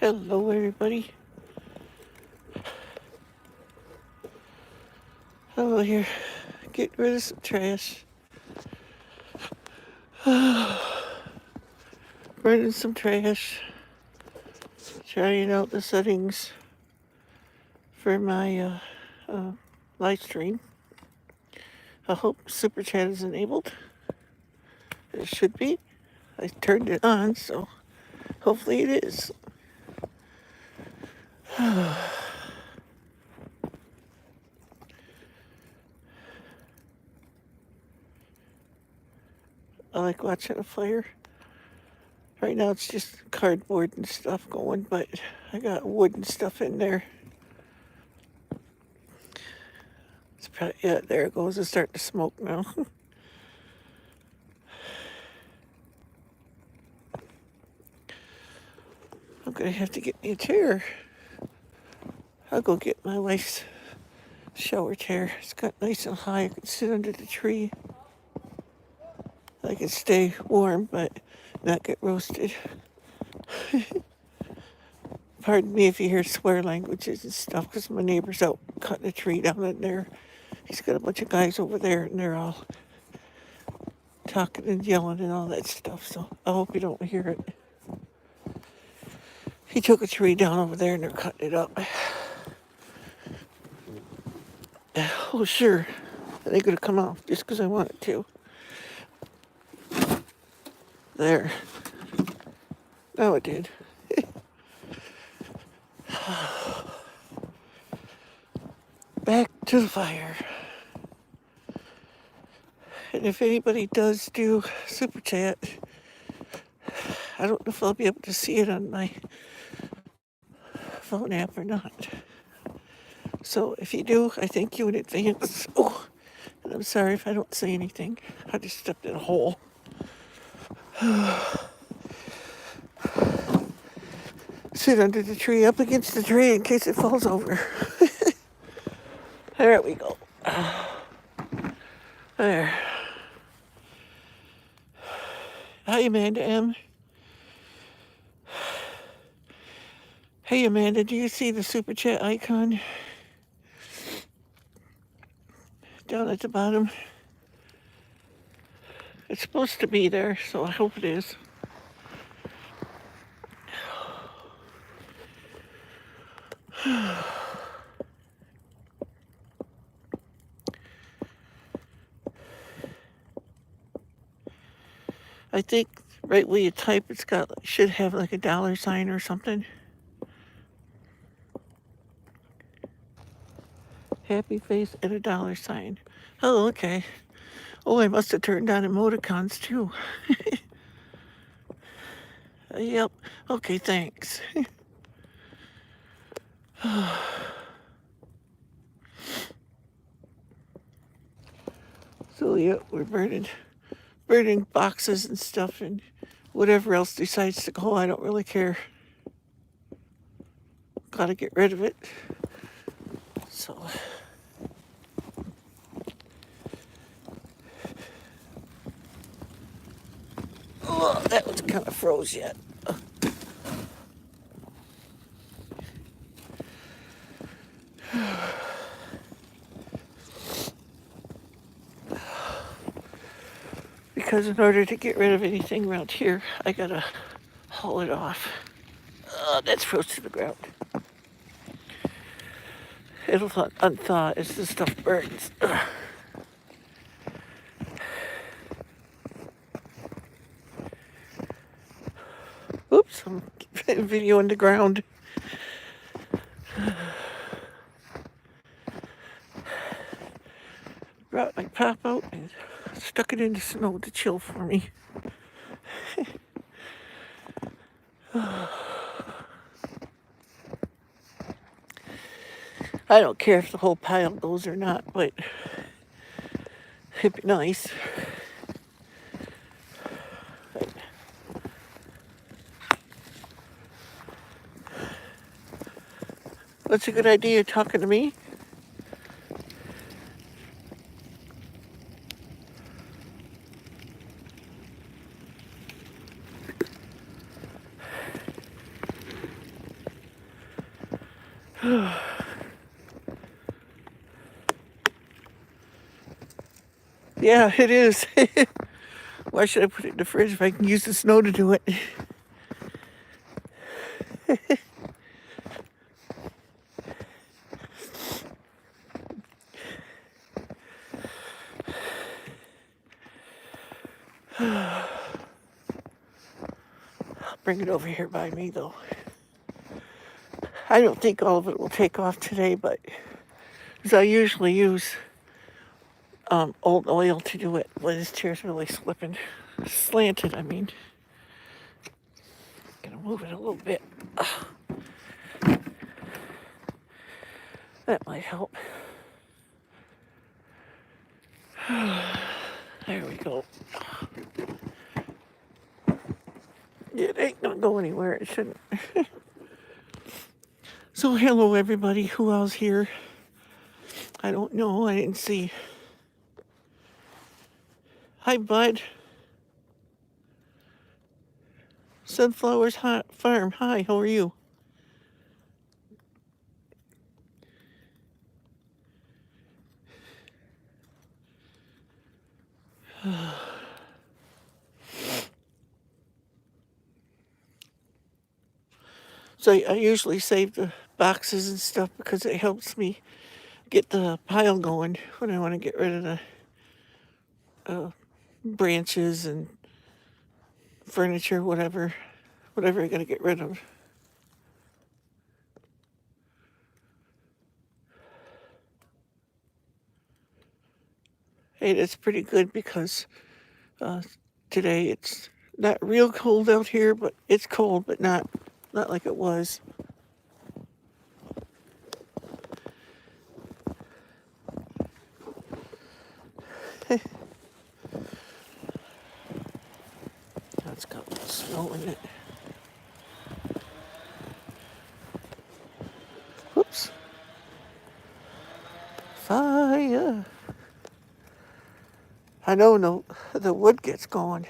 Hello, everybody. Hello here. Get rid of some trash. Running some trash. Trying out the settings for my live stream. I hope Super Chat is enabled. It should be. I turned it on, so hopefully it is. I like watching a fire. Right now it's just cardboard and stuff going, but I got wood and stuff in there. It's probably, yeah, there it goes. It's starting to smoke now. I'm gonna have to get me a chair. I'll go get my wife's shower chair. It's got nice and high. I can sit under the tree. I can stay warm, but not get roasted. Pardon me if you hear swear languages and stuff, because my neighbor's out cutting a tree down in there. He's got a bunch of guys over there, and they're all talking and yelling and all that stuff, so I hope you don't hear it. He took a tree down over there, and they're cutting it up. Oh, sure. It ain't gonna come off just because I want it to. There. Now it did. Back to the fire. And if anybody does do Super Chat, I don't know if I'll be able to see it on my phone app or not. So if you do, I thank you in advance. Oh, and I'm sorry if I don't say anything. I just stepped in a hole. Sit under the tree, up against the tree in case it falls over. There we go. There. Hi, Amanda M. Hey, Amanda, do you see the Super Chat icon down at the bottom? It's supposed to be there, so I hope it is. I think right where you type, it's got should have like a dollar sign or something. Happy face and a dollar sign. Oh, okay. Oh, I must have turned on emoticons too. Yep. Okay, thanks. So yeah, we're burning boxes and stuff and whatever else decides to go. I don't really care. Gotta get rid of it. So. Oh, that one's kind of froze yet. Because in order to get rid of anything around here, I gotta haul it off. That's froze to the ground. It'll unthaw as the stuff burns. Oops, I'm videoing the ground. Brought my pop out and stuck it in the snow to chill for me. I don't care if the whole pile goes or not, but it'd be nice. What's a good idea, talking to me? Yeah, it is. Why should I put it in the fridge if I can use the snow to do it? Bring it over here by me, though. I don't think all of it will take off today, but because I usually use old oil to do it when this chair's really slanted, I mean. Gonna move it a little bit. That might help. There we go. It ain't gonna go anywhere. It shouldn't. So hello everybody. Who else here? I don't know. I didn't see. Hi, Bud. Sunflowers Farm. Hi, how are you? So I usually save the boxes and stuff because it helps me get the pile going when I want to get rid of the branches and furniture, whatever I got to get rid of. Hey, that's pretty good because today it's not real cold out here, but it's cold, but not like it was. It's got a little snow in it. Whoops. Fire. I know no, the wood gets going.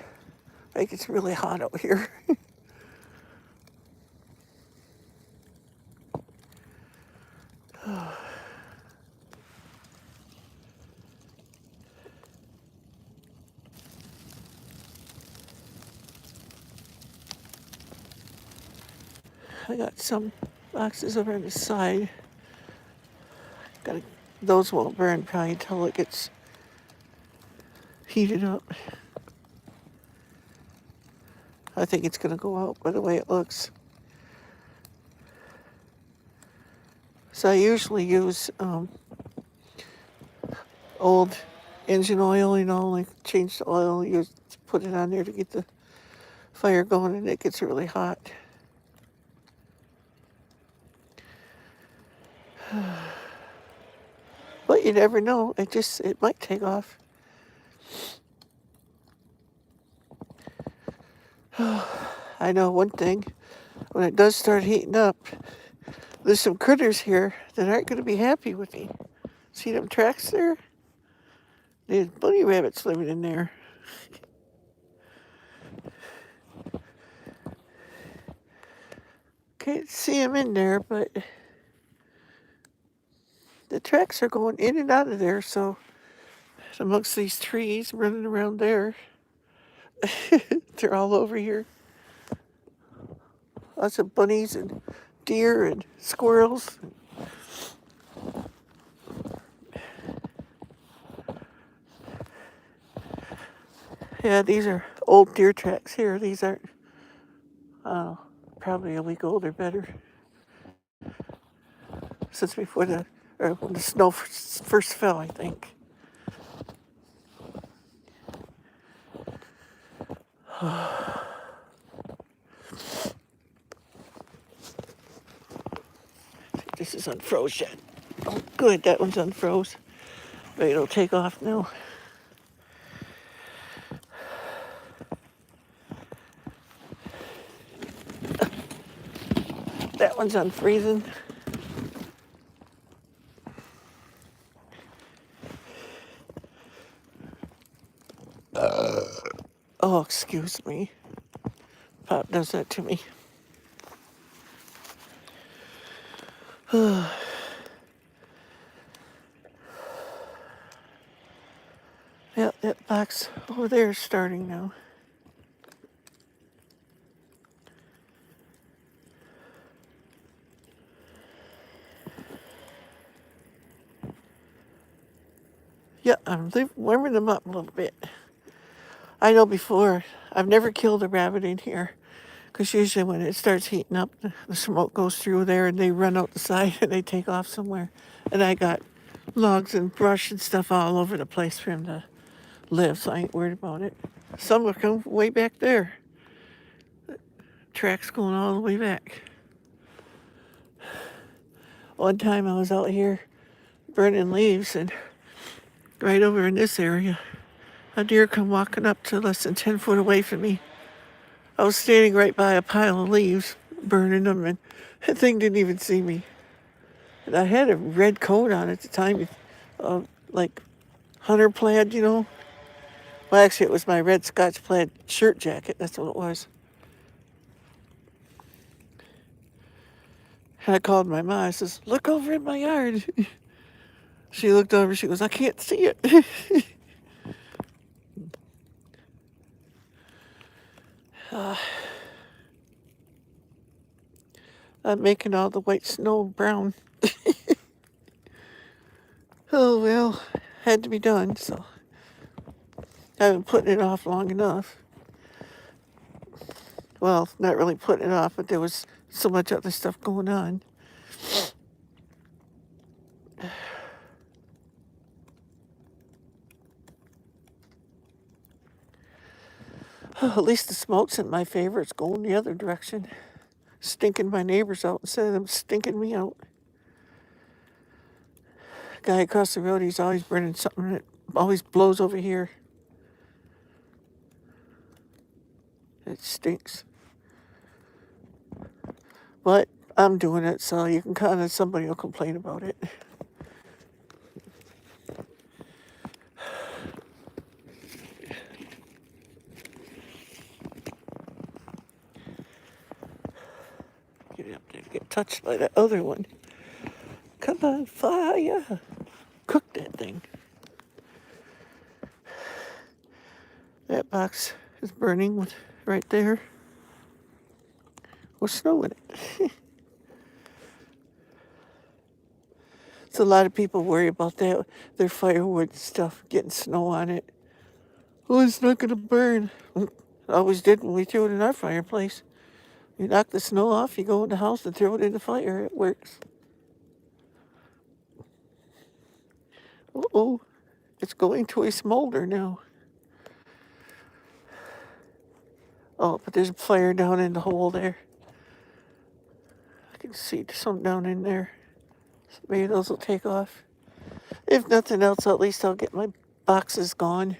Like it's really hot out here. I got some boxes over on the side. Those won't burn probably until it gets heated up. I think it's gonna go out by the way it looks. So I usually use old engine oil, like change the oil, put it on there to get the fire going, and it gets really hot. But you never know. It might take off. I know one thing. When it does start heating up, there's some critters here that aren't going to be happy with me. See them tracks there? There's bunny rabbits living in there. Can't see them in there, but the tracks are going in and out of there, so amongst these trees running around there. They're all over here. Lots of bunnies and deer and squirrels. Yeah, these are old deer tracks here. These aren't probably a week old or better. Since before when the snow first fell, I think. This is unfroze yet. Oh, good, that one's unfroze. But it'll take off now. That one's unfreezing. Oh, excuse me. Pop does that to me. Yeah, that box over there is starting now. Yeah, I'm warming them up a little bit. I know before, I've never killed a rabbit in here, because usually when it starts heating up, the smoke goes through there and they run out the side and they take off somewhere. And I got logs and brush and stuff all over the place for him to live, so I ain't worried about it. Some will come way back there. Tracks going all the way back. One time I was out here burning leaves, and right over in this area, a deer come walking up to less than 10 foot away from me. I was standing right by a pile of leaves, burning them, and the thing didn't even see me. And I had a red coat on at the time, like hunter plaid, you know. Well, actually, it was my red Scotch plaid shirt jacket. That's what it was. And I called my mom. I says, "Look over in my yard." She looked over. She goes, "I can't see it." I'm making all the white snow brown. Oh, well, had to be done, so I've been putting it off long enough. Well, not really putting it off, but there was so much other stuff going on. At least the smoke's in my favor. It's going the other direction. Stinking my neighbors out instead of them stinking me out. Guy across the road, he's always burning something that always blows over here. It stinks. But I'm doing it, so you can kind of, somebody will complain about it. Get up there, get touched by that other one. Come on, fire. Cook that thing. That box is burning with, right there. With snow in it. So a lot of people worry about that, their firewood stuff, getting snow on it. Oh, it's not going to burn. I always did when we threw it in our fireplace. You knock the snow off, you go in the house and throw it in the fire. It works. Uh-oh, it's going to a smolder now. Oh, but there's a fire down in the hole there. I can see some down in there. So maybe those will take off. If nothing else, at least I'll get my boxes gone.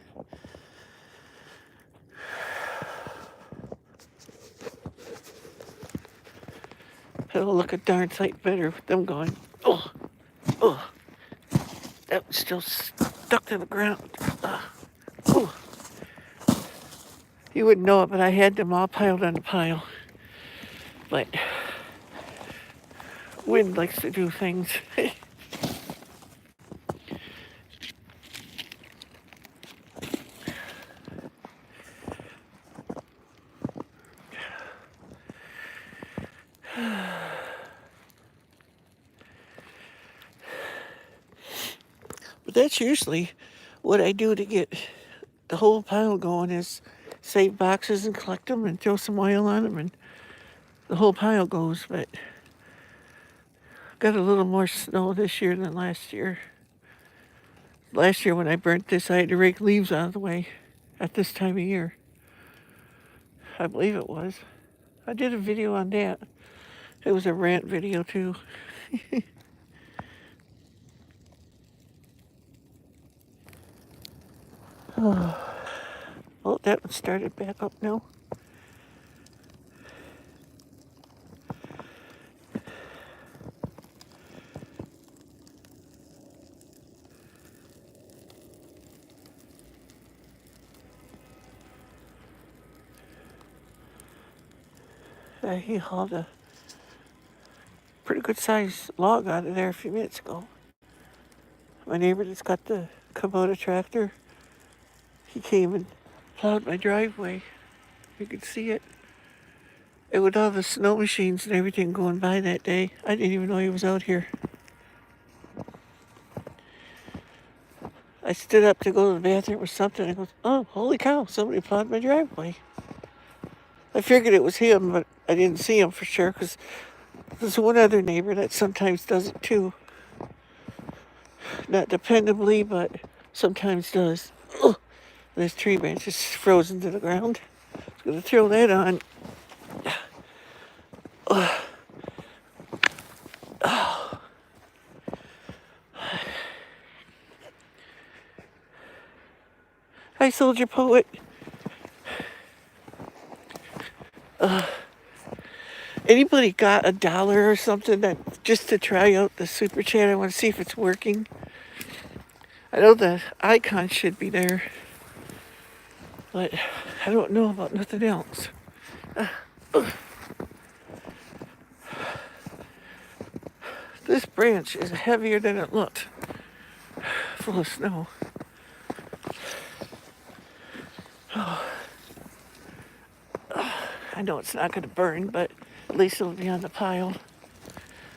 It'll look a darn sight better with them going. Oh, oh, that was still stuck to the ground. Oh. You wouldn't know it, but I had them all piled on a pile. But wind likes to do things. But that's usually what I do to get the whole pile going is save boxes and collect them and throw some oil on them and the whole pile goes. But got a little more snow this year than last year. Last year when I burnt this, I had to rake leaves out of the way at this time of year. I believe it was. I did a video on that. It was a rant video too. Oh, that one started back up now. He hauled a pretty good sized log out of there a few minutes ago. My neighbor that's got the Kubota tractor, he came and plowed my driveway. You could see it. And with all the snow machines and everything going by that day, I didn't even know he was out here. I stood up to go to the bathroom or something. I goes, oh, holy cow, somebody plowed my driveway. I figured it was him, but I didn't see him for sure because there's one other neighbor that sometimes does it too. Not dependably, but sometimes does. Ugh. This tree branch is frozen to the ground. I was going to throw that on. Ugh. Oh. Hi, Soldier Poet. Anybody got $1 or something that just to try out the super chat? I want to see if it's working. I know the icon should be there, but I don't know about nothing else. This branch is heavier than it looked, full of snow. I know it's not going to burn, but at least it'll be on the pile.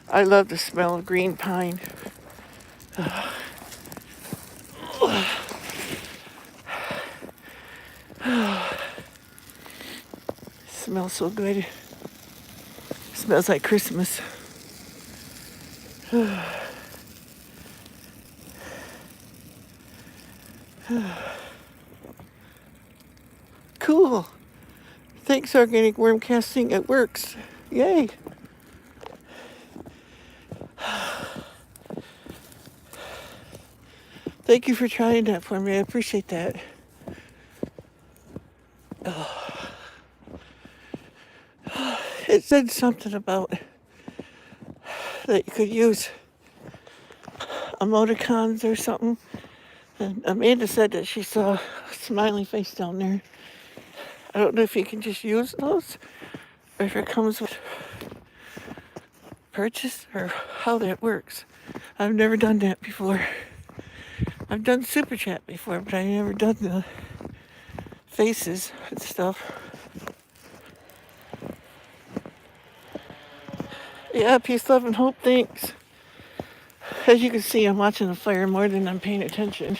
I love the smell of green pine. Smells so good. Smells like Christmas. Cool. Thanks, Organic Worm Casting. It works. Yay. Thank you for trying that for me. I appreciate that. It said something about that you could use emoticons or something. And Amanda said that she saw a smiley face down there. I don't know if you can just use those or if it comes with purchase or how that works. I've never done that before. I've done Super Chat before, but I've never done the faces and stuff. Yeah, peace, love, and hope. Thanks. As you can see, I'm watching the fire more than I'm paying attention.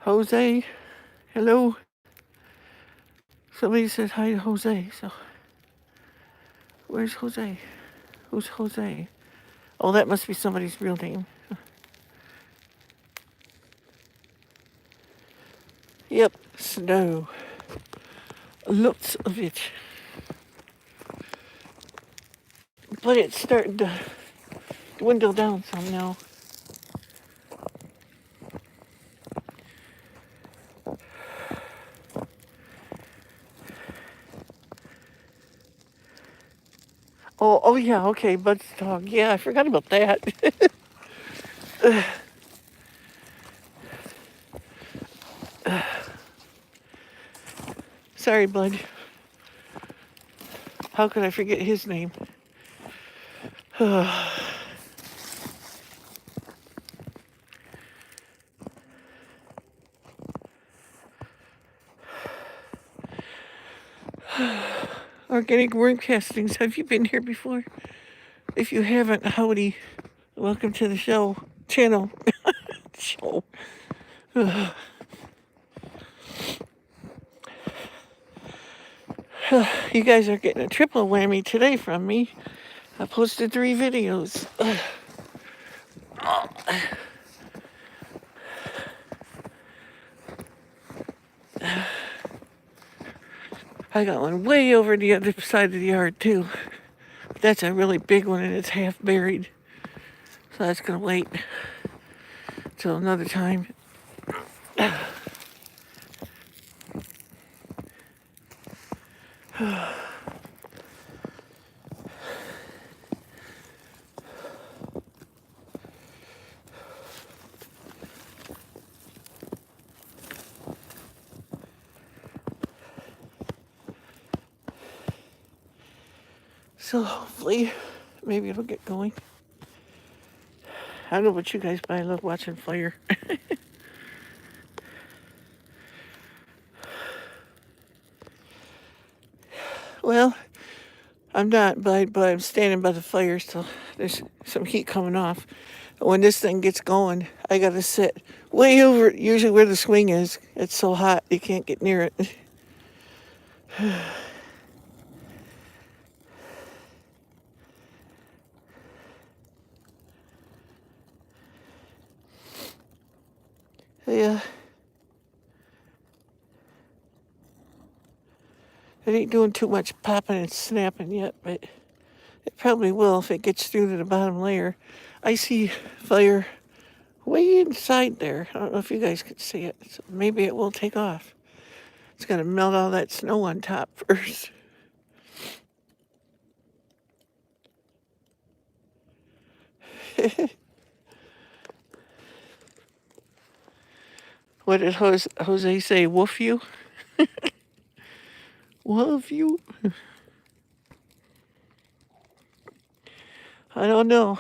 Jose, hello. Somebody said hi to Jose, so where's Jose? Who's Jose? Oh, that must be somebody's real name. Yep, snow. Lots of it. But it's starting to dwindle down some now. Oh yeah, okay, Bud's dog. Yeah, I forgot about that. Sorry, Bud. How could I forget his name? Organic Worm Castings, have you been here before? If you haven't, howdy. Welcome to the show. Channel. Show. You guys are getting a triple whammy today from me. I posted 3 videos. I got one way over the other side of the yard too. That's a really big one and it's half buried. So that's gonna wait till another time. So hopefully, maybe it'll get going. I don't know about you guys, but I love watching fire. Well, I'm not, but I'm standing by the fire, so there's some heat coming off. When this thing gets going, I gotta sit way over, usually where the swing is. It's so hot, you can't get near it. Yeah, it ain't doing too much popping and snapping yet, but it probably will if it gets through to the bottom layer. I see fire way inside there. I don't know if you guys can see it. So maybe it will take off. It's gonna melt all that snow on top first. What did Jose say? Woof you? Woof you? I don't know.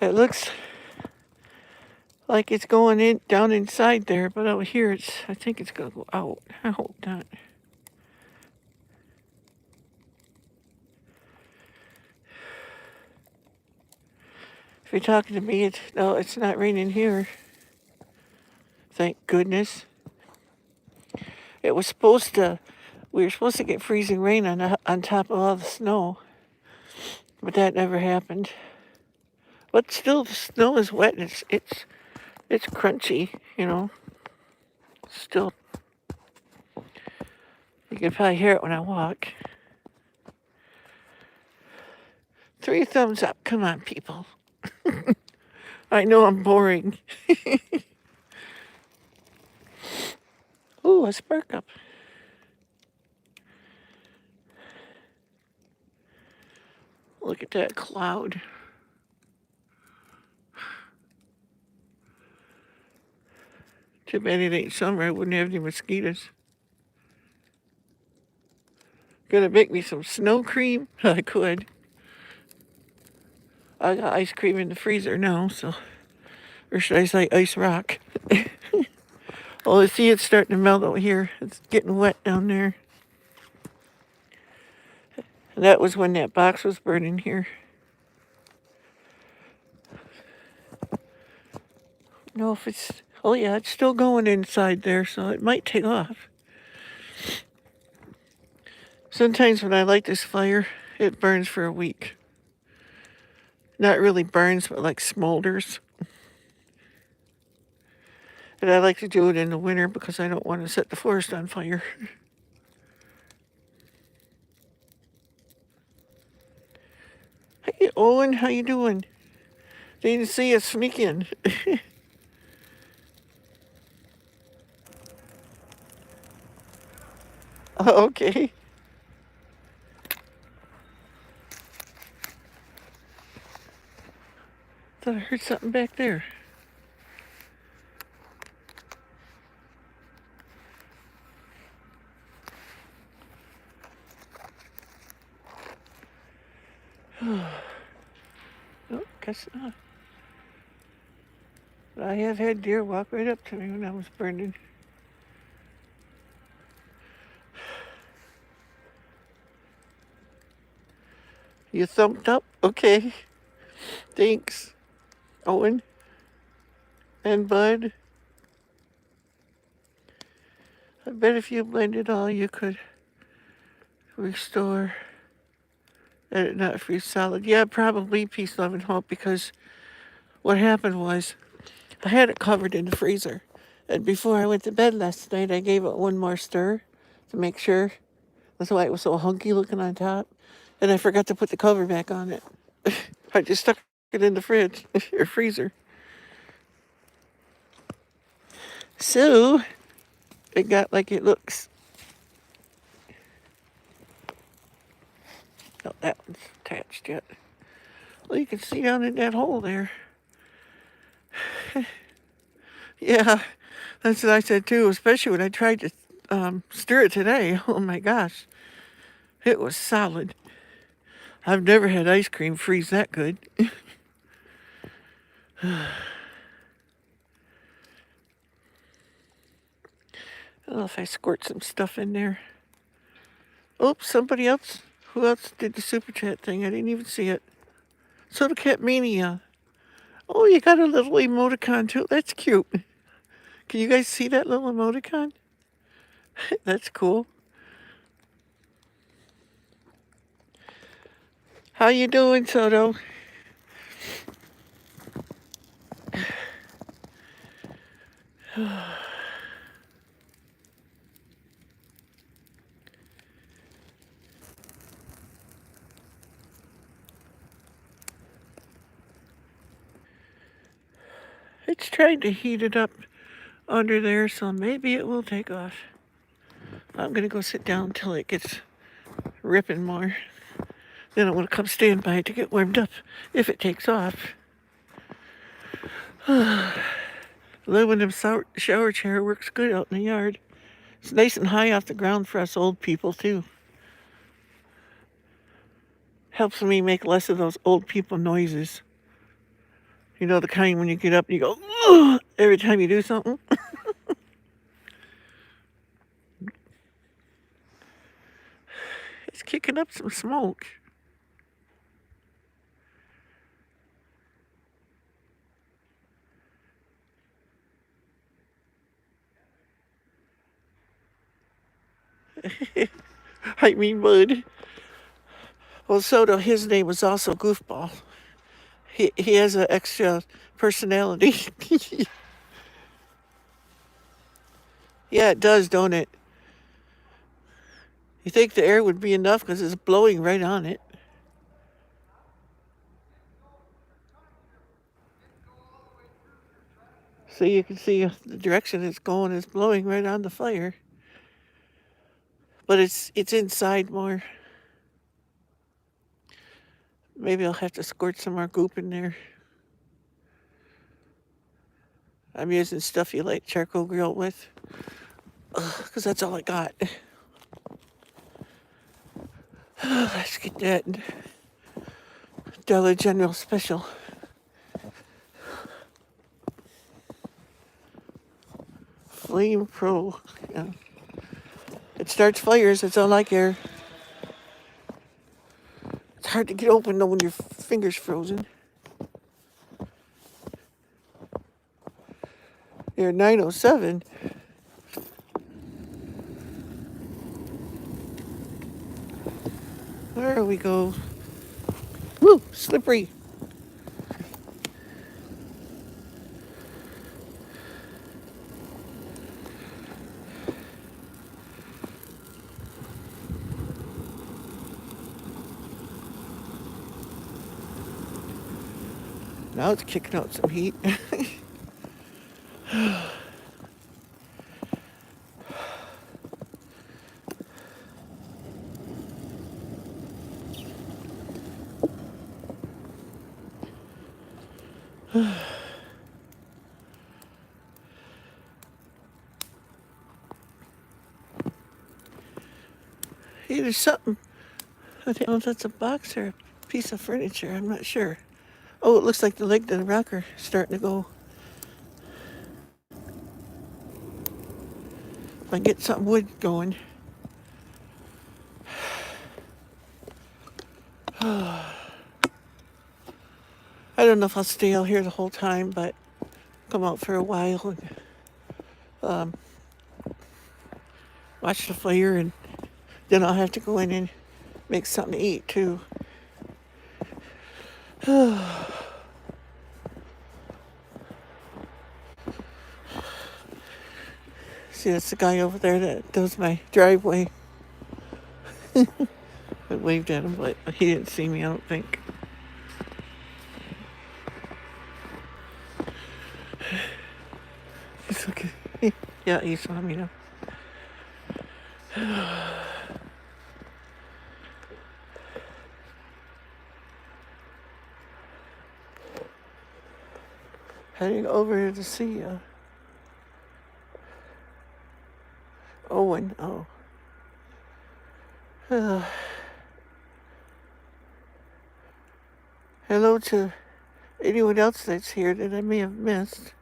It looks like it's going in down inside there, but out here I think it's gonna go out. I hope not. If you're talking to me, it's not raining here. Thank goodness. It was supposed to. We were supposed to get freezing rain on top of all the snow, but that never happened. But still, the snow is wet. And it's crunchy. Still, you can probably hear it when I walk. 3 thumbs up. Come on, people. I know I'm boring. Ooh, a spark up. Look at that cloud. Too bad it ain't summer. I wouldn't have any mosquitoes. Gonna make me some snow cream? I could. I got ice cream in the freezer now, so. Or should I say ice rock? Oh, I see it's starting to melt out here. It's getting wet down there. And that was when that box was burning here. No, if it's. Oh, yeah, it's still going inside there, so it might take off. Sometimes when I light this fire, it burns for a week. Not really burns, but like smolders. And I like to do it in the winter because I don't want to set the forest on fire. Hey, Owen, how you doing? Didn't see you sneak in. Okay. Thought I heard something back there. Oh, guess not. But I have had deer walk right up to me when I was burning. You thumped up? Okay. Thanks, Owen and Bud. I bet if you blended all, you could restore and it not freeze solid. Yeah, probably peace, love, and hope, because what happened was I had it covered in the freezer. And before I went to bed last night, I gave it one more stir to make sure. That's why it was so hunky looking on top. And I forgot to put the cover back on it. I just stuck it in the fridge or freezer. So it got like it looks. Oh, that one's attached yet. Well, you can see down in that hole there. Yeah, that's what I said too, especially when I tried to stir it today. Oh my gosh, it was solid. I've never had ice cream freeze that good. I don't know if I squirt some stuff in there. Oops, somebody else. Who else did the super chat thing? I didn't even see it. Soda Cat Mania. Oh, you got a little emoticon too. That's cute. Can you guys see that little emoticon? That's cool. How you doing, Soto? It's trying to heat it up under there, so maybe it will take off. I'm gonna go sit down until it gets ripping more. Then I want to come stand by it to get warmed up if it takes off. Aluminum shower chair works good out in the yard. It's nice and high off the ground for us old people, too. Helps me make less of those old people noises. You know, the kind when you get up and you go, ugh, every time you do something. It's kicking up some smoke. I mean, Bud. Well, Soto, his name was also Goofball. He has an extra personality. Yeah, it does, don't it? You think the air would be enough because it's blowing right on it. So you can see the direction it's going is blowing right on the fire. But it's inside more. Maybe I'll have to squirt some more goop in there. I'm using stuff you light charcoal grill with. Because that's all I got. Let's get that Dollar General special. Flame Pro. Yeah. It starts fires, that's all I care. It's hard to get open though when your finger's frozen. You're 907. There we go. Woo, slippery. Now it's kicking out some heat. Hey, there's something. I don't know if that's a box or a piece of furniture. I'm not sure. Oh, it looks like the leg of the rocker is starting to go. If I get some wood going. I don't know if I'll stay out here the whole time, but come out for a while and watch the fire, and then I'll have to go in and make something to eat too. See, that's the guy over there that does my driveway. I waved at him, but he didn't see me, I don't think. He's looking. Yeah, he saw me now. Heading over to see Owen. Oh. Hello to anyone else that's here that I may have missed.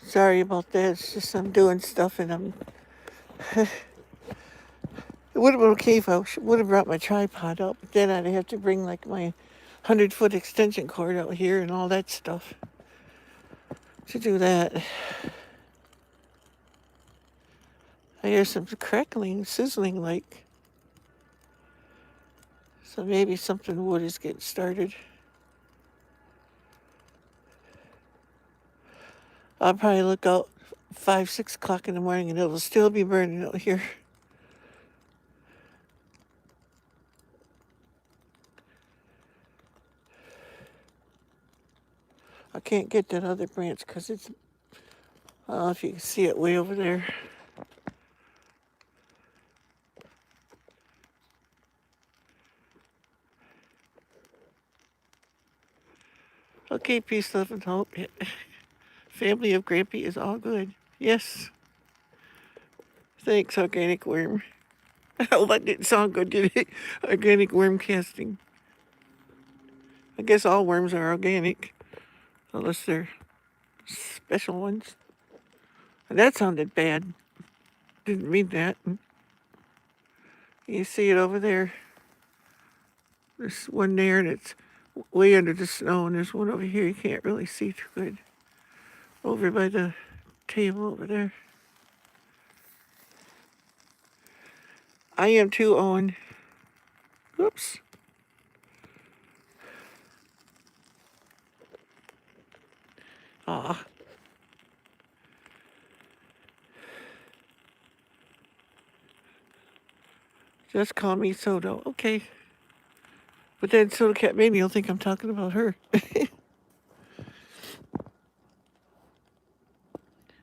Sorry about that. It's just I'm doing stuff and I'm. It would have been okay if I would have brought my tripod up, but then I'd have to bring like my 100-foot extension cord out here and all that stuff to do that. I hear some crackling, sizzling like. So maybe something wood is getting started. I'll probably look out 5, 6 o'clock in the morning and it'll still be burning out here. I can't get that other branch because it's, I don't know if you can see it way over there. Okay, peace, love, and hope. Family of Grampy is all good. Yes. Thanks, organic worm. Oh, that didn't sound good, did it? Organic worm casting. I guess all worms are organic, unless they're special ones. That sounded bad. Didn't mean that. You see it over there? There's one there and it's way under the snow, and there's one over here you can't really see too good. Over by the table over there. I am too, Owen. Whoops. Aw. Just call me Soto. Okay. But then Soto Cat Mania will think I'm talking about her. It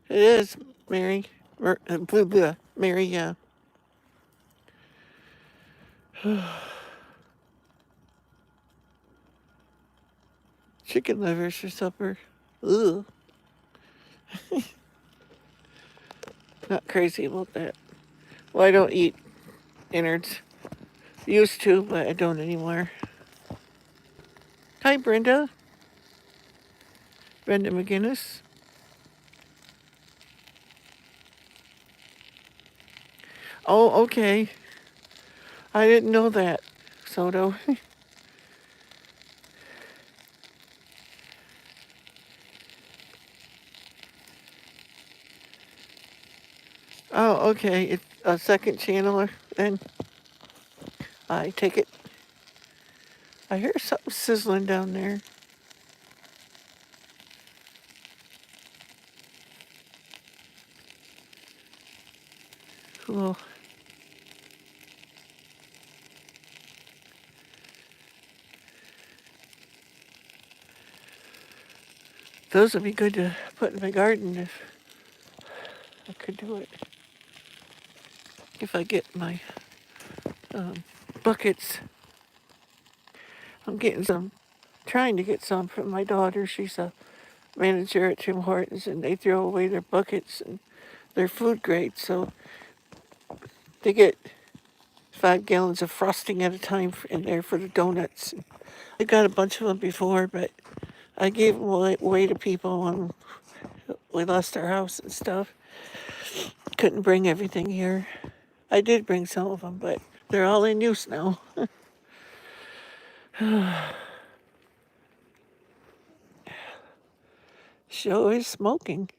is, Mary. Blah, blah. Mary, yeah. Chicken livers for supper. Ugh. Not crazy about that. Well, I don't eat innards. Used to, but I don't anymore. Hi, Brenda. Brenda McGinnis. Oh, okay. I didn't know that, Soto. Oh, okay. It's a second channeler then. I take it. I hear something sizzling down there. Cool. Those would be good to put in my garden if I could do it. If I get my buckets. I'm getting some, trying to get some from my daughter. She's a manager at Tim Hortons, and they throw away their buckets and they're food grade, so they get 5 gallons of frosting at a time in there for the donuts. I got a bunch of them before, but I gave them away to people when we lost our house and stuff. Couldn't bring everything here. I did bring some of them, but they're all in use now. Show is smoking.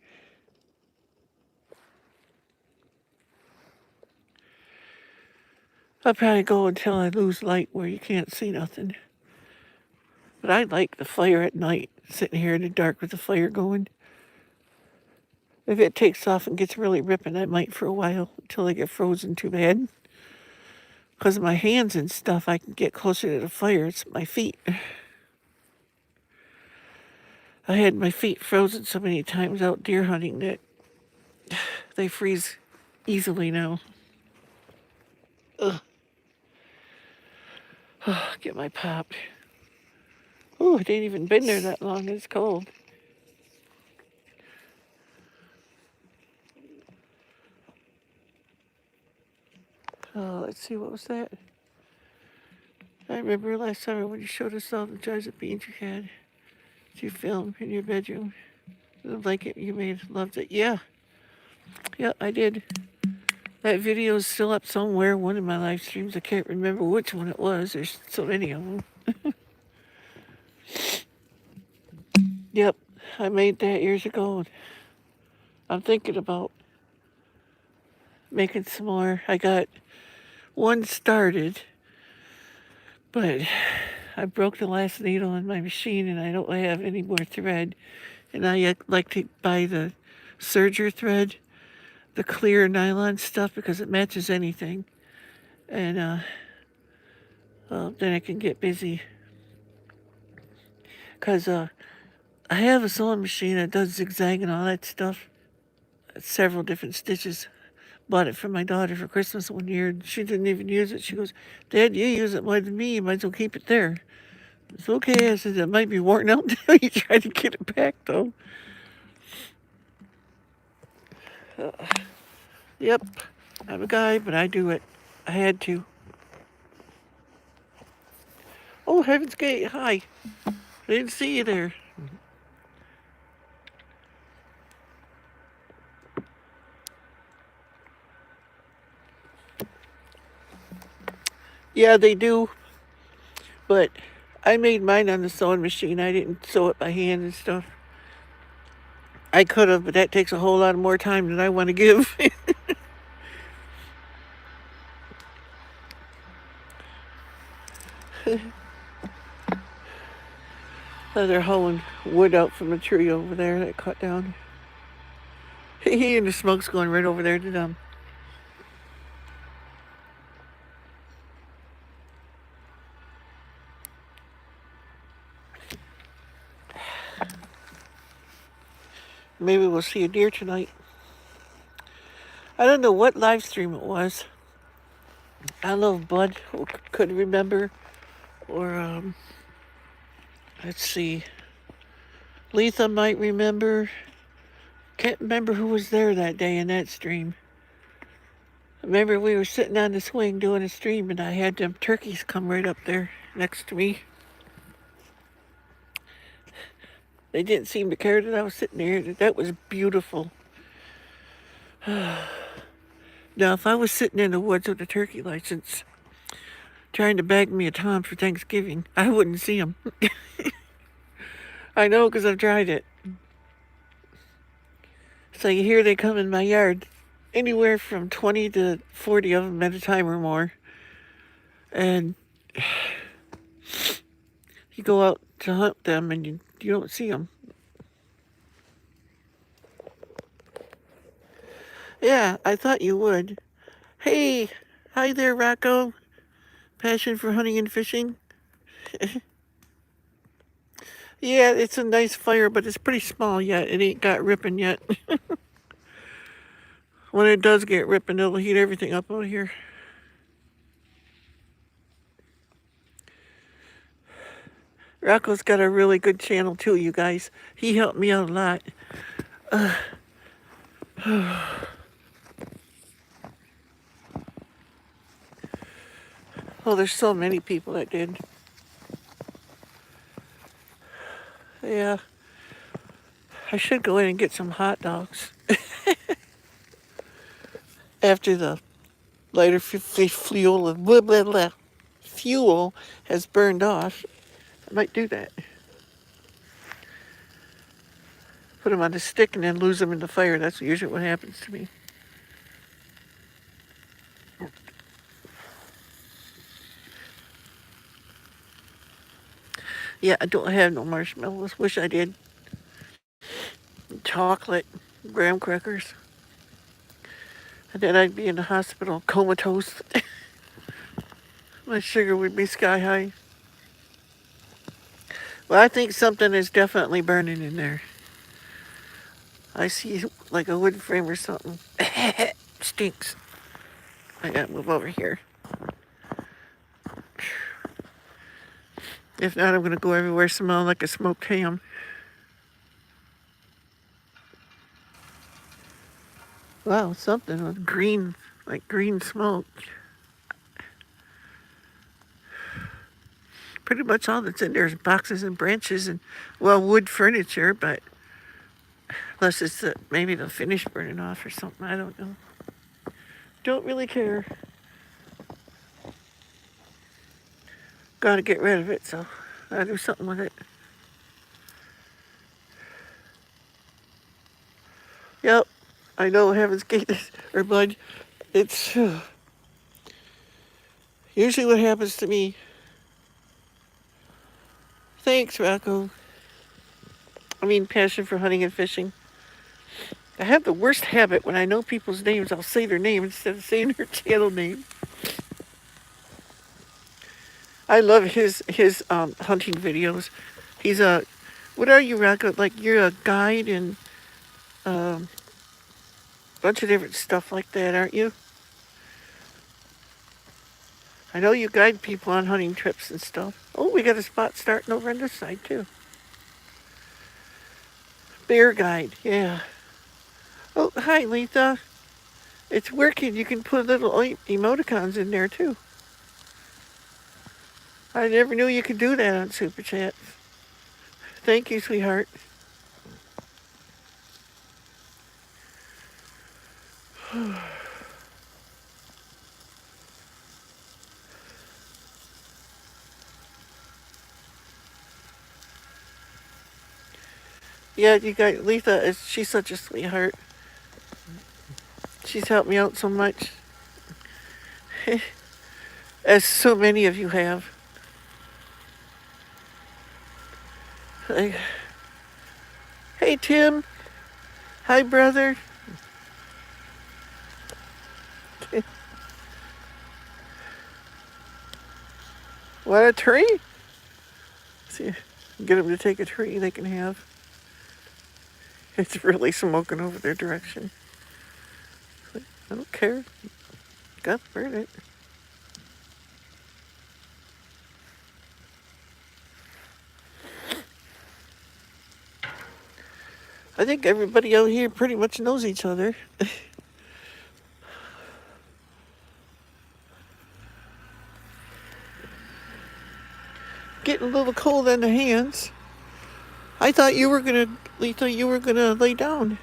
I'll probably go until I lose light where you can't see nothing. But I like the fire at night, sitting here in the dark with the fire going. If it takes off and gets really ripping, I might for a while until I get frozen too bad. Because of my hands and stuff, I can get closer to the fire. It's my feet. I had my feet frozen so many times out deer hunting that they freeze easily now. Ugh. Get my pop. Oh, it ain't even been there that long. It's cold. Let's see, what was that? I remember last summer when you showed us all the jars of beans you had to film in your bedroom. The blanket you made, loved it. Yeah, yeah, I did. That video is still up somewhere, one of my live streams. I can't remember which one it was. There's so many of them. Yep, I made that years ago. And I'm thinking about making some more. I got one started, but I broke the last needle in my machine and I don't have any more thread. And I like to buy the serger thread, the clear nylon stuff, because it matches anything. And then I can get busy. Because I have a sewing machine that does zigzag and all that stuff. Several different stitches. Bought it for my daughter for Christmas one year, and she didn't even use it. She goes, "Dad, you use it more than me. You might as well keep it there." It's okay. I said, "It might be worn out until you try to get it back, though." Yep, I'm a guy, but I do it. I had to. Oh, Heaven's Gate, hi. I didn't see you there. Yeah, they do, but I made mine on the sewing machine. I didn't sew it by hand and stuff. I could have, but that takes a whole lot more time than I want to give. They're hauling wood out from a tree over there that cut down. He and the smoke's going right over there to them. Maybe we'll see a deer tonight. I don't know what live stream it was. I don't know if Bud could remember, or let's see, Letha might remember. Can't remember who was there that day in that stream. I remember we were sitting on the swing doing a stream, and I had them turkeys come right up there next to me. They didn't seem to care that I was sitting there. That was beautiful. Now, if I was sitting in the woods with a turkey license, trying to bag me a tom for Thanksgiving, I wouldn't see them. I know because I've tried it. So you hear they come in my yard, anywhere from 20 to 40 of them at a time or more. And you go out to hunt them and you don't see them. Yeah, I thought you would. Hey, hi there, Rocco. Passion for hunting and fishing. Yeah, it's a nice fire, but it's pretty small yet. It ain't got ripping yet. When it does get ripping, it'll heat everything up out here. Rocco's got a really good channel too, you guys. He helped me out a lot. Oh, there's so many people that did. Yeah. I should go in and get some hot dogs. After the lighter fuel blah, blah, blah, fuel has burned off, I might do that. Put them on a stick and then lose them in the fire. That's usually what happens to me. Yeah, I don't have no marshmallows. Wish I did. Chocolate, graham crackers. And then I'd be in the hospital comatose. My sugar would be sky high. Well, I think something is definitely burning in there. I see like a wood frame or something. Stinks. I gotta move over here. If not, I'm gonna go everywhere smelling like a smoked ham. Wow, something with green, like green smoke. Pretty much all that's in there is boxes and branches and, well, wood furniture, but unless it's maybe the finish burning off or something. I don't know. Don't really care. Gotta get rid of it, so I'll do something with it. Yep, I know Heaven's Gate is, or Bud, it's usually what happens to me. Thanks, Rocco. I mean, passion for hunting and fishing. I have the worst habit when I know people's names, I'll say their name instead of saying their channel name. I love his hunting videos. He's a, what are you, Rocco? Like you're a guide and a bunch of different stuff like that, aren't you? I know you guide people on hunting trips and stuff. Oh, we got a spot starting over on this side too. Bear guide, yeah. Oh, hi, Letha. It's working. You can put little emoticons in there too. I never knew you could do that on Super Chat. Thank you, sweetheart. Yeah, you guys, Letha, she's such a sweetheart. She's helped me out so much. As so many of you have. Like, hey, Tim. Hi, brother. What, a tree? See, get them to take a tree they can have. It's really smoking over their direction. I don't care. Gotta burn it. I think everybody out here pretty much knows each other. Getting a little cold on the hands. I thought you were gonna, Letha, you were gonna lay down.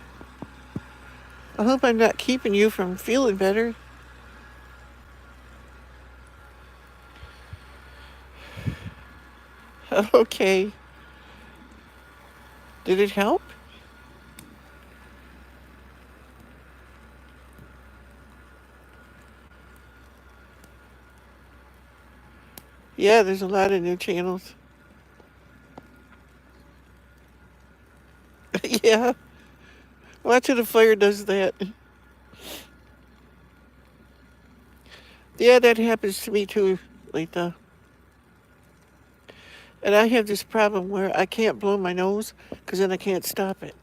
I hope I'm not keeping you from feeling better. Okay. Did it help? Yeah, there's a lot of new channels. Yeah. Watching the fire does that. Yeah, that happens to me too, Letha. And I have this problem where I can't blow my nose because then I can't stop it.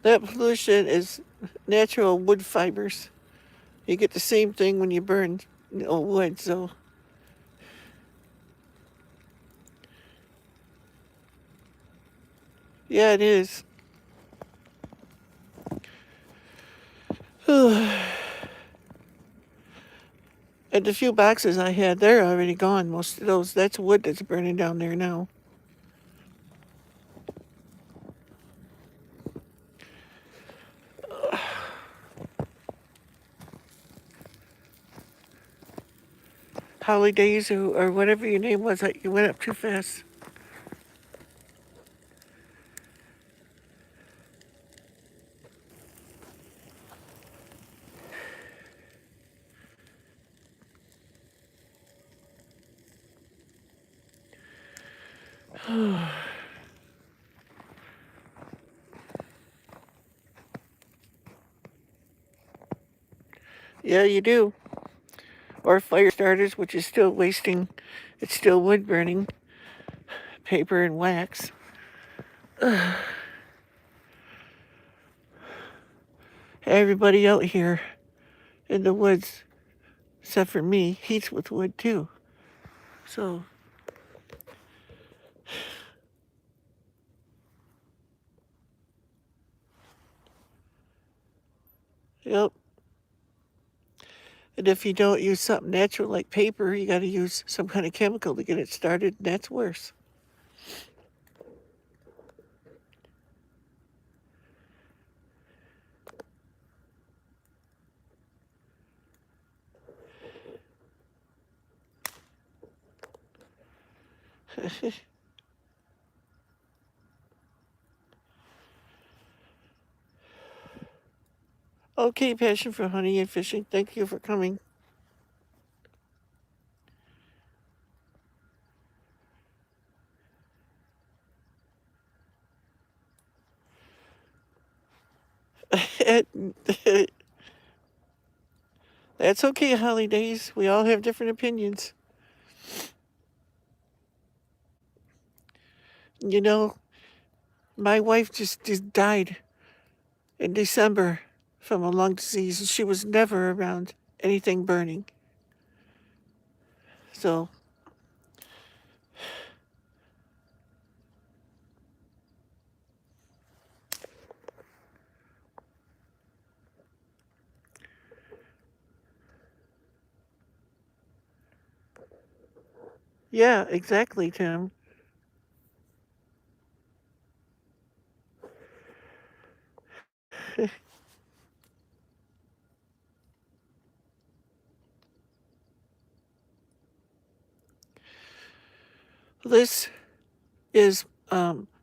That pollution is natural wood fibers. You get the same thing when you burn wood, so. Yeah, it is. And the few boxes I had, they're already gone. Most of those, that's wood that's burning down there now. Holidays or whatever your name was, you went up too fast. Yeah, you do. Or fire starters, which is still wasting, it's still wood burning, paper and wax. Everybody out here in the woods, except for me, heats with wood too. So, Yep. And if you don't use something natural like paper, you got to use some kind of chemical to get it started, and that's worse. Okay, Passion for Hunting and Fishing, thank you for coming. That's okay, Holidays. We all have different opinions. You know, my wife just died in December from a lung disease, and she was never around anything burning. So, yeah, exactly, Tim. This is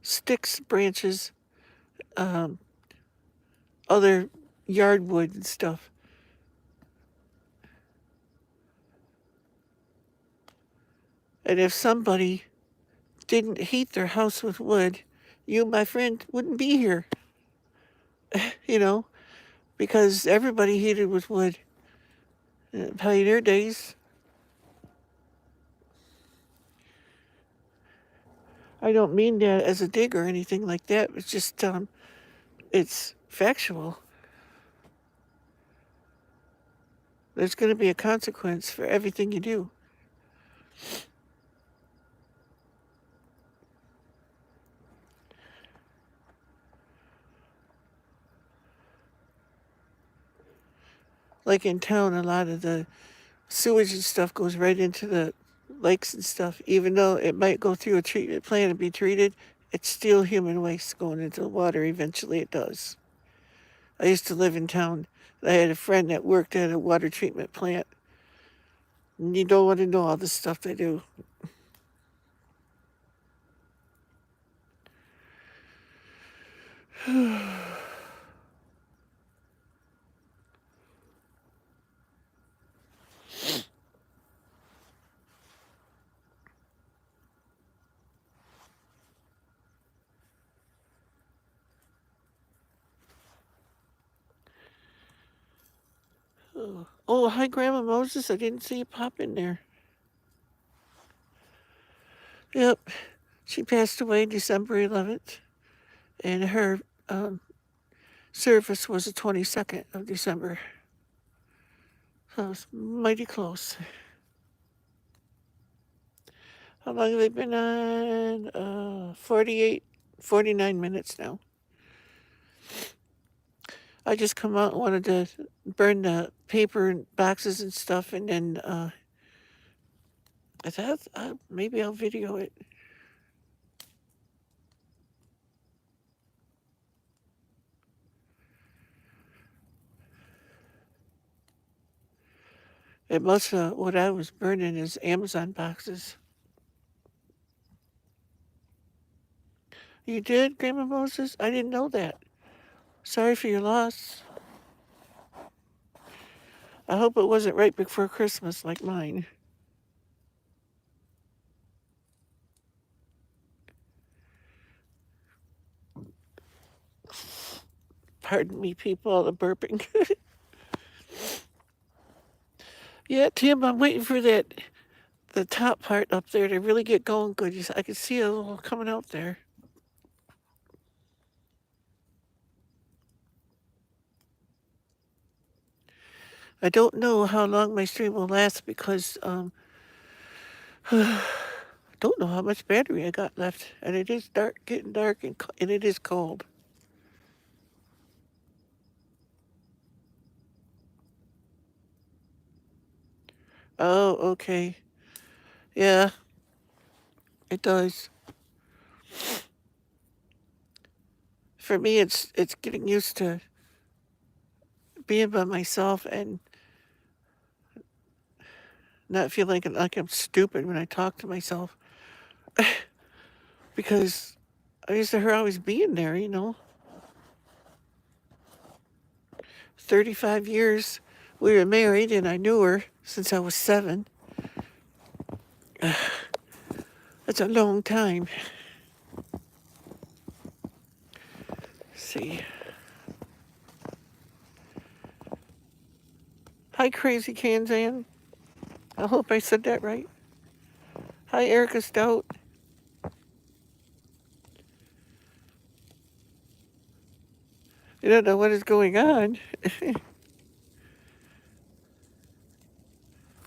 sticks, branches, um, other yard wood and stuff. And if somebody didn't heat their house with wood, you, my friend, wouldn't be here, you know, because everybody heated with wood. Pioneer days. I don't mean that as a dig or anything like that. It's just, it's factual. There's going to be a consequence for everything you do. Like in town, a lot of the sewage and stuff goes right into the lakes and stuff. Even though it might go through a treatment plant and be treated, it's still human waste going into the water. Eventually, it does. I used to live in town. I had a friend that worked at a water treatment plant. And you don't want to know all the stuff they do. Oh, hi, Grandma Moses. I didn't see you pop in there. Yep, she passed away December 11th, and her service was the 22nd of December. So it's mighty close. How long have they been on? 48, 49 minutes now. I just come out and wanted to burn the paper and boxes and stuff, and then I thought maybe I'll video it. It must what I was burning is Amazon boxes. You did, Grandma Moses? I didn't know that. Sorry for your loss. I hope it wasn't right before Christmas like mine. Pardon me, people, all the burping. Yeah, Tim, I'm waiting for the top part up there to really get going good. I can see a little coming out there. I don't know how long my stream will last because I don't know how much battery I got left, and it is dark, getting dark, and it is cold. Oh, okay. Yeah, it does. For me, it's getting used to being by myself and not feeling like I'm stupid when I talk to myself because I'm used to her always being there, 35 years we were married and I knew her since I was 7. That's a long time. Let's see. Hi, Crazy Kanzan. I hope I said that right. Hi, Erica Stout. You don't know what is going on.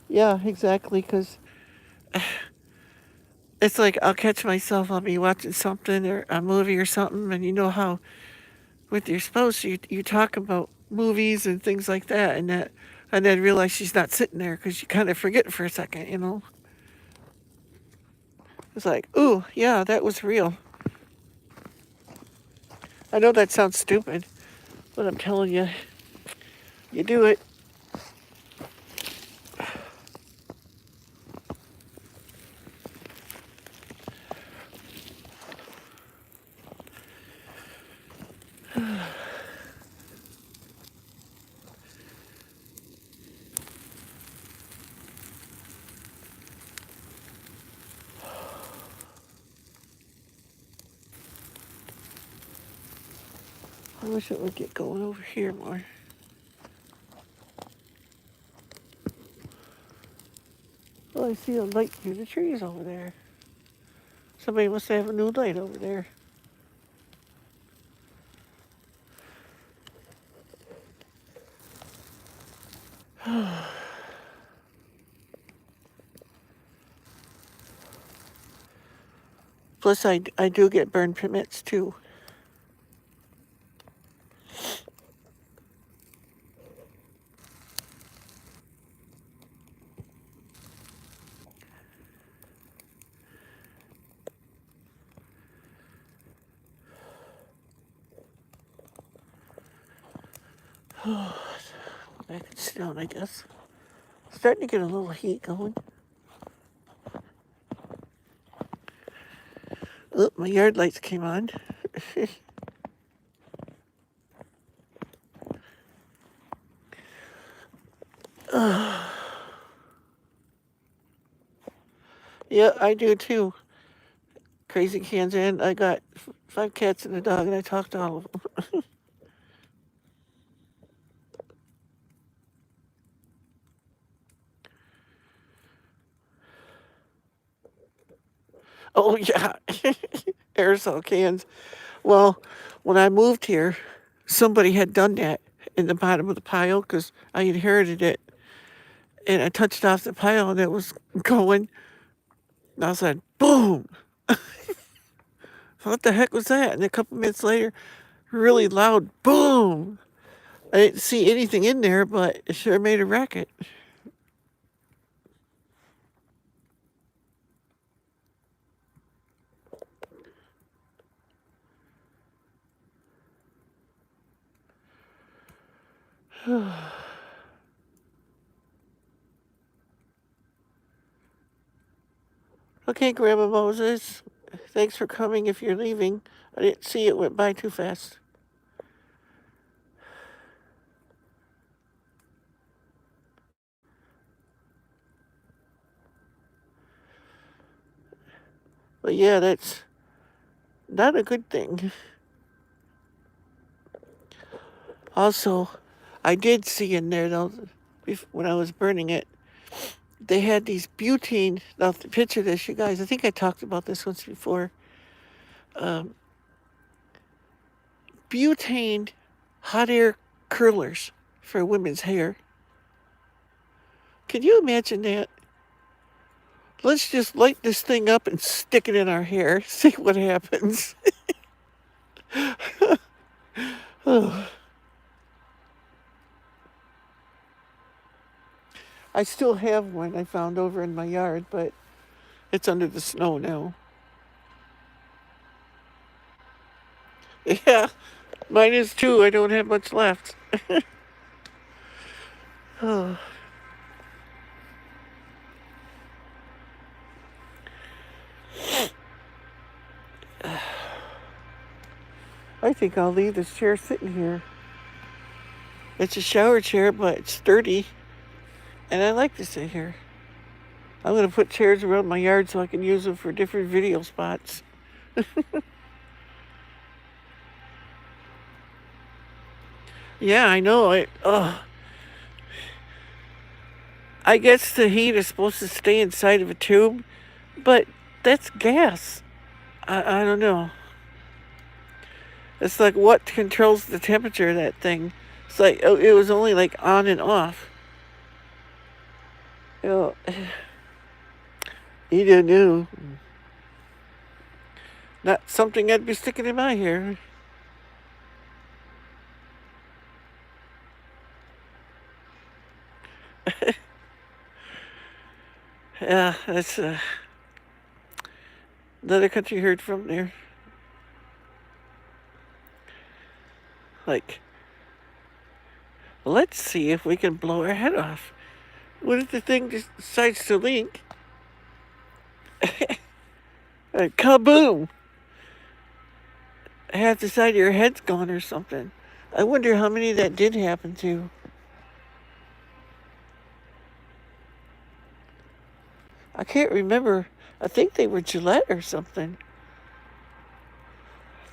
Yeah, exactly, because it's like I'll catch myself, I'll be watching something or a movie or something, and you know how with your spouse you talk about movies and things like that, and then realize she's not sitting there because you kind of forget for a second. It's like, ooh, yeah, that was real. I know that sounds stupid, but I'm telling you, you do it. I wish it would get going over here more. Oh, I see a light through the trees over there. Somebody must have a new light over there. Plus, I do get burn permits too. Back and sit down, I guess. Starting to get a little heat going. Oh, my yard lights came on. Yeah, I do too. Crazy Kansan. I got 5 cats and a dog, and I talk to all of them. Oh, yeah. Aerosol cans. Well, when I moved here, somebody had done that in the bottom of the pile because I inherited it. And I touched off the pile and it was going. And I said, boom. What the heck was that? And a couple minutes later, really loud boom. I didn't see anything in there, but it sure made a racket. Okay, Grandma Moses. Thanks for coming if you're leaving. I didn't see it went by too fast. But yeah, that's not a good thing. Also, I did see in there, though, when I was burning it, they had these butane. Now, picture this, you guys. I think I talked about this once before. Um, butane hot air curlers for women's hair. Can you imagine that? Let's just light this thing up and stick it in our hair. See what happens. Oh. I still have one I found over in my yard, but it's under the snow now. Yeah, mine is too. I don't have much left. Oh. I think I'll leave this chair sitting here. It's a shower chair, but it's sturdy, and I like to sit here. I'm going to put chairs around my yard so I can use them for different video spots. Yeah, I know. I guess the heat is supposed to stay inside of a tube, but that's gas. I don't know. It's like what controls the temperature of that thing. It's like it was only like on and off. You know, you don't know. Not something I'd be sticking in my hair. Yeah, that's another country heard from there. Like, let's see if we can blow our head off. What if the thing decides to leak? Kaboom! Half the side of your head's gone or something. I wonder how many that did happen to. I can't remember. I think they were Gillette or something.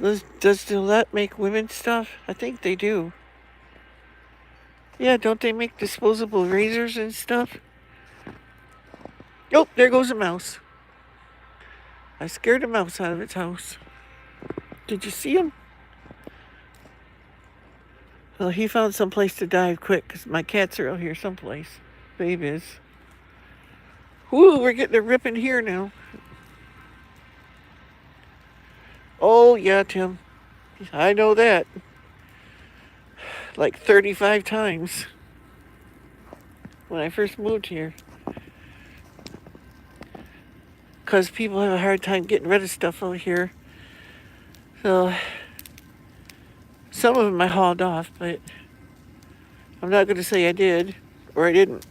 Does Gillette make women's stuff? I think they do. Yeah, don't they make disposable razors and stuff? Oh, there goes a mouse. I scared a mouse out of its house. Did you see him? Well, he found some place to dive quick because my cats are out here someplace. Babe is. Ooh, we're getting a rip in here now. Oh, yeah, Tim. I know that. Like 35 times when I first moved here. Because people have a hard time getting rid of stuff over here. So, some of them I hauled off, but I'm not going to say I did or I didn't.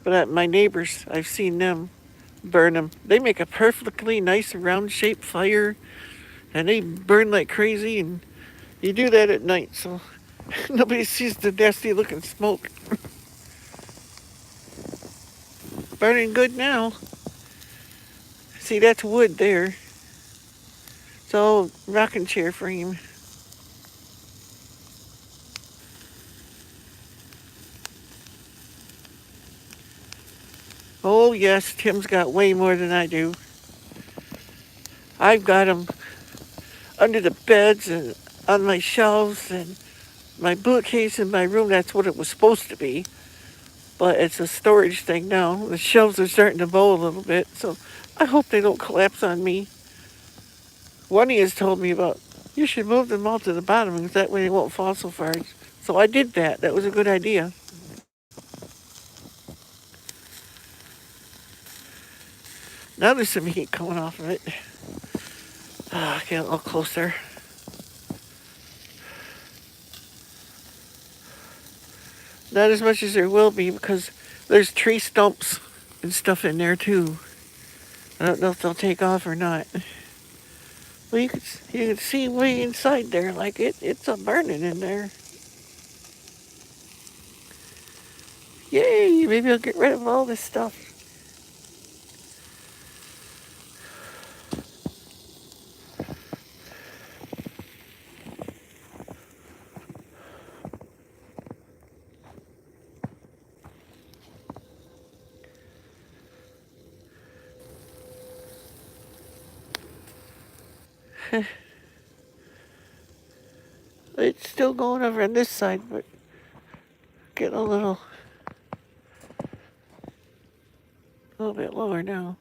But my neighbors, I've seen them burn them. They make a perfectly nice round-shaped fire, and they burn like crazy, and you do that at night, so nobody sees the nasty-looking smoke. Burning good now. See, that's wood there. It's all rocking chair frame. Oh, yes, Tim's got way more than I do. I've got them under the beds and on my shelves and my bookcase in my room. That's what it was supposed to be. But it's a storage thing now. The shelves are starting to bow a little bit, so I hope they don't collapse on me. One has told me about, you should move them all to the bottom because that way they won't fall so far. So I did that. That was a good idea. Now there's some heat coming off of it. Get a little closer. Not as much as there will be because there's tree stumps and stuff in there too. I don't know if they'll take off or not. Well, you can see way inside there, like it's a burning in there. Yay! Maybe I'll get rid of all this stuff. It's still going over on this side, but getting a little bit lower now.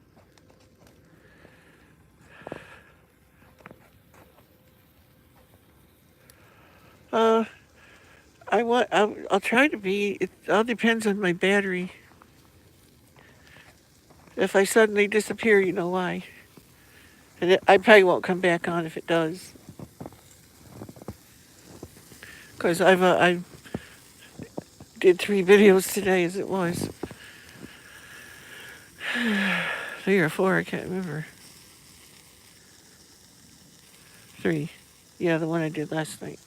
I'll try to be. It all depends on my battery. If I suddenly disappear, you know why. I probably won't come back on if it does. Because I did 3 videos today as it was. 3 or 4, I can't remember. 3. Yeah, the one I did last night.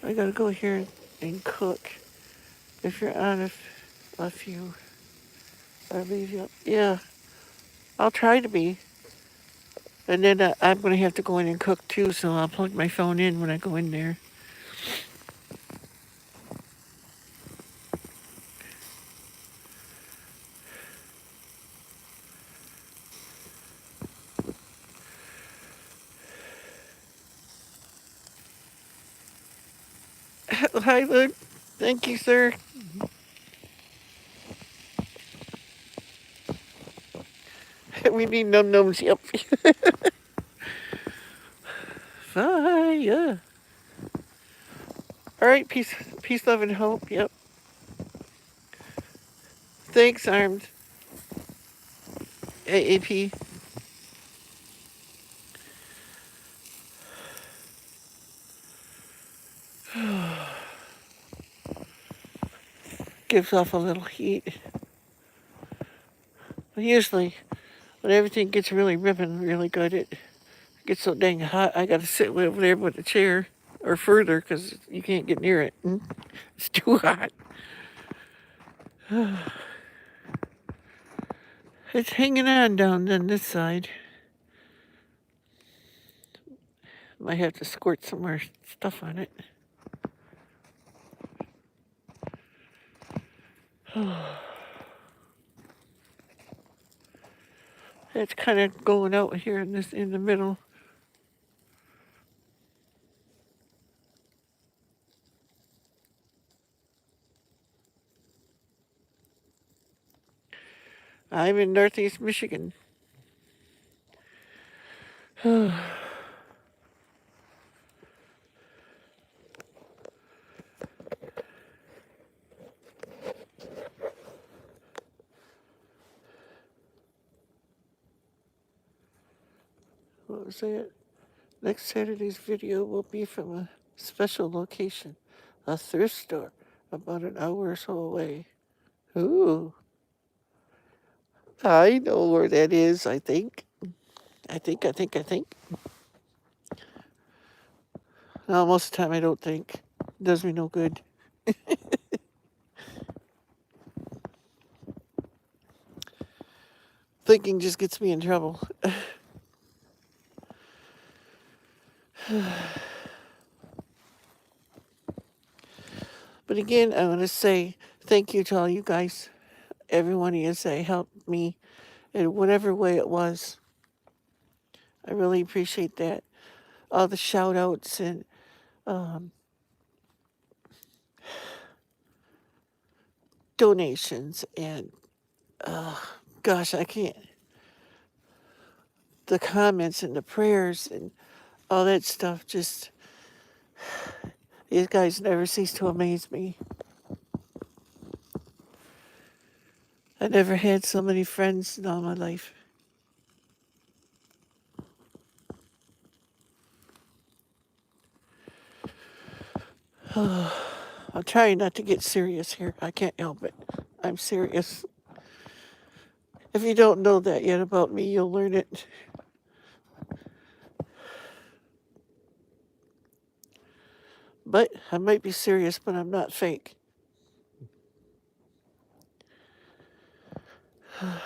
I gotta go here and cook. If you're on a few, I'll leave you. Yeah, I'll try to be. And then I'm gonna have to go in and cook too, so I'll plug my phone in when I go in there. Hi, Lud. Thank you, sir. We need num-nums. Yep. Fire. All right, peace, love, and hope. Yep. Thanks, Armed. AAP. Gives off a little heat. But usually, when everything gets really ripping really good, it gets so dang hot. I gotta sit over there with a chair or further because you can't get near it. It's too hot. It's hanging on down on this side. Might have to squirt some more stuff on it. It's kind of going out here in the middle. I'm in Northeast Michigan. What was that? Next Saturday's video will be from a special location, a thrift store, about an hour or so away. Ooh. I know where that is, I think. I think. No, most of the time I don't think. It does me no good. Thinking just gets me in trouble. But again, I want to say thank you to all you guys. Every one of you say helped me in whatever way it was. I really appreciate that. All the shout outs and donations and gosh, I can't. The comments and the prayers and all that stuff just, these guys never cease to amaze me. I never had so many friends in all my life. I'm trying not to get serious here. I can't help it. I'm serious. If you don't know that yet about me, you'll learn it. But I might be serious, but I'm not fake. I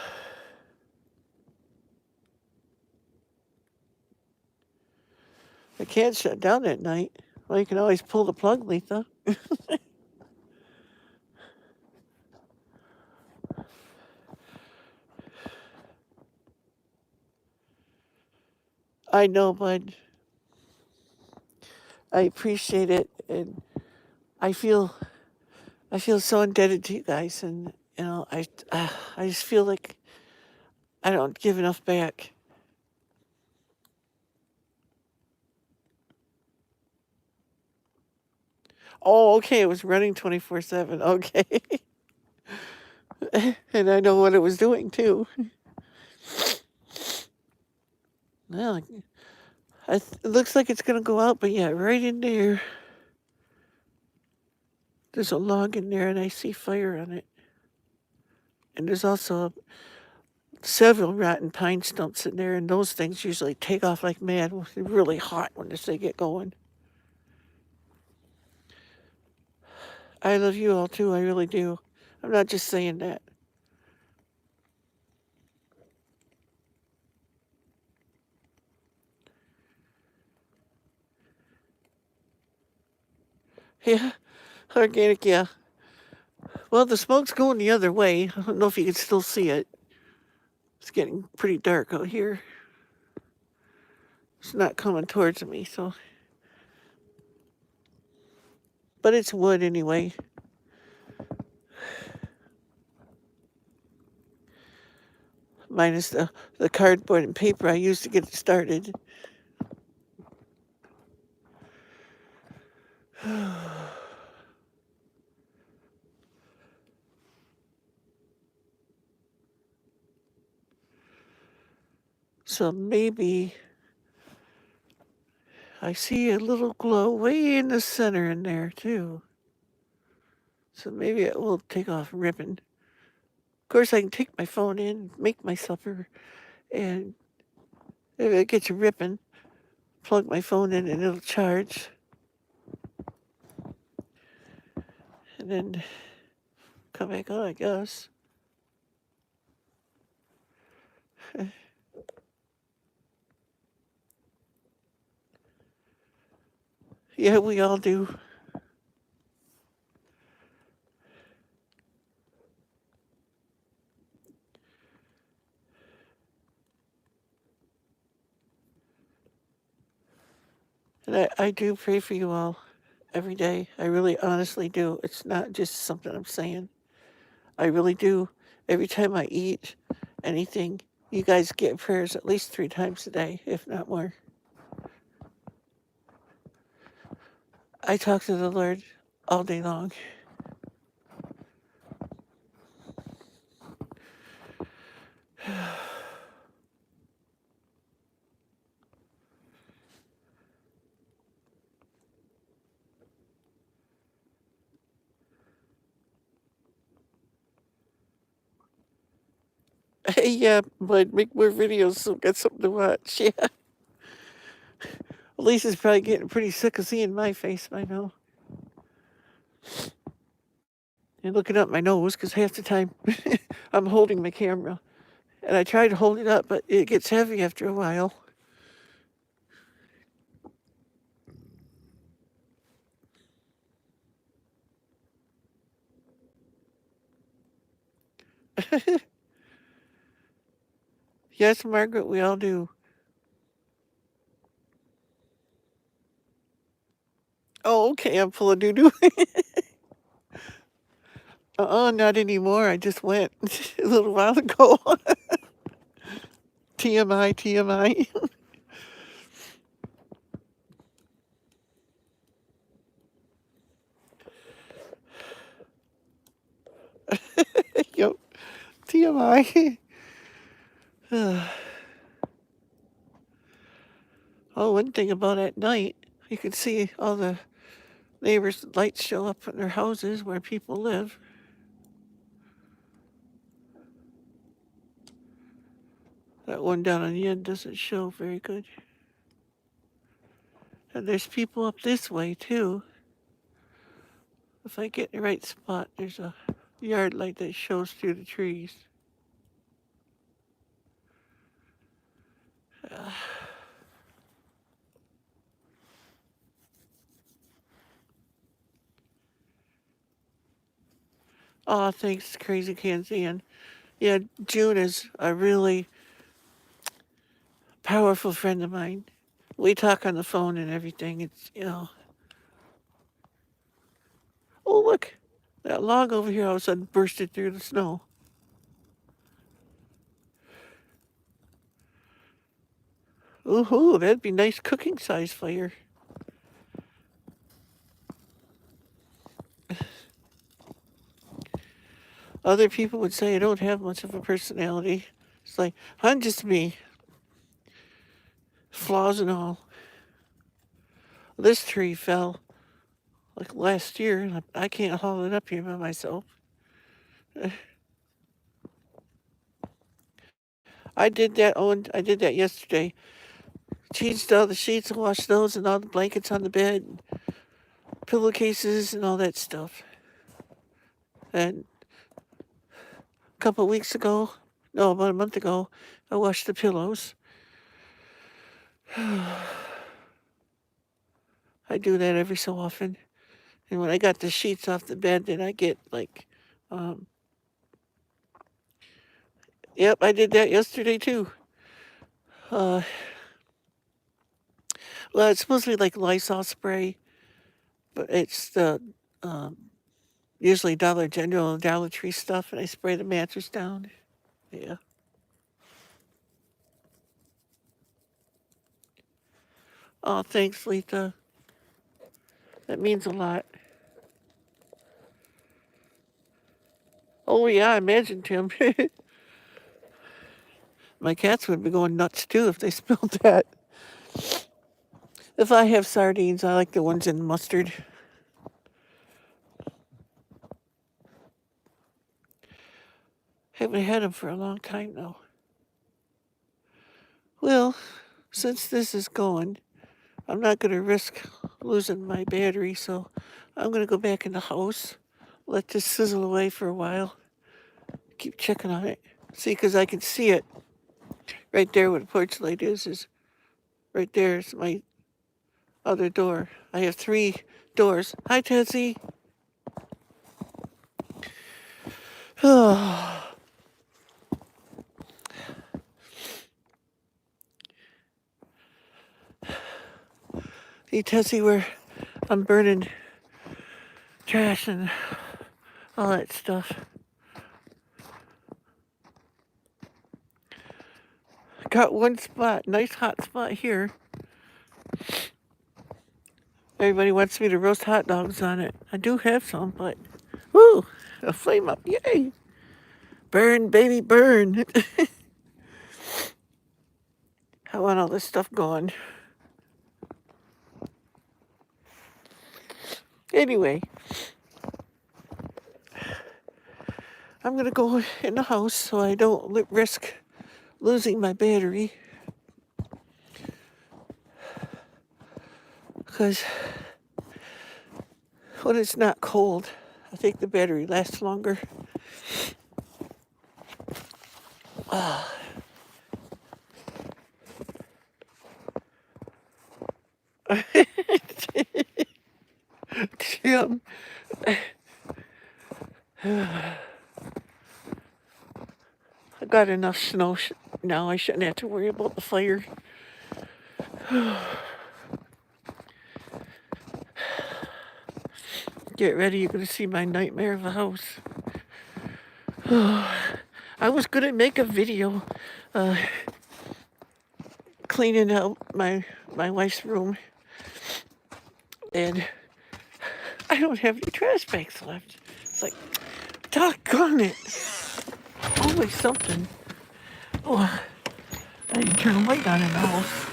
can't shut down at night. Well, you can always pull the plug, Letha. I know, bud. I appreciate it, and I feel so indebted to you guys, and I just feel like I don't give enough back. Oh, okay, it was running 24/7. Okay. And I know what it was doing too. Well, it looks like it's gonna go out, but yeah, right in there. There's a log in there, and I see fire on it. And there's also several rotten pine stumps in there, and those things usually take off like mad. They're really hot when they get going. I love you all too, I really do. I'm not just saying that. Yeah, organic, yeah. Well, the smoke's going the other way. I don't know if you can still see it. It's getting pretty dark out here. It's not coming towards me, so. But it's wood anyway. Minus the cardboard and paper I used to get it started. So maybe I see a little glow way in the center in there too. So maybe it will take off ripping. Of course, I can take my phone in, make my supper, and if it gets ripping, plug my phone in and it'll charge. And then come back on, I guess. Yeah, we all do. And I do pray for you all every day. I really honestly do. It's not just something I'm saying. I really do. Every time I eat anything, you guys get prayers at least 3 times a day, if not more. I talk to the Lord all day long. Yeah, but make more videos so get something to watch. Yeah. Lisa's probably getting pretty sick of seeing my face by now. And looking up my nose, because half the time I'm holding my camera. And I try to hold it up, but it gets heavy after a while. Yes, Margaret, we all do. Oh, okay, I'm full of doo-doo. Not anymore. I just went a little while ago. TMI, TMI. Yep, TMI. Oh, one thing about at night, you can see all the neighbors' lights show up in their houses where people live. That one down on the end doesn't show very good. And there's people up this way too. If I get in the right spot, there's a yard light that shows through the trees. Oh, thanks, Crazy Kansian. Yeah, June is a really powerful friend of mine. We talk on the phone and everything. It's. Oh, look. That log over here all of a sudden bursted through the snow. Ooh, that'd be nice cooking size fire. Other people would say I don't have much of a personality. It's like, I'm just me, flaws and all. This tree fell like last year, and I can't haul it up here by myself. I did that. Oh, I did that yesterday. Changed all the sheets and washed those and all the blankets on the bed, and pillowcases and all that stuff. And a couple of weeks ago, no, about a month ago, I washed the pillows. I do that every so often. And when I got the sheets off the bed, then I get like, um, yep, I did that yesterday too. Uh, well, it's mostly like Lysol spray, but it's the usually Dollar General and Dollar Tree stuff, and I spray the mattress down. Yeah. Oh, thanks, Lita. That means a lot. Oh, yeah, I imagine, Tim. My cats would be going nuts too if they smelled that. If I have sardines, I like the ones in mustard. Haven't had them for a long time now. Well, since this is going, I'm not going to risk losing my battery, so I'm going to go back in the house, let this sizzle away for a while, keep checking on it. See, because I can see it right there where the porch light is right there is my other door. I have 3 doors. Hi, Tessie. See, Tessie, where I'm burning trash and all that stuff. Got one spot, nice hot spot here. Everybody wants me to roast hot dogs on it. I do have some, but woo, a flame up, yay! Burn, baby, burn. I want all this stuff gone. Anyway, I'm gonna go in the house so I don't risk losing my battery. Because when it's not cold, I think the battery lasts longer. Tim, I got enough snow now. I shouldn't have to worry about the fire. Get ready, you're going to see my nightmare of a house. I was going to make a video cleaning out my wife's room, and I don't have any trash bags left. It's like, doggone it. Always something. Oh, I need to turn a light on in the house.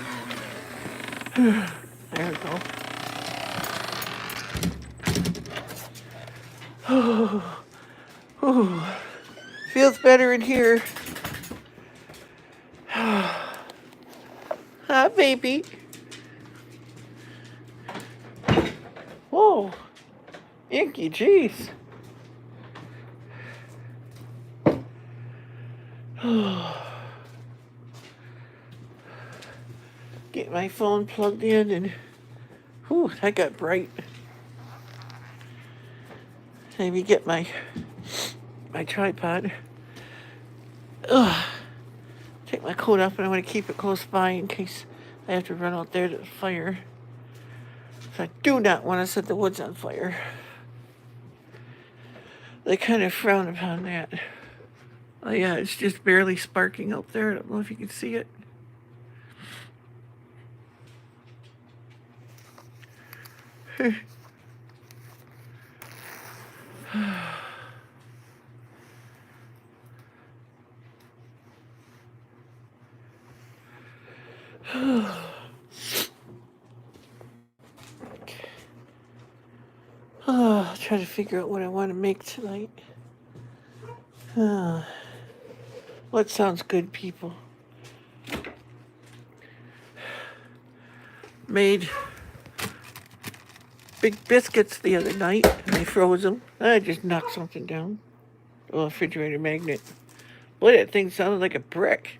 There we go. Feels better in here. Hi, baby. Whoa. Inky, jeez. Get my phone plugged in and whew, that got bright. Maybe get my tripod. Ugh. Take my coat off, and I want to keep it close by in case I have to run out there to the fire. So I do not want to set the woods on fire. They kind of frown upon that. Oh yeah, it's just barely sparking out there. I don't know if you can see it. I'll try to figure out what I want to make tonight. What sounds good, people? Made big biscuits the other night, and I froze them. I just knocked something down. A refrigerator magnet. Boy, that thing sounded like a brick.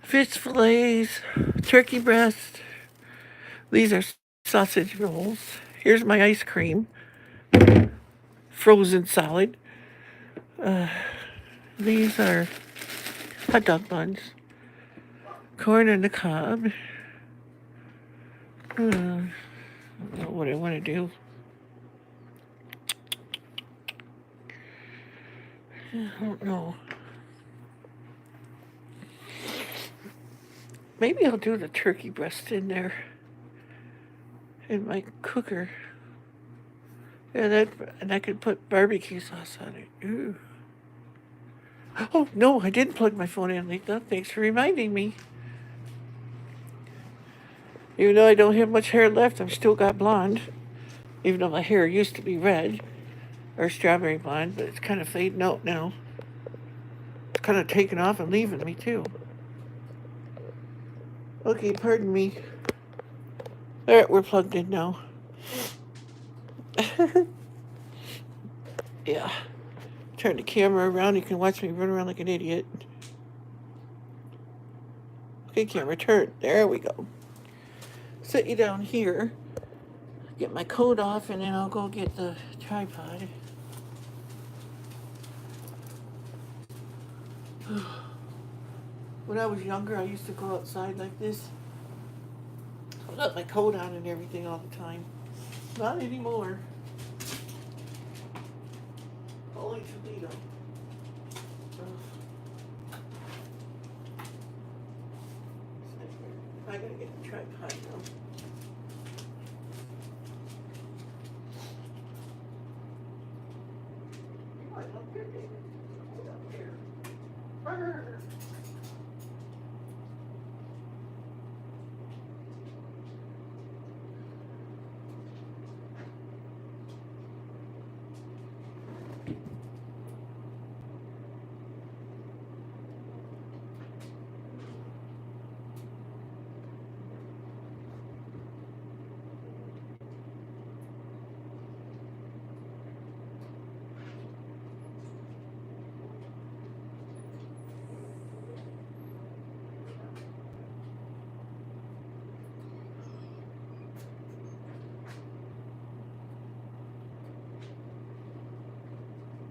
Fish fillets, turkey breast. These are sausage rolls. Here's my ice cream. Frozen solid. These are hot dog buns. Corn on the cob. I don't know what I want to do. I don't know. Maybe I'll do the turkey breast in there. In my cooker. And I could put barbecue sauce on it. Ooh. Oh, no, I didn't plug my phone in, Letha. Thanks for reminding me. Even though I don't have much hair left, I've still got blonde. Even though my hair used to be red, or strawberry blonde, but it's kind of fading out now. It's kind of taking off and leaving me, too. Okay, pardon me. Alright, we're plugged in now. Yeah. Turn the camera around, you can watch me run around like an idiot. Okay, camera, turn. There we go. Sit you down here. Get my coat off, and then I'll go get the tripod. When I was younger, I used to go outside like this. Without my coat on and everything all the time. Not anymore. Only Toledo. I gotta get the tripod now. I love your David. Hold up here. Brr.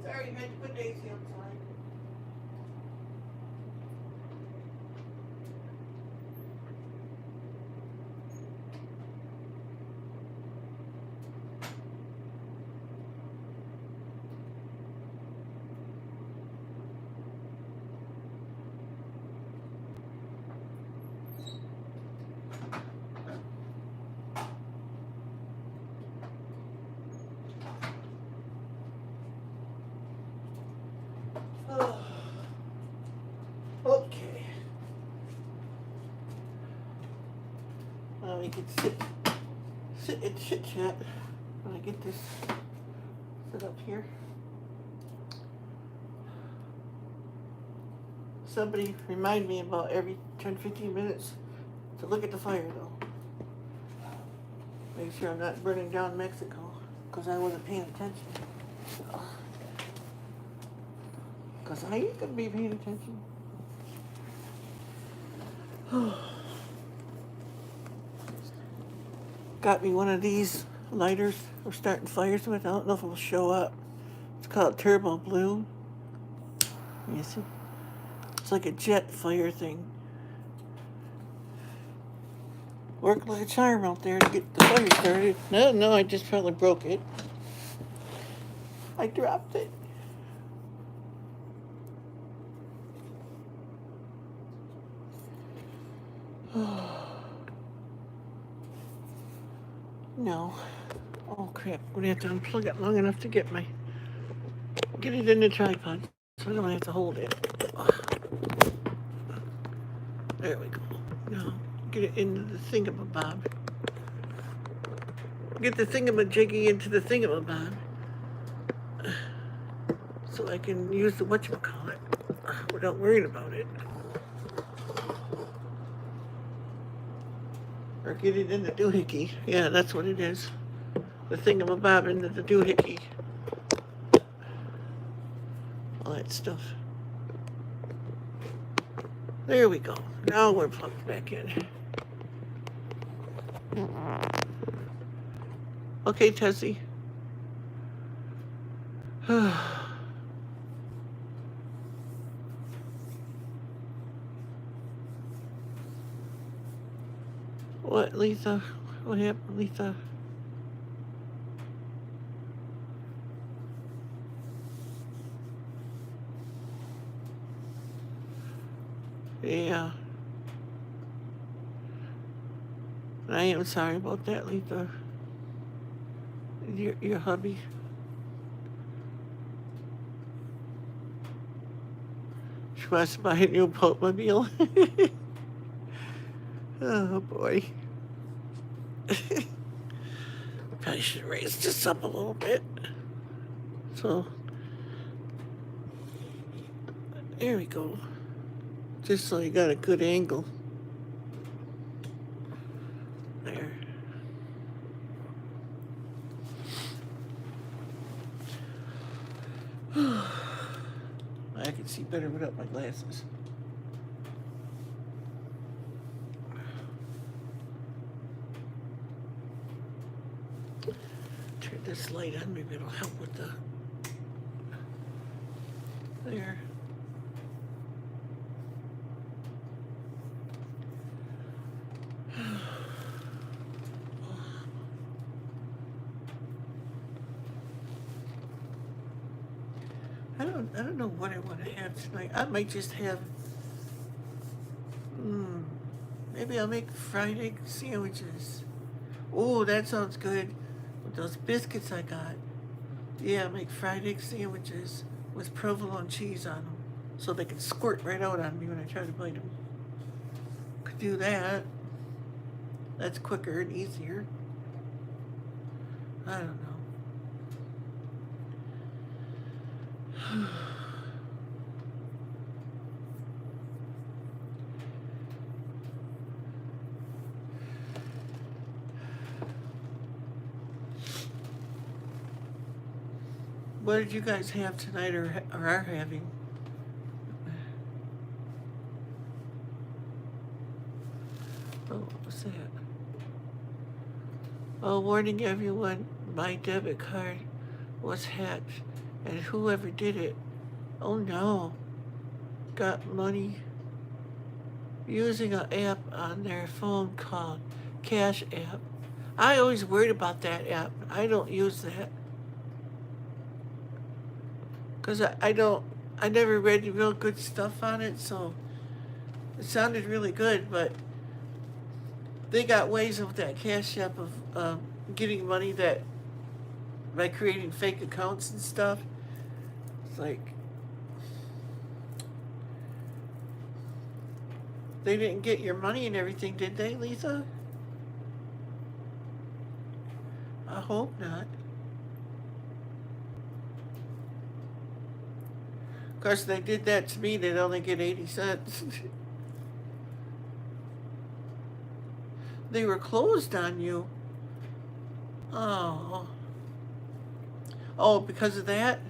Sorry, you had to put Daisy outside. Okay. Now we can sit and chit chat when I get this set up here. Somebody remind me about every 10-15 minutes to look at the fire though. Make sure I'm not burning down Mexico because I wasn't paying attention. Because I ain't gonna be paying attention. Got me one of these lighters for starting fires with. I don't know if it will show up. It's called Turbo Blue. You see? It's like a jet fire thing. Worked like a charm out there to get the fire started. No, I just probably broke it. I dropped it. No. Oh crap. I'm gonna have to unplug it long enough to get it in the tripod. So I don't have to hold it. There we go. Now, get it into the thingamabob. Get the thingamajiggy into the thingamabob. So I can use the whatchamacallit without worrying about it. Or get it in the doohickey. Yeah, that's what it is. The thingamabob into the doohickey. All that stuff. There we go. Now we're plugged back in. Okay, Tessie. What, Letha? What happened, Letha? Yeah. I am sorry about that, Letha. Your hubby. She wants to buy a new boatmobile. Oh, boy. Probably should raise this up a little bit. So, there we go. Just so you got a good angle. There. I can see better without my glasses. Turn this light on, maybe it'll help with the... There. I don't know what I want to have tonight. I might just have, maybe I'll make fried egg sandwiches. Oh, that sounds good. With those biscuits I got. Yeah, I'll make fried egg sandwiches with provolone cheese on them. So they can squirt right out on me when I try to bite them. Could do that. That's quicker and easier. I don't know. What did you guys have tonight or are having? Oh, what was that? Oh, warning everyone, my debit card was hacked and whoever did it, oh no, got money using an app on their phone called Cash App. I always worried about that app. I don't use that. Because I never read real good stuff on it, so it sounded really good, but they got ways with that Cash App of getting money that by creating fake accounts and stuff. It's like they didn't get your money and everything, did they, Lisa? I hope not. Of course, they did that to me, they'd only get 80 cents. They were closed on you. Oh. Oh, because of that?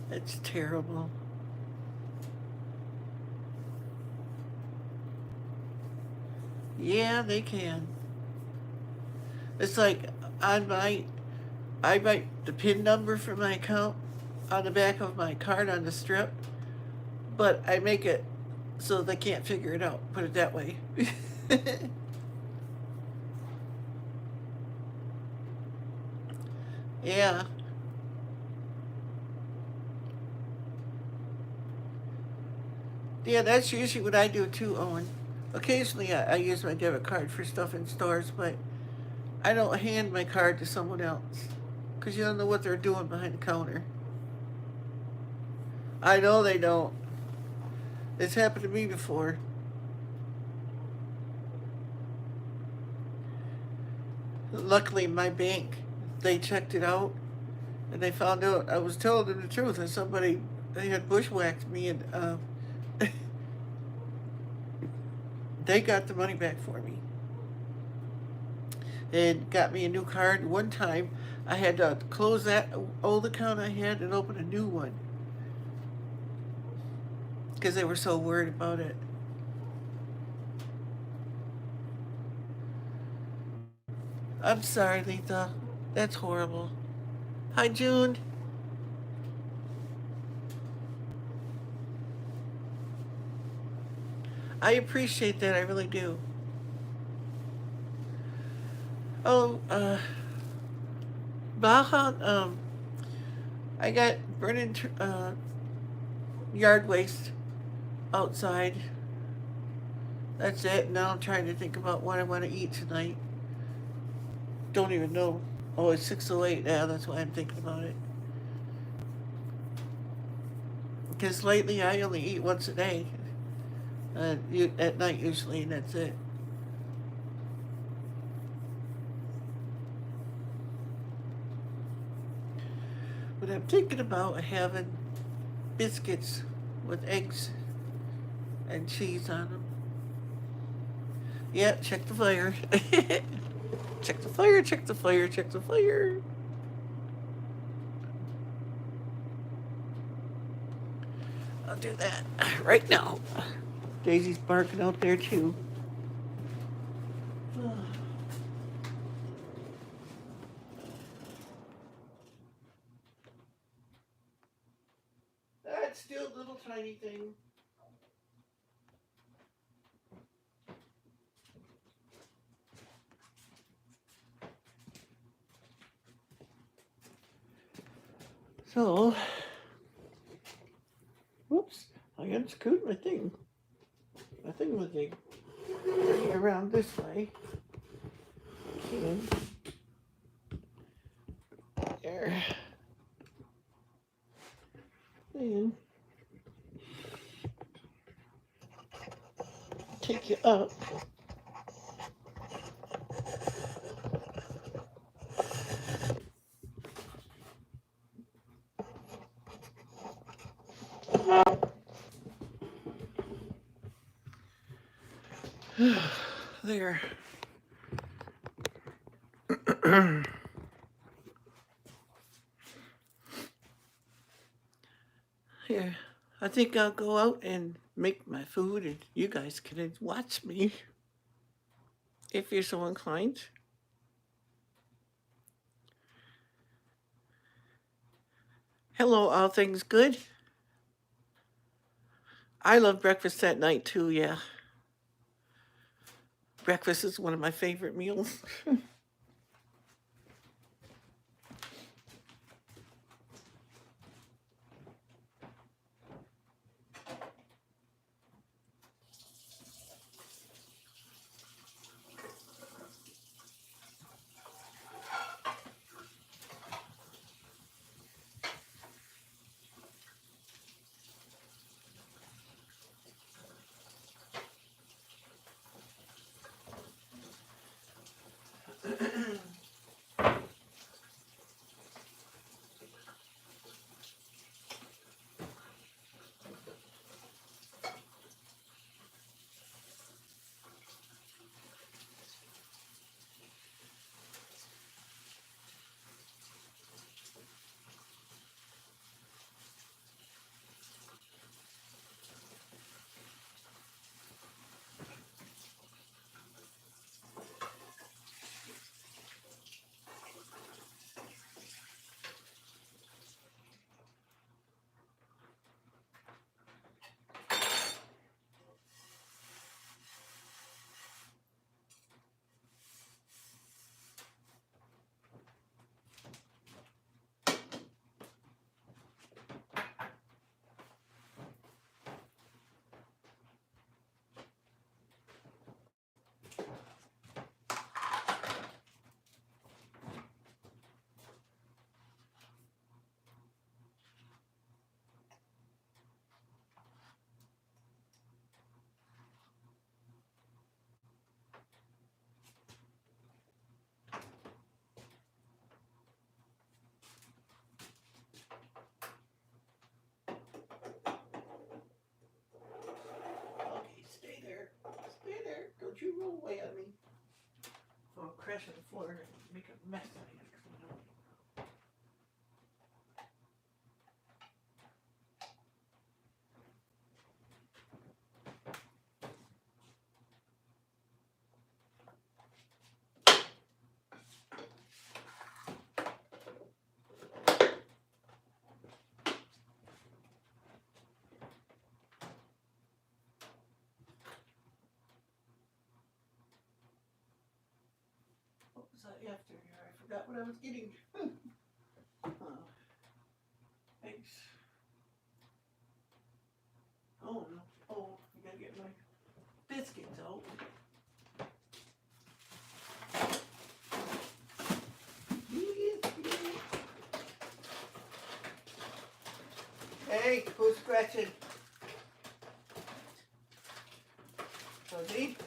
It's terrible. Yeah, they can. It's like I write the PIN number for my account on the back of my card on the strip, but I make it so they can't figure it out. Put it that way. Yeah. Yeah, that's usually what I do too, Owen. Occasionally I use my debit card for stuff in stores, but I don't hand my card to someone else because you don't know what they're doing behind the counter. I know they don't. It's happened to me before. Luckily, my bank, they checked it out and they found out I was telling them the truth, and somebody, they had bushwhacked me, and they got the money back for me and got me a new card. One time I had to close that old account I had and open a new one because they were so worried about it. I'm sorry, Letha. That's horrible. Hi, June. I appreciate that. I really do. Oh, Baja, I got burning yard waste outside. That's it. Now I'm trying to think about what I want to eat tonight. Don't even know. Oh, it's 6:08 now. That's why I'm thinking about it. Because lately I only eat once a day, at night usually, and that's it. But I'm thinking about having biscuits with eggs and cheese on them. Yeah, check the fire. Check the fire, check the fire, check the fire. I'll do that right now. Daisy's barking out there too. That's still a little tiny thing. So, whoops, I unscrewed my thing. My thing was big. Bring it around this way. Okay. There. Then take you up. There. Here. I think I'll go out and make my food, and you guys can watch me if you're so inclined. Hello, all things good. I love breakfast at night too, yeah. Breakfast is one of my favorite meals. trash on the floor and make a mess out of it. What was that after here? I forgot what I was getting. Eggs. Oh no. Oh, I gotta get my biscuits out. Hey, who's scratching? Fuzzy?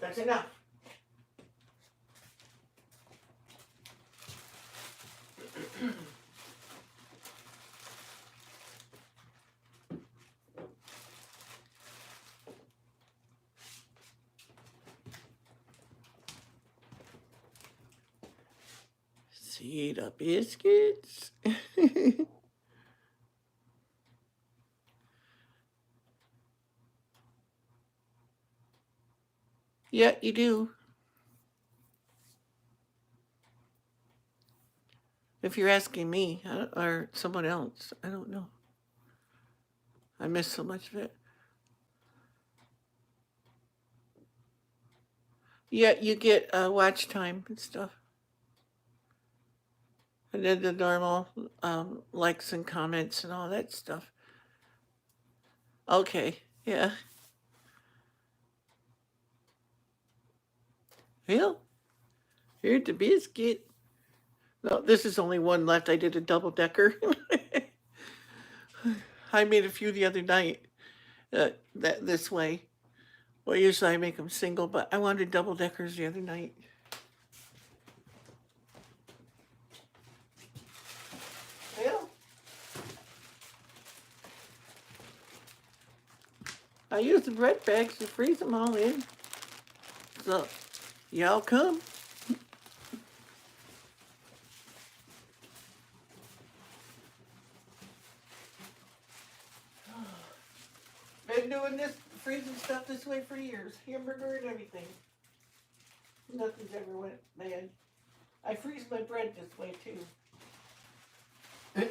That's enough. See the biscuits? Yeah, you do. If you're asking me or someone else, I don't know. I miss so much of it. Yeah, you get watch time and stuff. And then the normal likes and comments and all that stuff. Okay, yeah. Well, here's the biscuit. No, this is only one left. I did a double decker. I made a few the other night that this way. Well, usually I make them single, but I wanted double deckers the other night. Well, I use the bread bags to freeze them all in. So, y'all come. Been doing this, freezing stuff this way for years. Hamburger and everything. Nothing's ever went bad. I freeze my bread this way too. I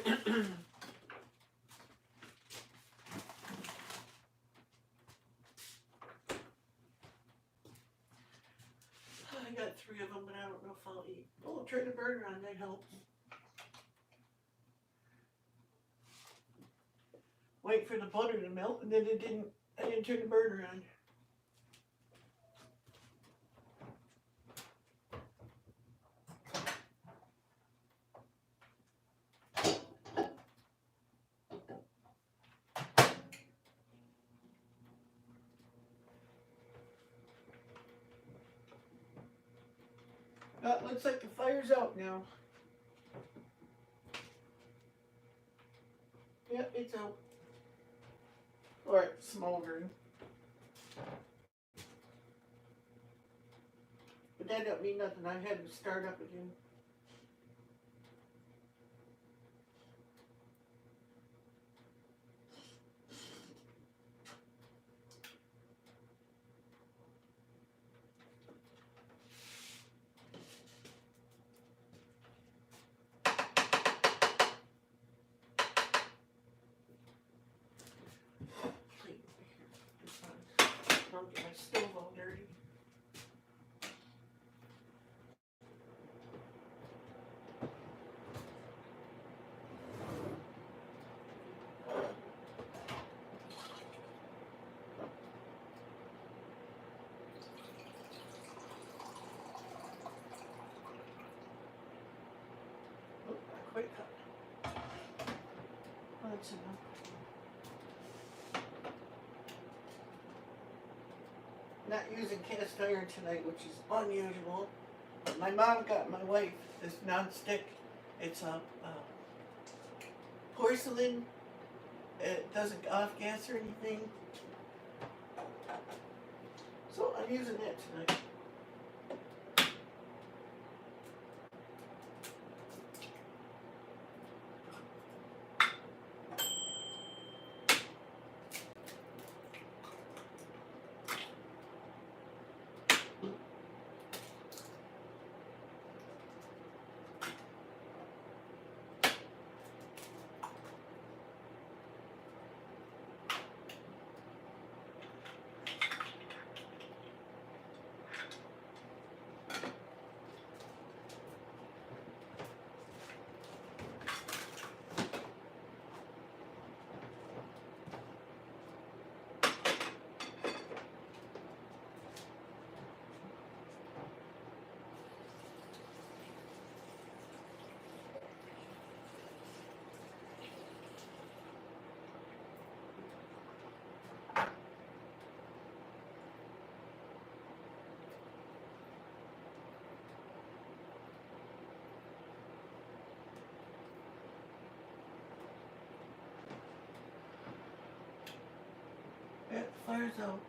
got 3 of them, but I don't know if I'll eat. Oh, turn the burner on, that helps. Wait for the butter to melt, and then I didn't turn the burner on. Looks like the fire's out now. Yep, it's out. Or it's smoldering. But that don't mean nothing. I had to start up again. Don't get my stove all dirty. Oh, not quite cut. Oh, that's enough. Not using cast iron tonight, which is unusual. My mom got my wife this non-stick. It's a porcelain. It doesn't off gas or anything. So I'm using that tonight. Yeah, fire's out.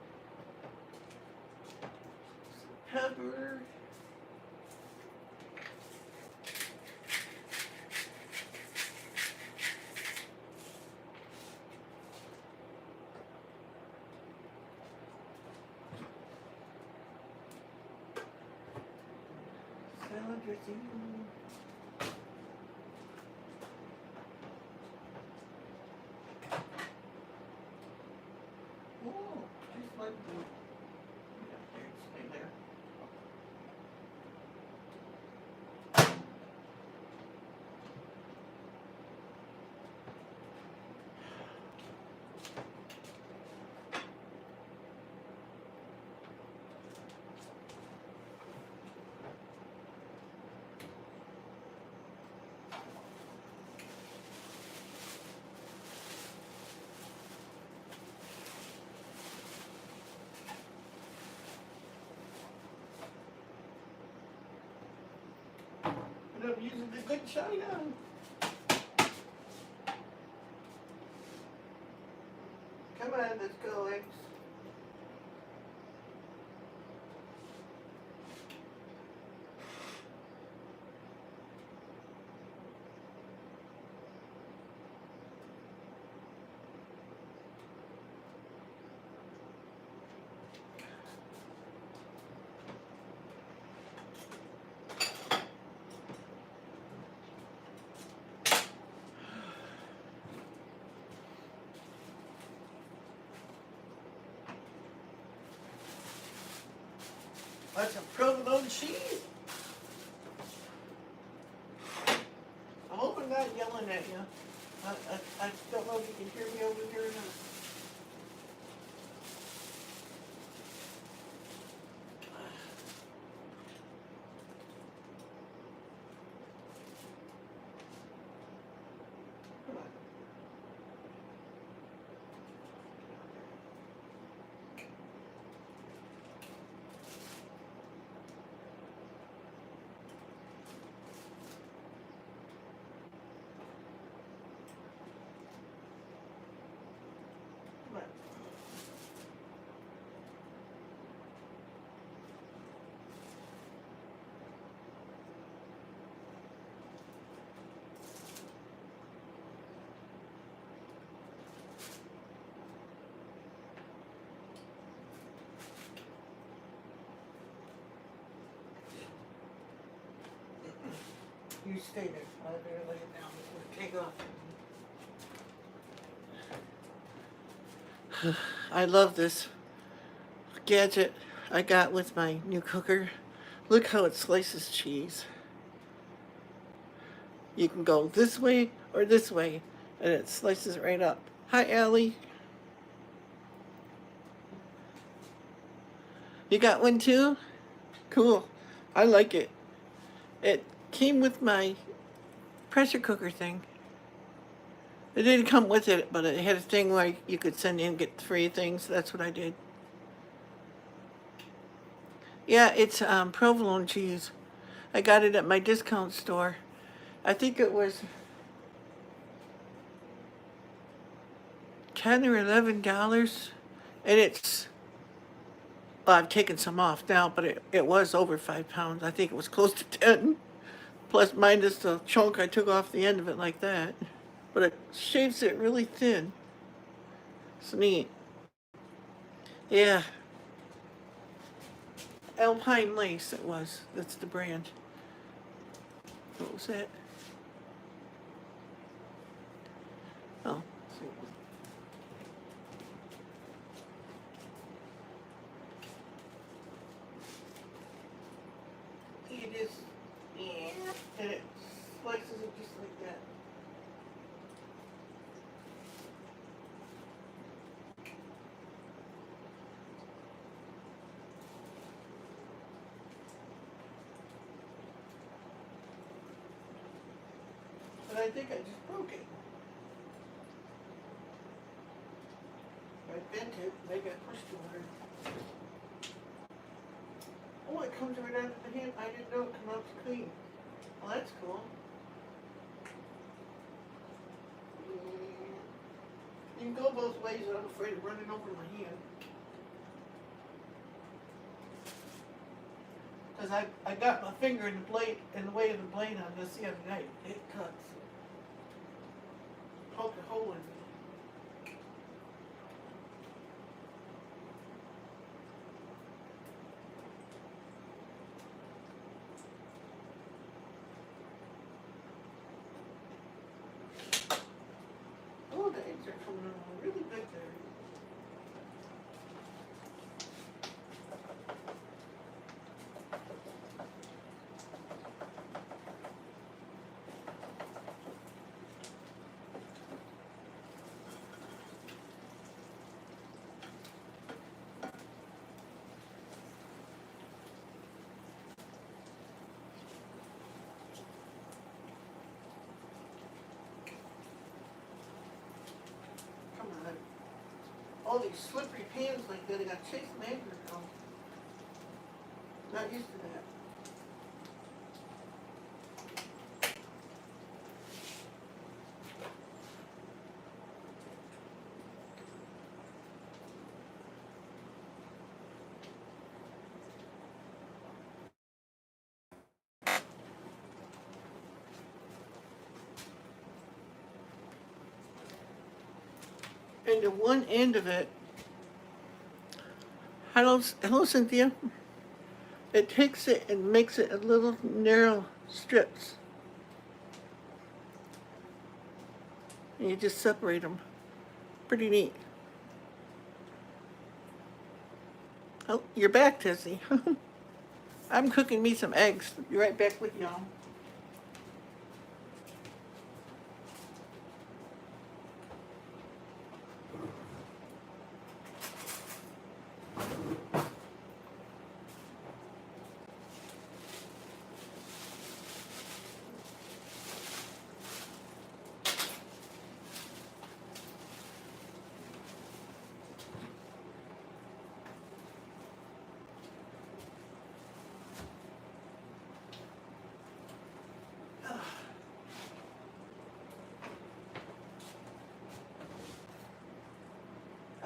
Pepper. Salad dressing. Oh, just like the. Yeah, there, stay there. And I'm using the good china. Come on, let's go, X. That's some provolone cheese. I hope I'm not yelling at you. I don't know if you can hear me over here or not. Come on. Come on. You stay there. I better lay it down before I take off. I love this gadget I got with my new cooker. Look how it slices cheese. You can go this way or this way, and it slices it right up. Hi, Allie. You got one too? Cool. I like it. It came with my pressure cooker thing. It didn't come with it, but it had a thing where you could send in and get free things. That's what I did. Yeah, it's provolone cheese. I got it at my discount store. I think it was $10 or $11, and it's Well, I've taken some off now, but it was over 5 pounds. I think it was close to 10, plus minus the chunk I took off the end of it like that. But it shaves it really thin. It's neat. Yeah, Alpine Lace it was. That's the brand. What was that? Oh, it is. Yeah, and it slices it just like that. But I think I just broke it. I bent it, maybe I pushed too hard. Oh, it comes right out of the hand. I didn't know it come out clean. Well, that's cool. You can go both ways, and I'm afraid of running over my hand. Because I got my finger in the blade, in the way of the blade on this the other night. It cuts. Poked a hole in me. Oh, the eggs are coming along really big there. Come on. All these slippery pans like that, I got chased magnet now. Not used to that. And the one end of it, hello Cynthia. It takes it and makes it a little narrow strips. And you just separate them. Pretty neat. Oh, you're back, Tessie. I'm cooking me some eggs. Be right back with y'all.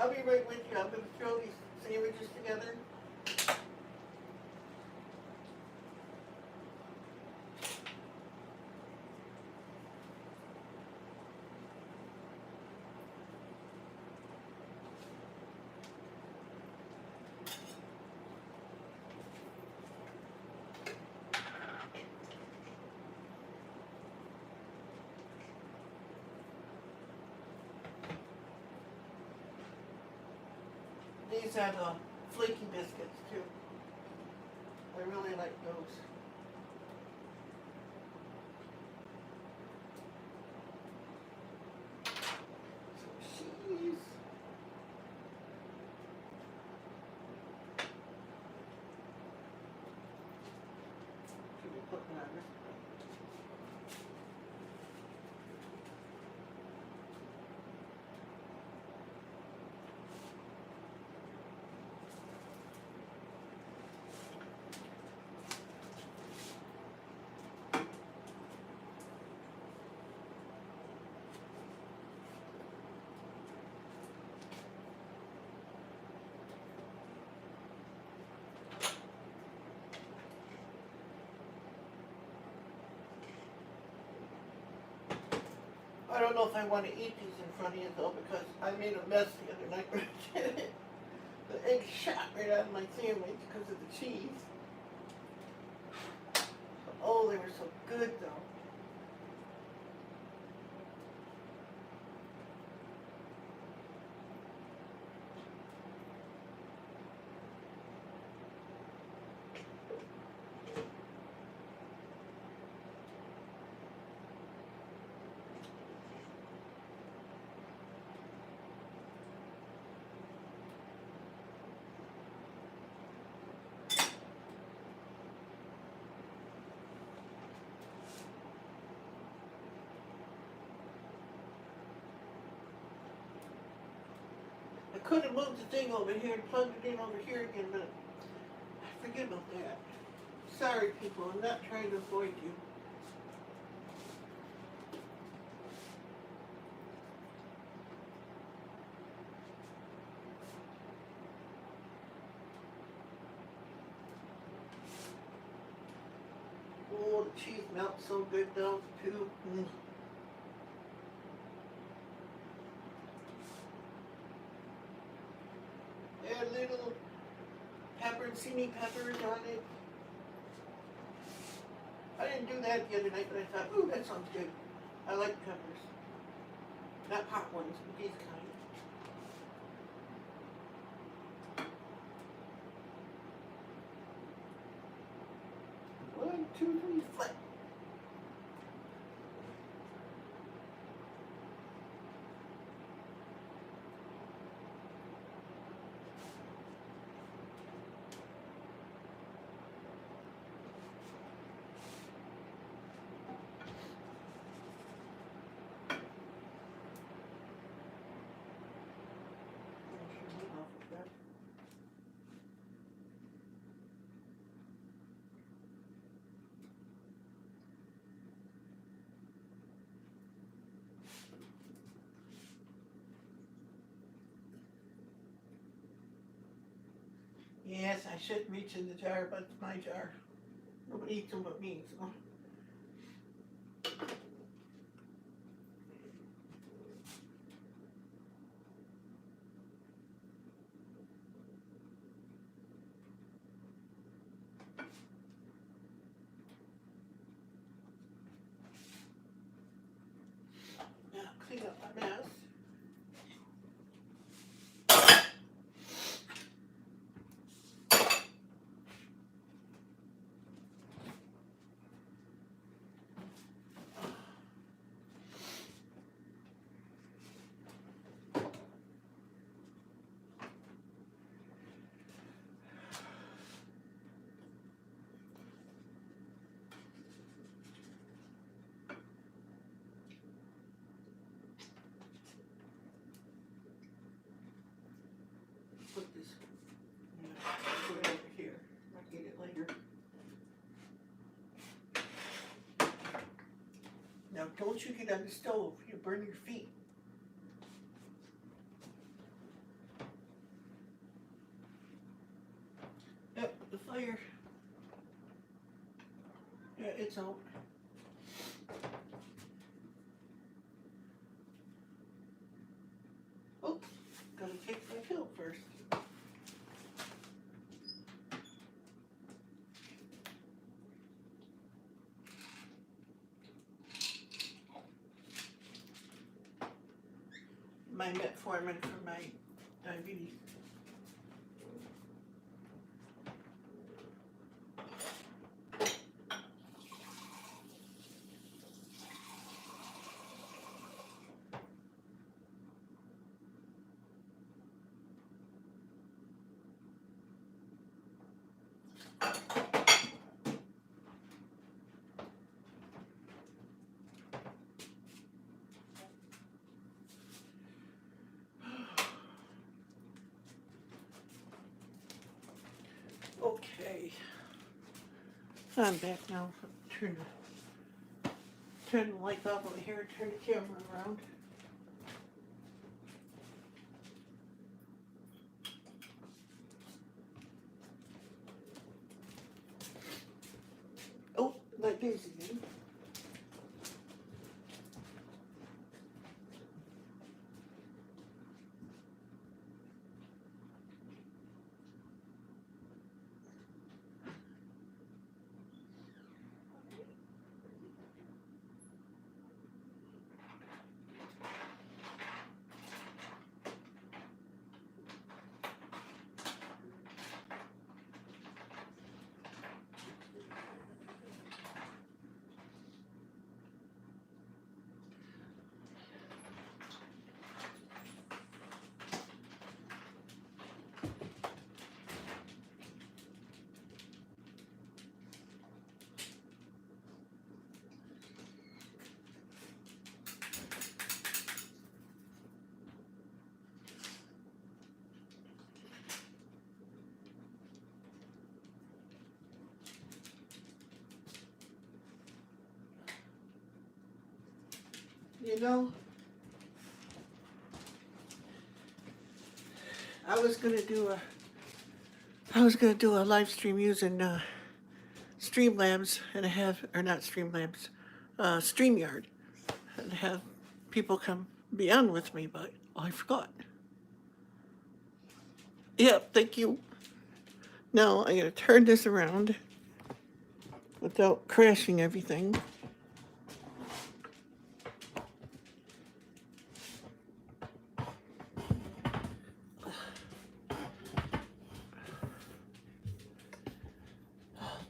I'll be right with you. I'm going to throw these sandwiches together. These are the flaky biscuits too. I really like those. Some cheese. Should be putting on this. I don't know if I want to eat these in front of you though, because I made a mess the other night when I did it. The egg shot right out of my sandwich because of the cheese. Oh, they were so good though. I could have moved the thing over here and plugged it in over here again, but I forget about that. Sorry people, I'm not trying to avoid you. Oh, the cheese melts so good though, too. Add little pepperoncini peppers on it. I didn't do that the other night, but I thought, ooh, that sounds good. I like peppers. Not hot ones, but these kind. 1, 2, 3, flip. Yes, I should reach in the jar, but it's my jar. Nobody eats them but me, so. Now clean up my mess. Put this, put it over here. I'll get it later. Now don't you get on the stove, you burn your feet. Yep, the fire. Yeah, it's out. Oops, gotta take my pill first. My metformin for my diabetes. Okay, I'm back now. Turn the lights off over here, turn the camera around. Oh, my daisy again. You know, I was gonna do a live stream using Streamlabs and have or not Streamlabs, StreamYard, and have people come be on with me, but I forgot. Yep, thank you. Now I gotta turn this around without crashing everything.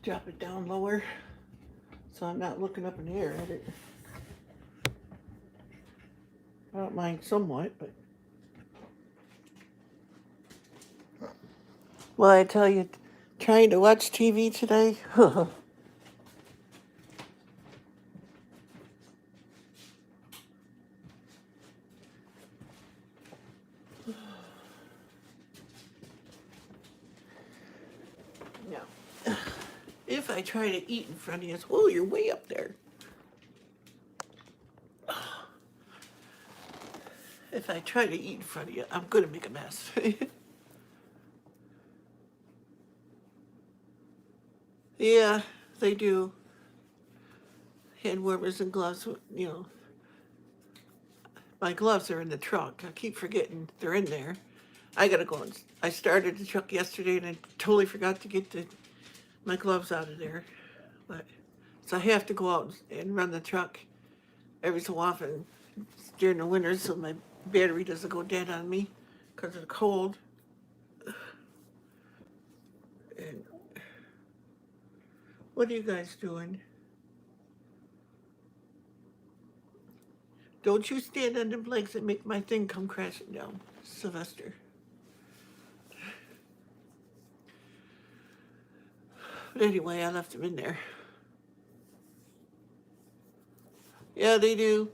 Drop it down lower so I'm not looking up in the air at it. I don't mind somewhat, but. Well, I tell you, trying to watch TV today. No. If I try to eat in front of you, oh, you're way up there. If I try to eat in front of you, I'm going to make a mess. Yeah, they do. Hand warmers and gloves, you know. My gloves are in the truck. I keep forgetting they're in there. I gotta go. I started the truck yesterday and I totally forgot to get my gloves out of there. But so I have to go out and run the truck every so often during the winter so my battery doesn't go dead on me because of the cold. And what are you guys doing? Don't you stand on them legs and make my thing come crashing down, Sylvester. But anyway, I left them in there. Yeah, they do.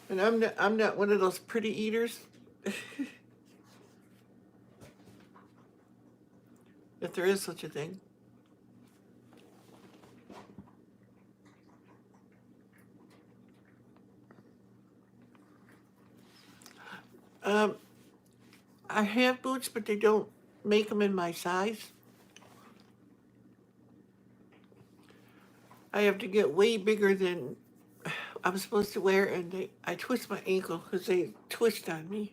And I'm not one of those pretty eaters. If there is such a thing. I have boots, but they don't make them in my size. I have to get way bigger than I'm supposed to wear, and I twist my ankle because they twist on me.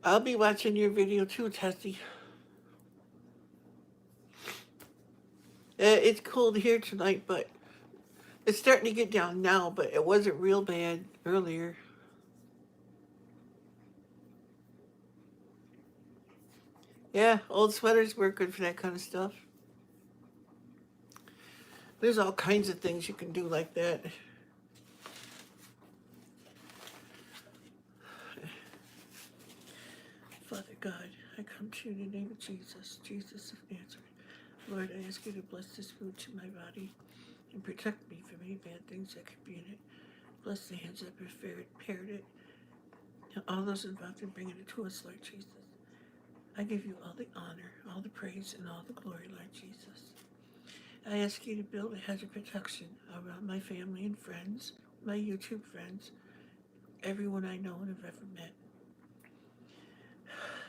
I'll be watching your video too, Tessie. It's cold here tonight, but it's starting to get down now, but it wasn't real bad earlier. Yeah, old sweaters work good for that kind of stuff. There's all kinds of things you can do like that. Father God, I come to you in the name of Jesus, Jesus of Nazareth. Lord, I ask you to bless this food to my body and protect me from any bad things that could be in it. Bless the hands that prepared it and all those involved in bringing it to us, Lord Jesus. I give you all the honor, all the praise, and all the glory, Lord Jesus. I ask you to build a hedge of protection around my family and friends, my YouTube friends, everyone I know and have ever met.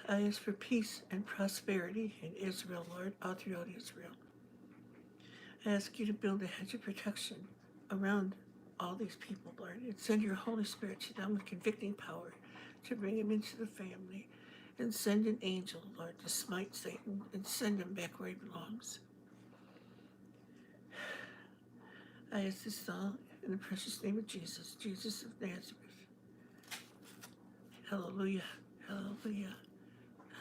I ask for peace and prosperity in Israel, Lord, all throughout Israel. I ask you to build a hedge of protection around all these people, Lord, and send your Holy Spirit to them with convicting power to bring him into the family, and send an angel, Lord, to smite Satan and send him back where he belongs. I ask this all in the precious name of Jesus, Jesus of Nazareth. Hallelujah, hallelujah,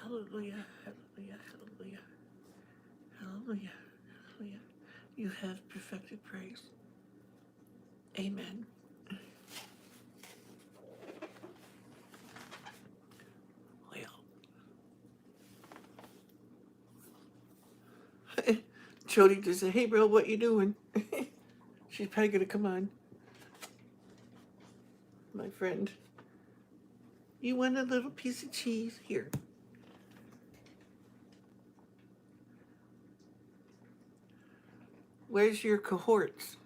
hallelujah, hallelujah, hallelujah, hallelujah, hallelujah. You have perfected praise. Amen. Well, Jody just said, "Hey, bro, what you doing?" She's probably gonna come on. My friend, you want a little piece of cheese? Here. Where's your cohorts?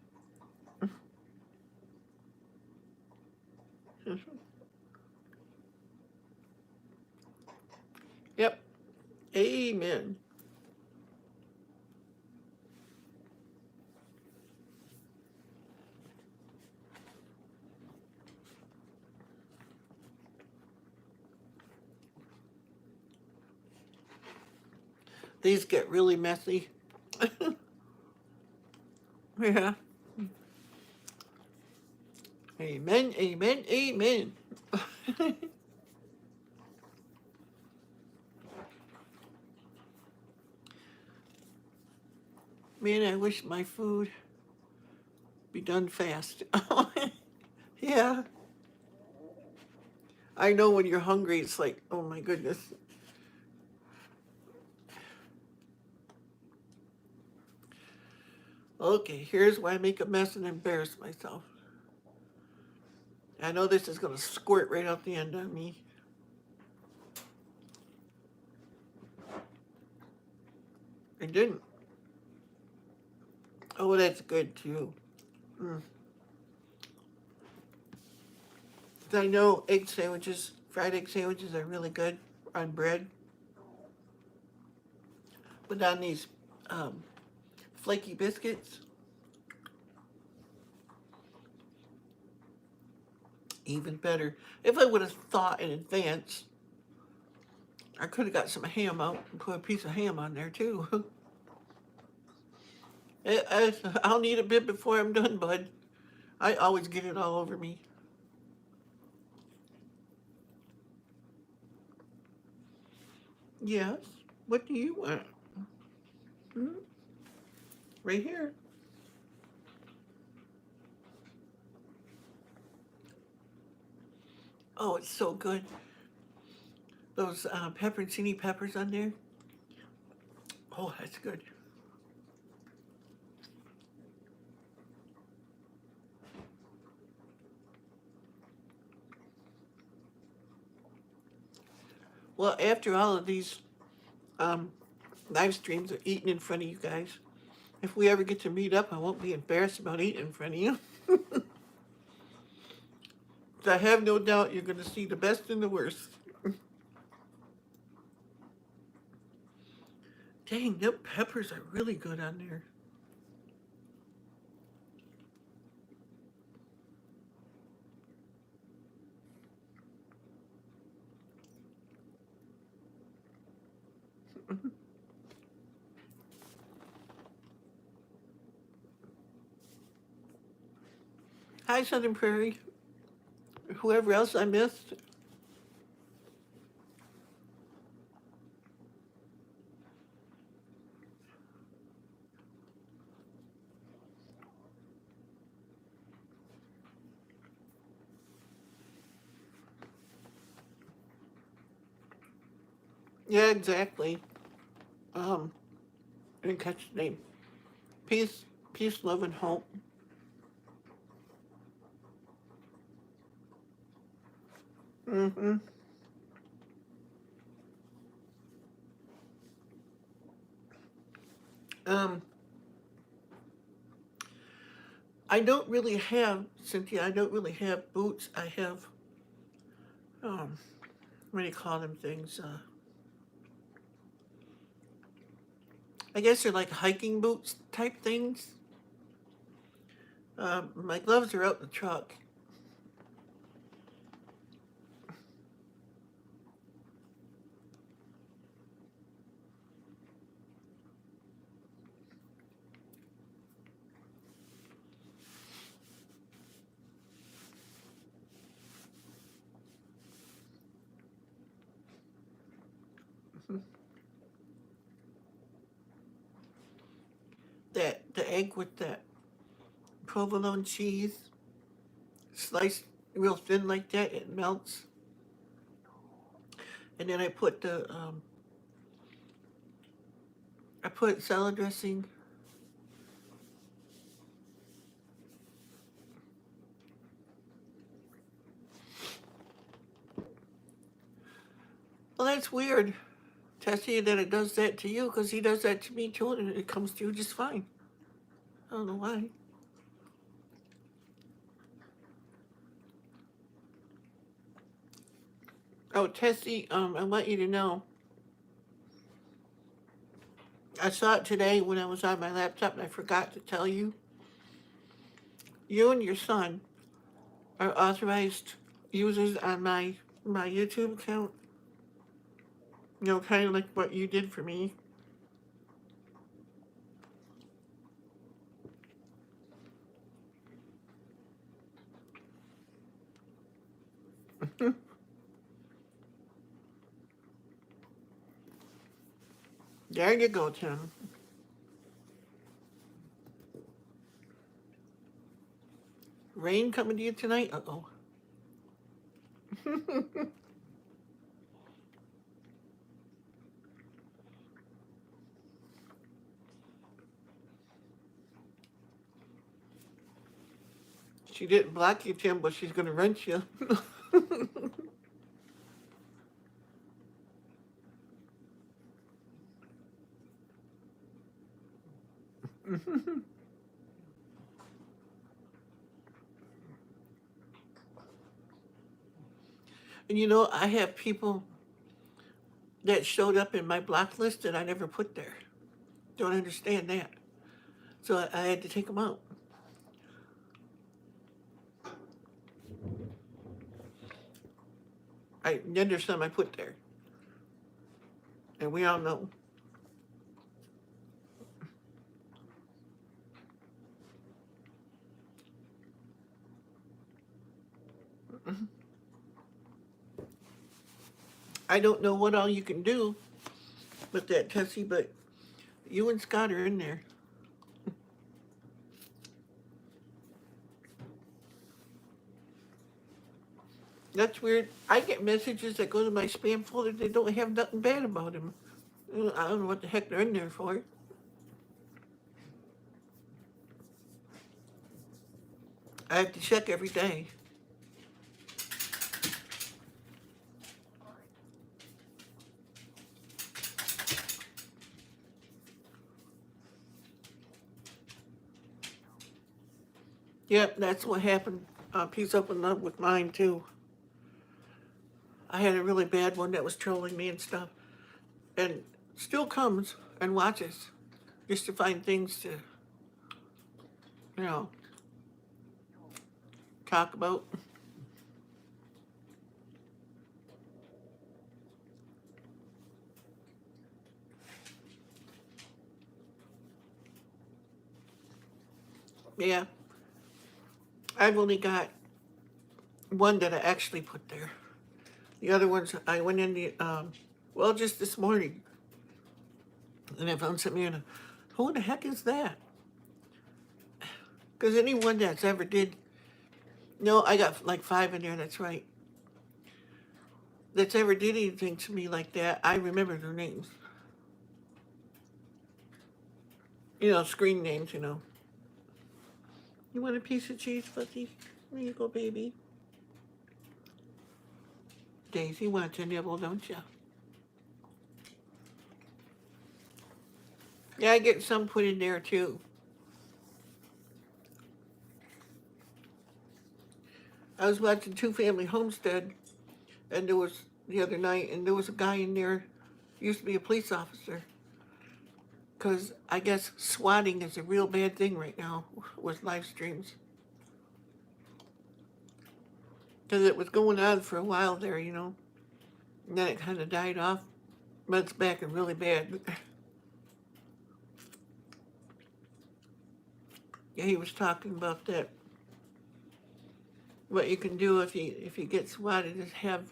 Yep. Amen. These get really messy. Yeah. Amen, amen, amen. Man, I wish my food be done fast. Yeah. I know when you're hungry, it's like, oh my goodness. Okay, here's why I make a mess and embarrass myself. I know this is going to squirt right out the end on me. It didn't. Oh, that's good too. Mm. 'Cause I know egg sandwiches, fried egg sandwiches are really good on bread. But on these um, flaky biscuits, even better. If I would have thought in advance, I could have got some ham out and put a piece of ham on there too. I'll need a bit before I'm done, bud. I always get it all over me. Yes. What do you want? Hmm? Right here. Oh, it's so good. Those pepperoncini peppers on there. Oh, that's good. Well, after all of these um, live streams of eating in front of you guys, if we ever get to meet up, I won't be embarrassed about eating in front of you. I have no doubt you're going to see the best and the worst. Dang, them peppers are really good on there. Hi, Southern Prairie. Whoever else I missed. Yeah, exactly. I didn't catch the name. Peace, peace, love, and hope. Mm-hmm. Um, I don't really have, Cynthia, I don't really have boots. I have, um, what do you call them things? I guess they're like hiking boots type things. My gloves are out in the truck. That the egg with that provolone cheese, sliced real thin like that, it melts. And then I put salad dressing. Well, that's weird, Tessie, that it does that to you, because he does that to me too, and it comes through just fine. I don't know why. Oh, Tessie, I want you to know, I saw it today when I was on my laptop and I forgot to tell you. You and your son are authorized users on my YouTube account. You know, kind of like what you did for me. There you go, Tim. Rain coming to you tonight? Uh-oh. She didn't block you, Tim, but she's gonna wrench you. And you know, I have people that showed up in my block list that I never put there. Don't understand that. So I had to take them out. Then there's some I put there. And we all know. I don't know what all you can do with that, Tessie, but you and Scott are in there. That's weird. I get messages that go to my spam folder. They don't have nothing bad about them. I don't know what the heck they're in there for. I have to check every day. Yep, that's what happened. He's opened up with mine too. I had a really bad one that was trolling me and stuff, and still comes and watches just to find things to, you know, talk about. Yeah, I've only got one that I actually put there. The other ones I went in the well, just this morning, and I found something in. Who the heck is that? Because anyone that's ever did, no, I got like 5 in there. That's right. That's ever did anything to me like that, I remember their names. You know, screen names. You know. You want a piece of cheese, Fuzzy? There you go, baby. Daisy wants a nibble, don't you? Yeah, I get some put in there too. I was watching Two Family Homestead, and there was the other night, and there was a guy in there, used to be a police officer, because I guess swatting is a real bad thing right now with live streams. Because it was going on for a while there, you know, and then it kind of died off, but it's back and really bad. Yeah, he was talking about that. What you can do if you get swatted is have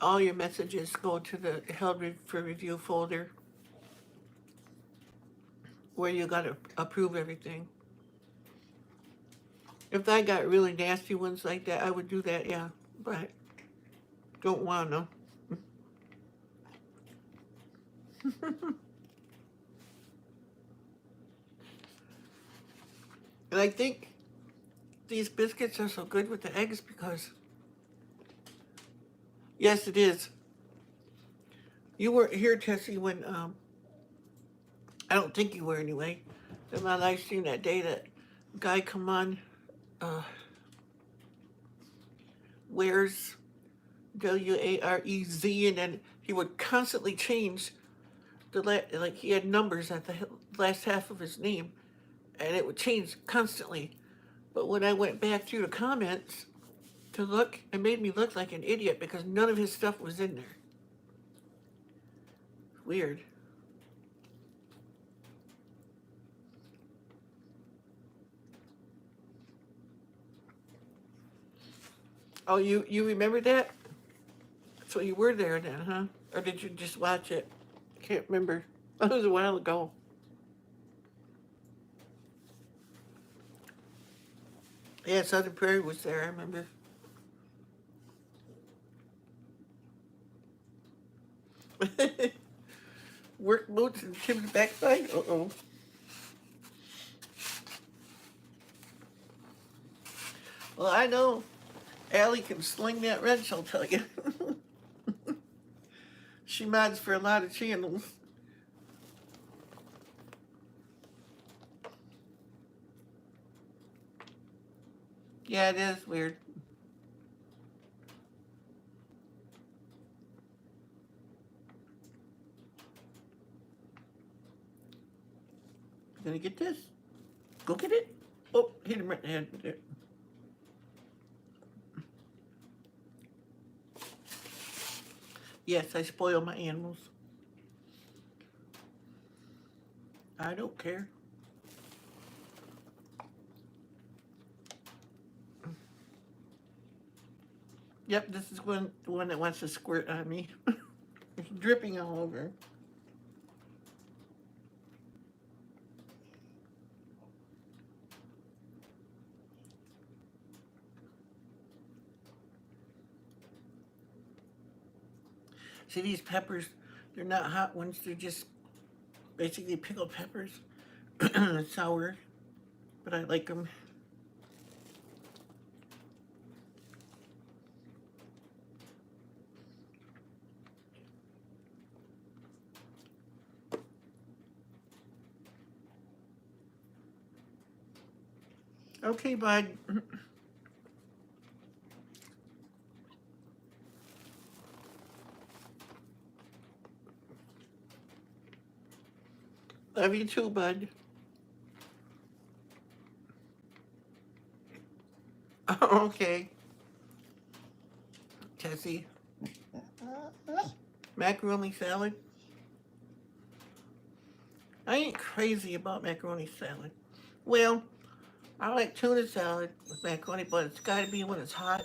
all your messages go to the for review folder where you gotta approve everything. If I got really nasty ones like that, I would do that, yeah. But don't wanna. And I think these biscuits are so good with the eggs because, yes, it is. You weren't here, Tessie, when I don't think you were anyway. in my live stream that day, that guy come on, uh, Wares, Warez, and then he would constantly change like he had numbers at the last half of his name, and it would change constantly. But when I went back through the comments to look, it made me look like an idiot because none of his stuff was in there. Weird. Oh, you remember that? So you were there then, huh? Or did you just watch it? Can't remember. It was a while ago. Yeah, Southern Prairie was there, I remember. Work boots and Tim's backside? Uh-oh. Well, I know Allie can sling that wrench, I'll tell you. She mods for a lot of channels. Yeah, it is weird. You gonna get this? Go get it. Oh, hit him right in the head with it. Yes, I spoil my animals. I don't care. Yep, this is the one that wants to squirt on me. It's dripping all over. See, these peppers, they're not hot ones, they're just basically pickled peppers. It's sour, but I like them. Okay, bud. Love you too, bud. Okay, Tessie. Macaroni salad. I ain't crazy about macaroni salad. Well, I like tuna salad with macaroni, but it's gotta be when it's hot.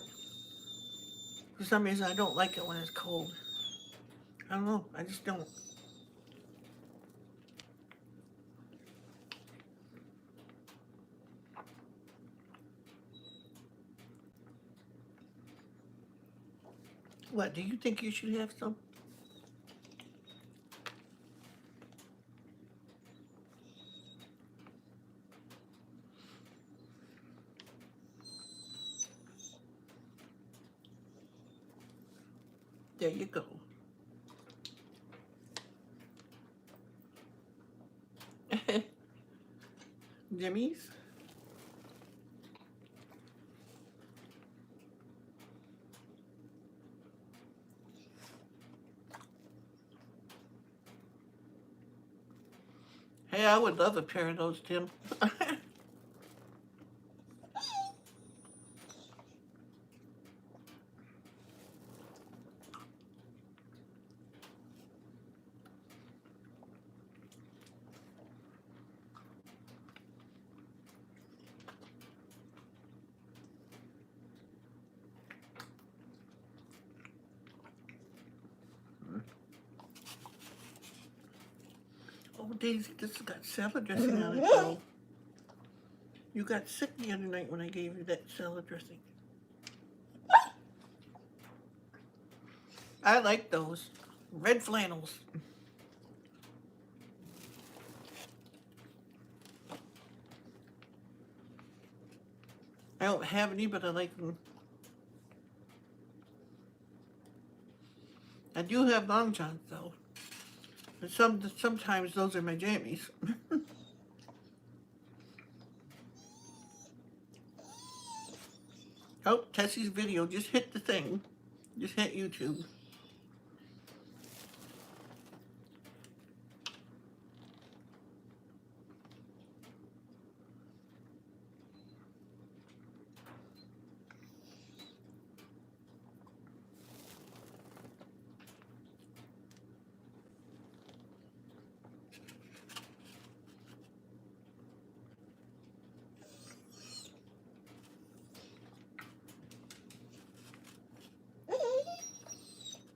For some reason, I don't like it when it's cold. I don't know. I just don't. What, do you think you should have some? There you go. Jimmy's? Hey, I would love a pair of those, Tim. Oh, Daisy, this has got salad dressing on it, though. You got sick the other night when I gave you that salad dressing. I like those. Red flannels. I don't have any, but I like them. I do have long johns, though. And sometimes those are my jammies. Oh, Tessie's video just hit the thing. Just hit YouTube.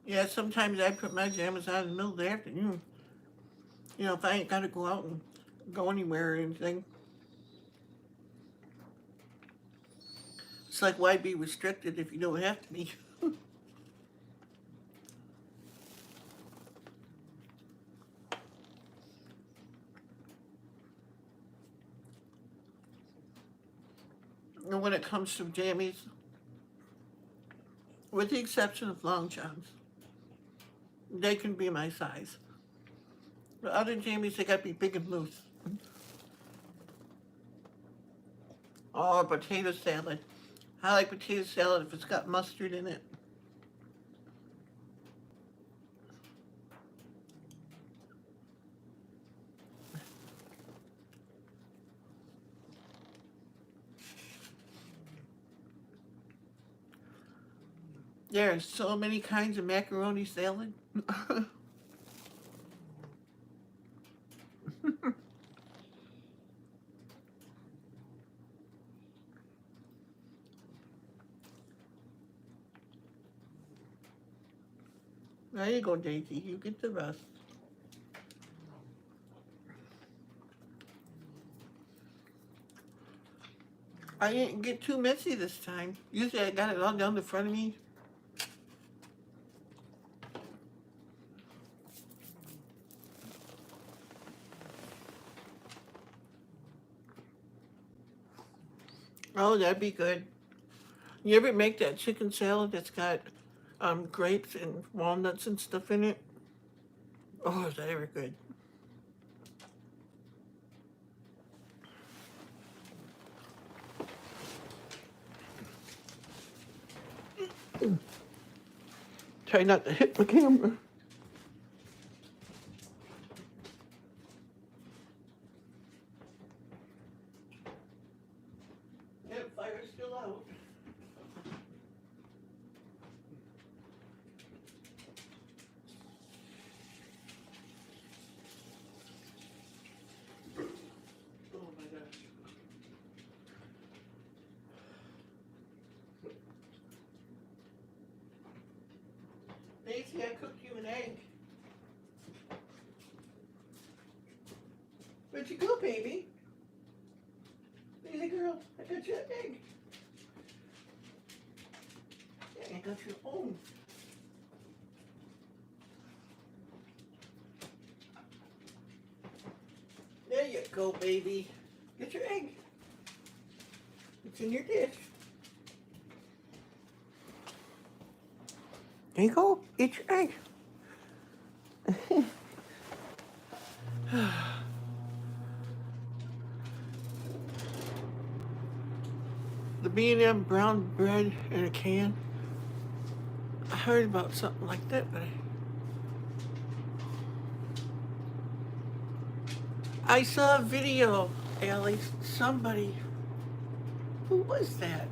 Yeah, sometimes I put my pajamas on in the middle of the afternoon. You know, if I ain't got to go out and go anywhere or anything. It's like, why be restricted if you don't have to be? And when it comes to jammies, with the exception of long johns, they can be my size. The other jammies, they gotta be big and loose. Or potato salad. I like potato salad if it's got mustard in it. There are so many kinds of macaroni salad. There you go, Daisy. You get the rest. I didn't get too messy this time. Usually I got it all down the front of me. Oh, that'd be good. You ever make that chicken salad that's got grapes and walnuts and stuff in it? Oh, is that ever good? Try not to hit the camera. Yep, fire's still out. Oh my gosh. Daisy, I cooked you an egg. Where'd you go, baby? Daisy girl, I got you an egg. Yeah, I got your own. There you go, baby. Get your egg. It's in your dish. There you go. Eat your egg. The B&M brown bread in a can. I heard about something like that, but I saw a video, Allie. Somebody. Who was that?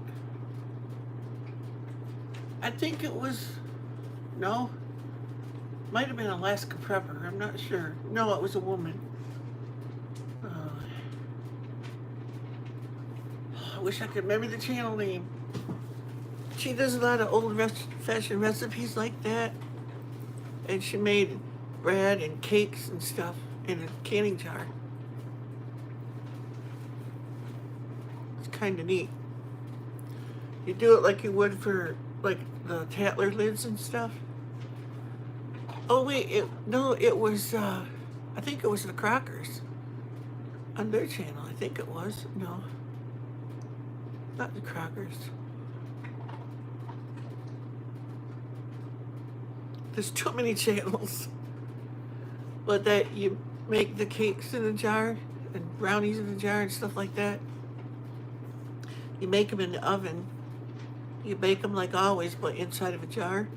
I think it was. No. Might have been Alaska Prepper. I'm not sure. No, it was a woman. I wish I could remember the channel name. She does a lot of old fashioned recipes like that. And she made bread and cakes and stuff in a canning jar. It's kind of neat. You do it like you would for like the Tatler lids and stuff. Oh wait, it was I think it was the Crockers on their channel. I think it was. No, not the Crockers. There's too many channels. But that you make the cakes in a jar and brownies in a jar and stuff like that. You make them in the oven You bake them like always, but inside of a jar.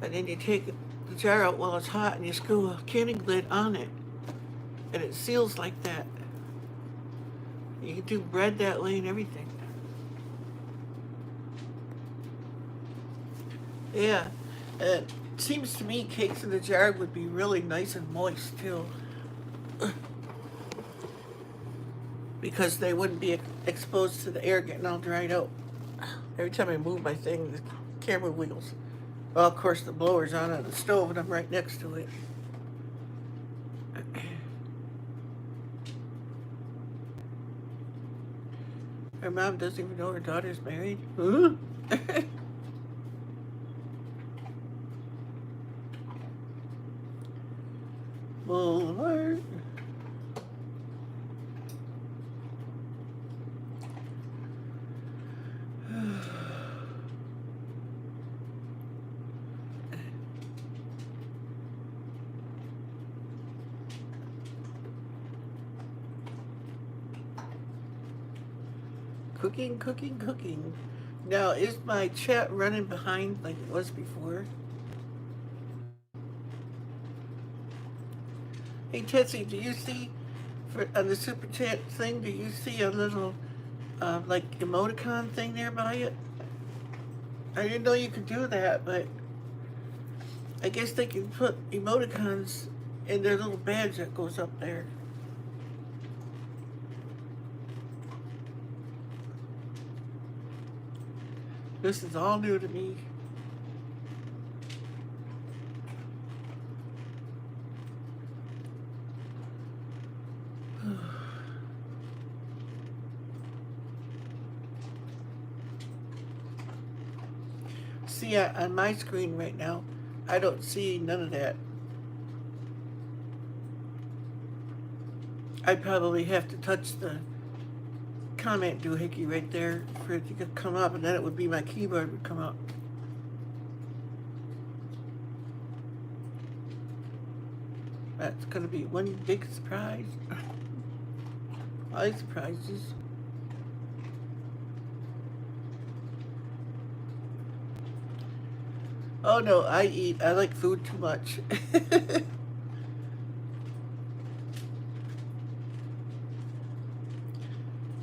And then you take the jar out while it's hot and you screw a canning lid on it. And it seals like that. You can do bread that way and everything. Yeah. And it seems to me cakes in a jar would be really nice and moist too. Because they wouldn't be exposed to the air getting all dried out. Every time I move my thing, the camera wiggles. Well, of course, the blower's on the stove and I'm right next to it. Her mom doesn't even know her daughter's married. Huh? Boulevard. Cooking, cooking, cooking. Now, is my chat running behind like it was before? Hey, Tetsie, do you see, on the super chat thing, do you see a little, like, emoticon thing there by it? I didn't know you could do that, but I guess they can put emoticons in their little badge that goes up there. This is all new to me. See, on my screen right now, I don't see none of that. I'd probably have to touch the comment doohickey right there for it to come up, and then it would be my keyboard would come up. That's gonna be one big surprise. All these surprises. Oh no, I like food too much.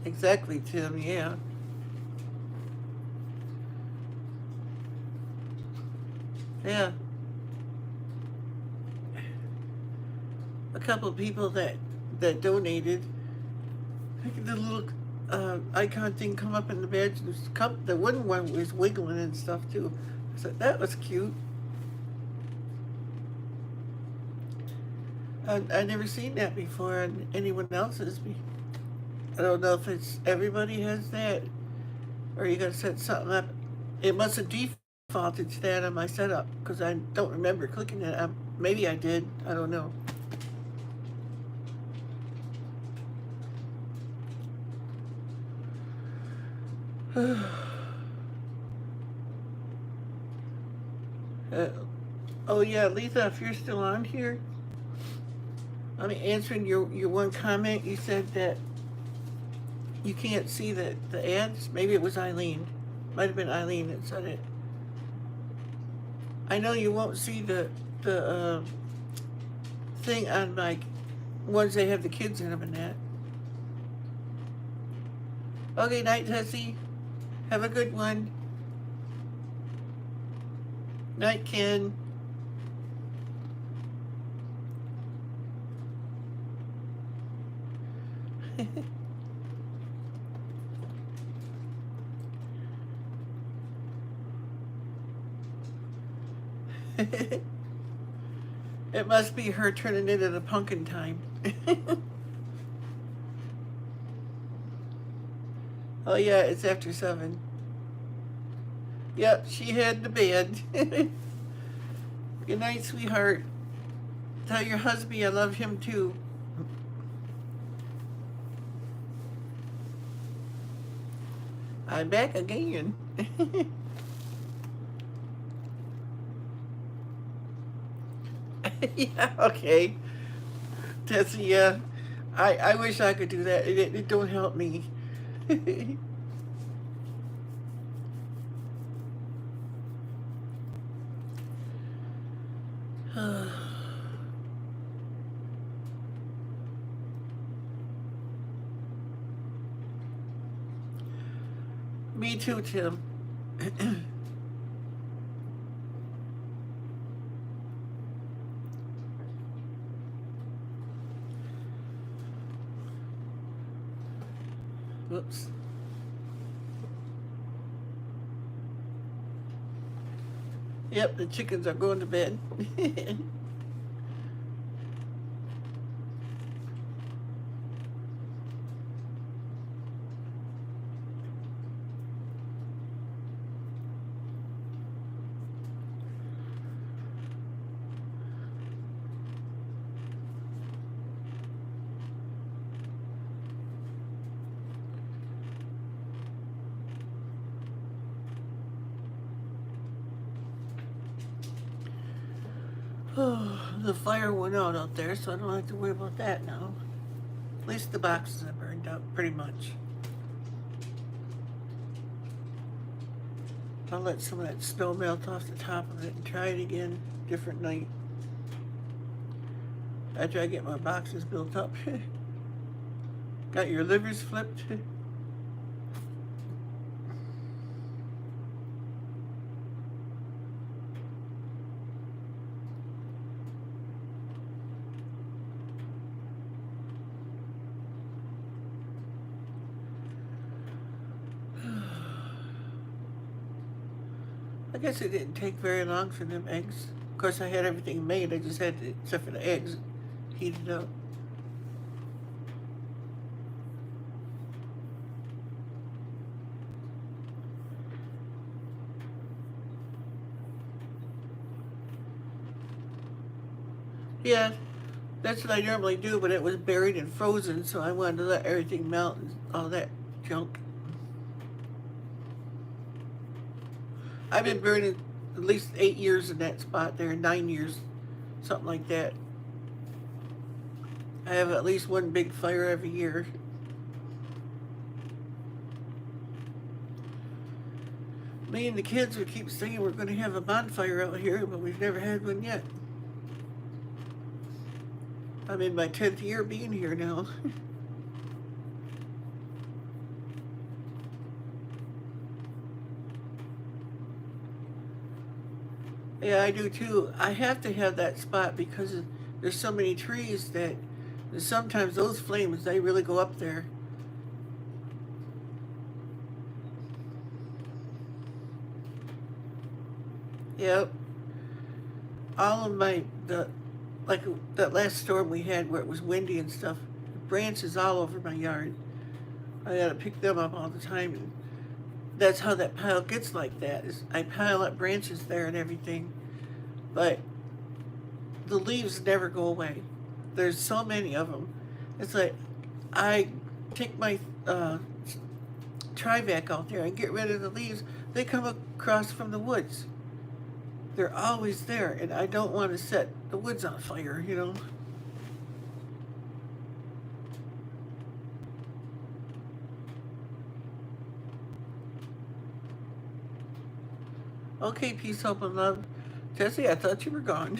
Exactly, Tim, yeah. Yeah. A couple of people that donated, the little icon thing come up in the badge. The wooden one was wiggling and stuff too. So that was cute. I never seen that before on anyone else's. I don't know if it's everybody has that, or you gotta set something up. It must have defaulted to that on my setup because I don't remember clicking it. Maybe I did. I don't know. Oh yeah, Letha, if you're still on here, I'm answering your one comment. You said that you can't see the ads. Maybe it was Eileen. Might have been Eileen that said it. I know you won't see the thing on my ones that have the kids in them and that. Okay, night, Tessie. Have a good one. Night, Ken. It must be her turning into the pumpkin time. Oh yeah, it's after 7. Yep, she had the bed. Good night, sweetheart. Tell your husband I love him too. I'm back again. Yeah, okay. Tessie, yeah. I wish I could do that. It don't help me. Me too, Tim. Whoops. Yep, the chickens are going to bed. The fire went out there, so I don't have to worry about that now. At least the boxes have burned out pretty much. I'll let some of that snow melt off the top of it and try it again, different night. After I get my boxes built up. Got your livers flipped? I guess it didn't take very long for them eggs. Of course, I had everything made. I just had to, except for the eggs, heat it up. Yeah, that's what I normally do, but it was buried and frozen, so I wanted to let everything melt and all that junk. I've been burning at least 8 years in that spot there, 9 years, something like that. I have at least one big fire every year. Me and the kids would keep saying we're going to have a bonfire out here, but we've never had one yet. I'm in my 10th year being here now. Yeah, I do too. I have to have that spot because there's so many trees that sometimes those flames, they really go up there. Yep. All of like that last storm we had where it was windy and stuff, branches all over my yard. I gotta pick them up all the time. And that's how that pile gets like that, is I pile up branches there and everything. But the leaves never go away. There's so many of them. It's like I take my Trivac out there and get rid of the leaves. They come across from the woods. They're always there, and I don't want to set the woods on fire, you know. Okay, peace, hope, and love. Tessie, I thought you were gone.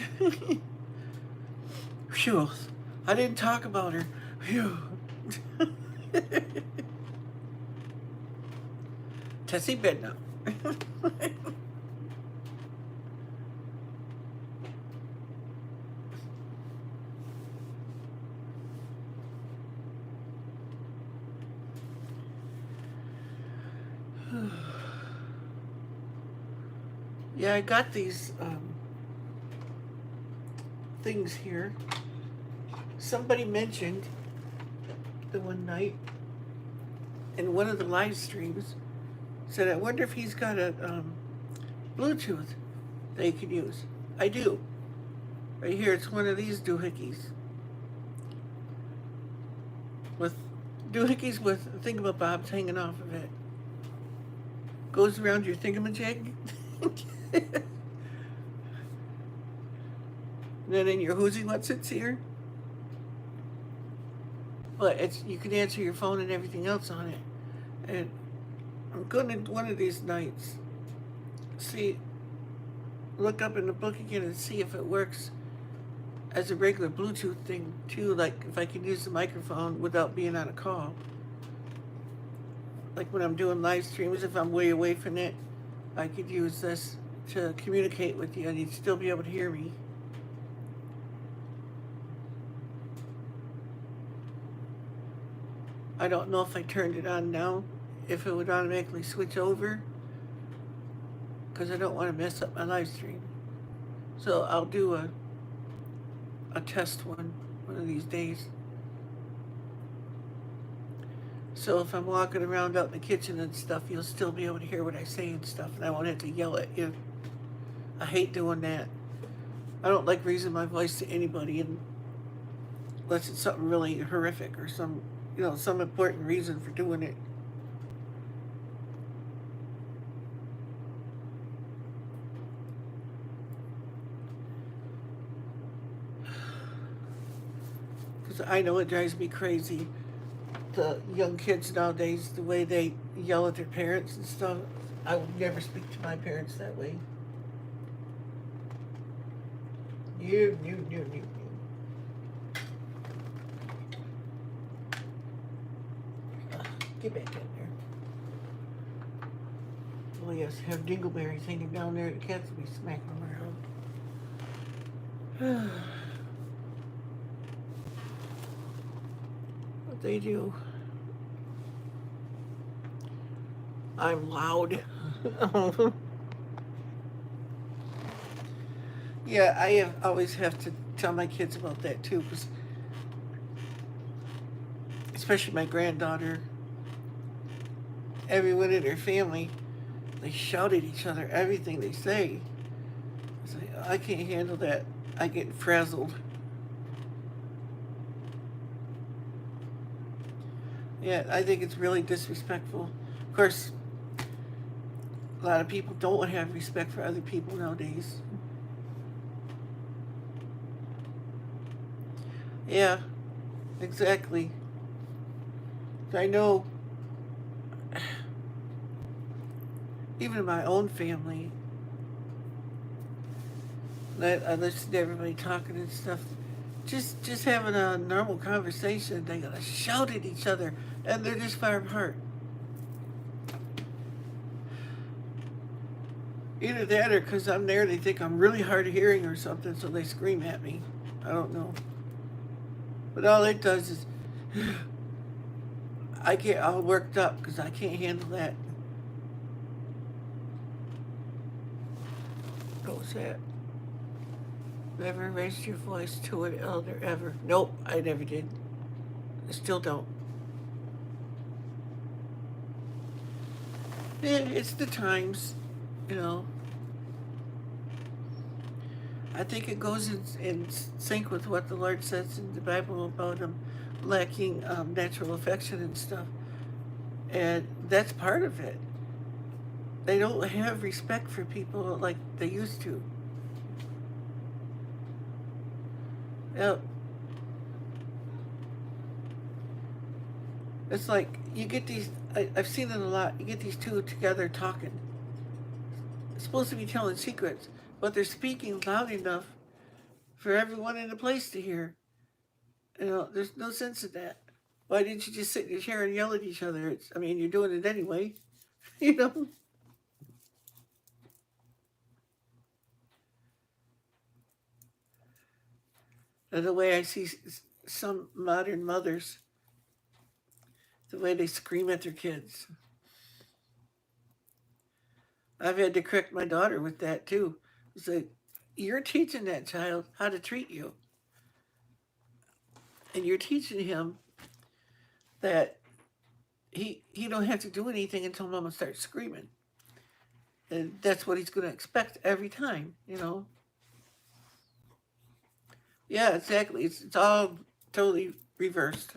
Phew. I didn't talk about her. Phew. Tessie bed now. Yeah, I got these things here. Somebody mentioned the one night in one of the live streams, said, I wonder if he's got a Bluetooth that he could use. I do. Right here, it's one of these doohickeys. With doohickeys with thingamabobs hanging off of it. Goes around your thingamajig. And then in your whoozy what's it's here. But you can answer your phone and everything else on it. And I'm going to one of these nights look up in the book again and see if it works as a regular Bluetooth thing too, like if I can use the microphone without being on a call. like when I'm doing live streams, if I'm way away from it, I could use this to communicate with you and you'd still be able to hear me. I don't know if I turned it on now, if it would automatically switch over, because I don't want to mess up my live stream. So I'll do a test one of these days. So if I'm walking around out in the kitchen and stuff, you'll still be able to hear what I say and stuff, and I won't have to yell at you. I hate doing that. I don't like raising my voice to anybody unless it's something really horrific or some important reason for doing it. Because I know it drives me crazy. The young kids nowadays, the way they yell at their parents and stuff. I would never speak to my parents that way. You. Get back in there. Oh yes, have dingleberries hanging down there. The cats will be smacking them around. What they do. I'm loud. Yeah, I always have to tell my kids about that too, because especially my granddaughter, everyone in her family, they shout at each other, everything they say. I can't handle that. I get frazzled. Yeah, I think it's really disrespectful. Of course, a lot of people don't have respect for other people nowadays. Yeah, exactly. I know, even in my own family, I listen to everybody talking and stuff. Just having a normal conversation, they gotta shout at each other, and they're just far apart. Either that or because I'm there, they think I'm really hard of hearing or something, so they scream at me. I don't know. But all it does is I get all worked up because I can't handle that. What was that? Never raised your voice to an elder ever. Nope, I never did. I still don't. Yeah, it's the times, you know. I think it goes in sync with what the Lord says in the Bible about them lacking natural affection and stuff. And that's part of it. They don't have respect for people like they used to. Yep. It's like you get these, I've seen it a lot, you get these two together talking. It's supposed to be telling secrets, but they're speaking loud enough for everyone in the place to hear. There's no sense in that. Why didn't you just sit in your chair and yell at each other? You're doing it anyway. you know? And the way I see some modern mothers, the way they scream at their kids. I've had to correct my daughter with that too. It's like, you're teaching that child how to treat you. And you're teaching him that he don't have to do anything until mama starts screaming. And that's what he's going to expect every time. Yeah, exactly. It's all totally reversed.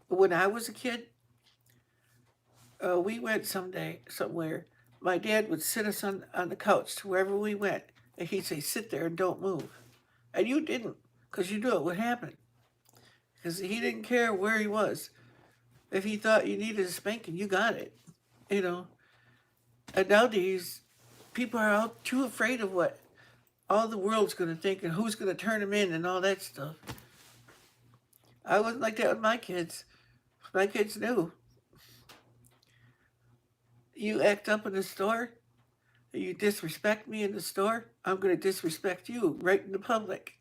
When I was a kid, we went somewhere. My dad would sit us on the couch to wherever we went, and he'd say, "Sit there and don't move." And you didn't, because you knew it would happen. Because he didn't care where he was. If he thought you needed a spanking, you got it. You know. And nowadays, people are all too afraid of what all the world's going to think and who's going to turn them in and all that stuff. I wasn't like that with my kids. My kids knew. You act up in the store, you disrespect me in the store, I'm going to disrespect you right in the public.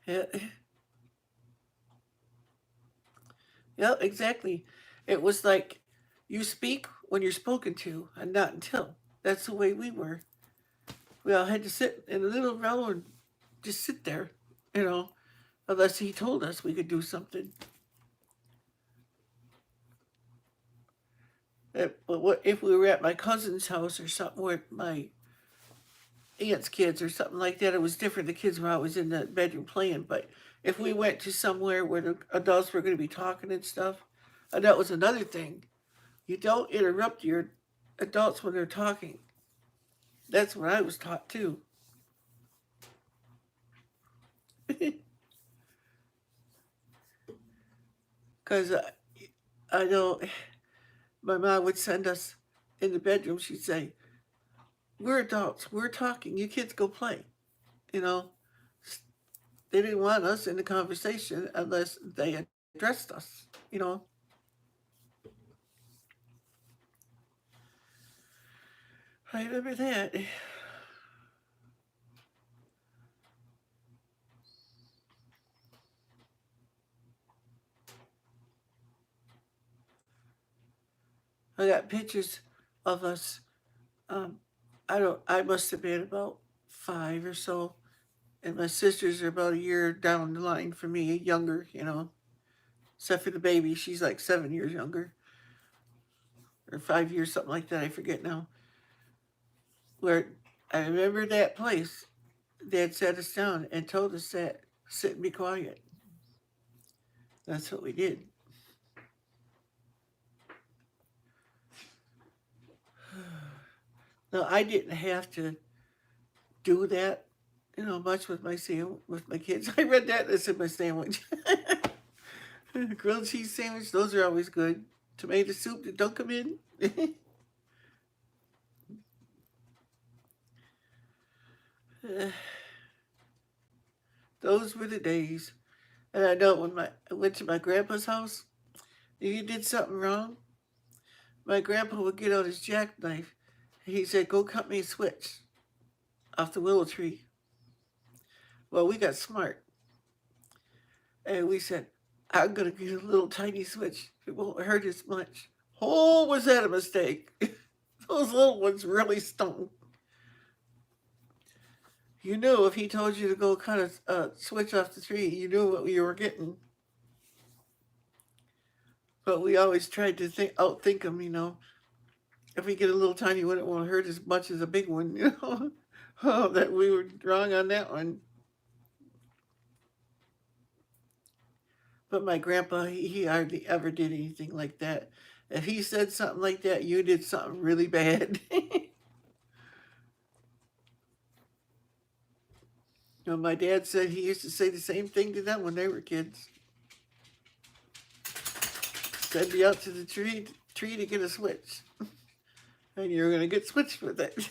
Yeah, yeah, exactly. It was like you speak when you're spoken to, and not until. That's the way we were. We all had to sit in a little row and just sit there, you know, unless he told us we could do something. But what if we were at my cousin's house or something with my aunt's kids or something like that? It was different. The kids were always in the bedroom playing. But if we went to somewhere where the adults were going to be talking and stuff, and that was another thing. You don't interrupt your adults when they're talking. That's what I was taught too. Because I know my mom would send us in the bedroom. She'd say, "We're adults. We're talking. You kids go play." You know, they didn't want us in the conversation unless they addressed us. You know, I remember that. I got pictures of us. Um, I don't. I must have been about 5 or so, and my sisters are about a year down the line from me, younger. You know, except for the baby, she's like 7 years younger, or 5 years, something like that. I forget now. Where I remember that place. Dad sat us down and told us that sit and be quiet. That's what we did. No, I didn't have to do that, much with with my kids. I read that as in my sandwich. Grilled cheese sandwich, those are always good. Tomato soup that don't come in. Those were the days. And I know when I went to my grandpa's house, if you did something wrong, my grandpa would get out his jackknife. He said, "Go cut me a switch off the willow tree." Well, we got smart. And we said, "I'm going to get a little tiny switch. It won't hurt as much." Oh, was that a mistake? Those little ones really stung. You knew if he told you to go cut a switch off the tree, you knew what you were getting. But we always tried to outthink him. If we get a little tiny one, it won't hurt as much as a big one. Oh, that we were wrong on that one. But my grandpa, he hardly ever did anything like that. If he said something like that, you did something really bad. My dad said he used to say the same thing to them when they were kids. Send me out to the tree to get a switch, and you're gonna get switched with it.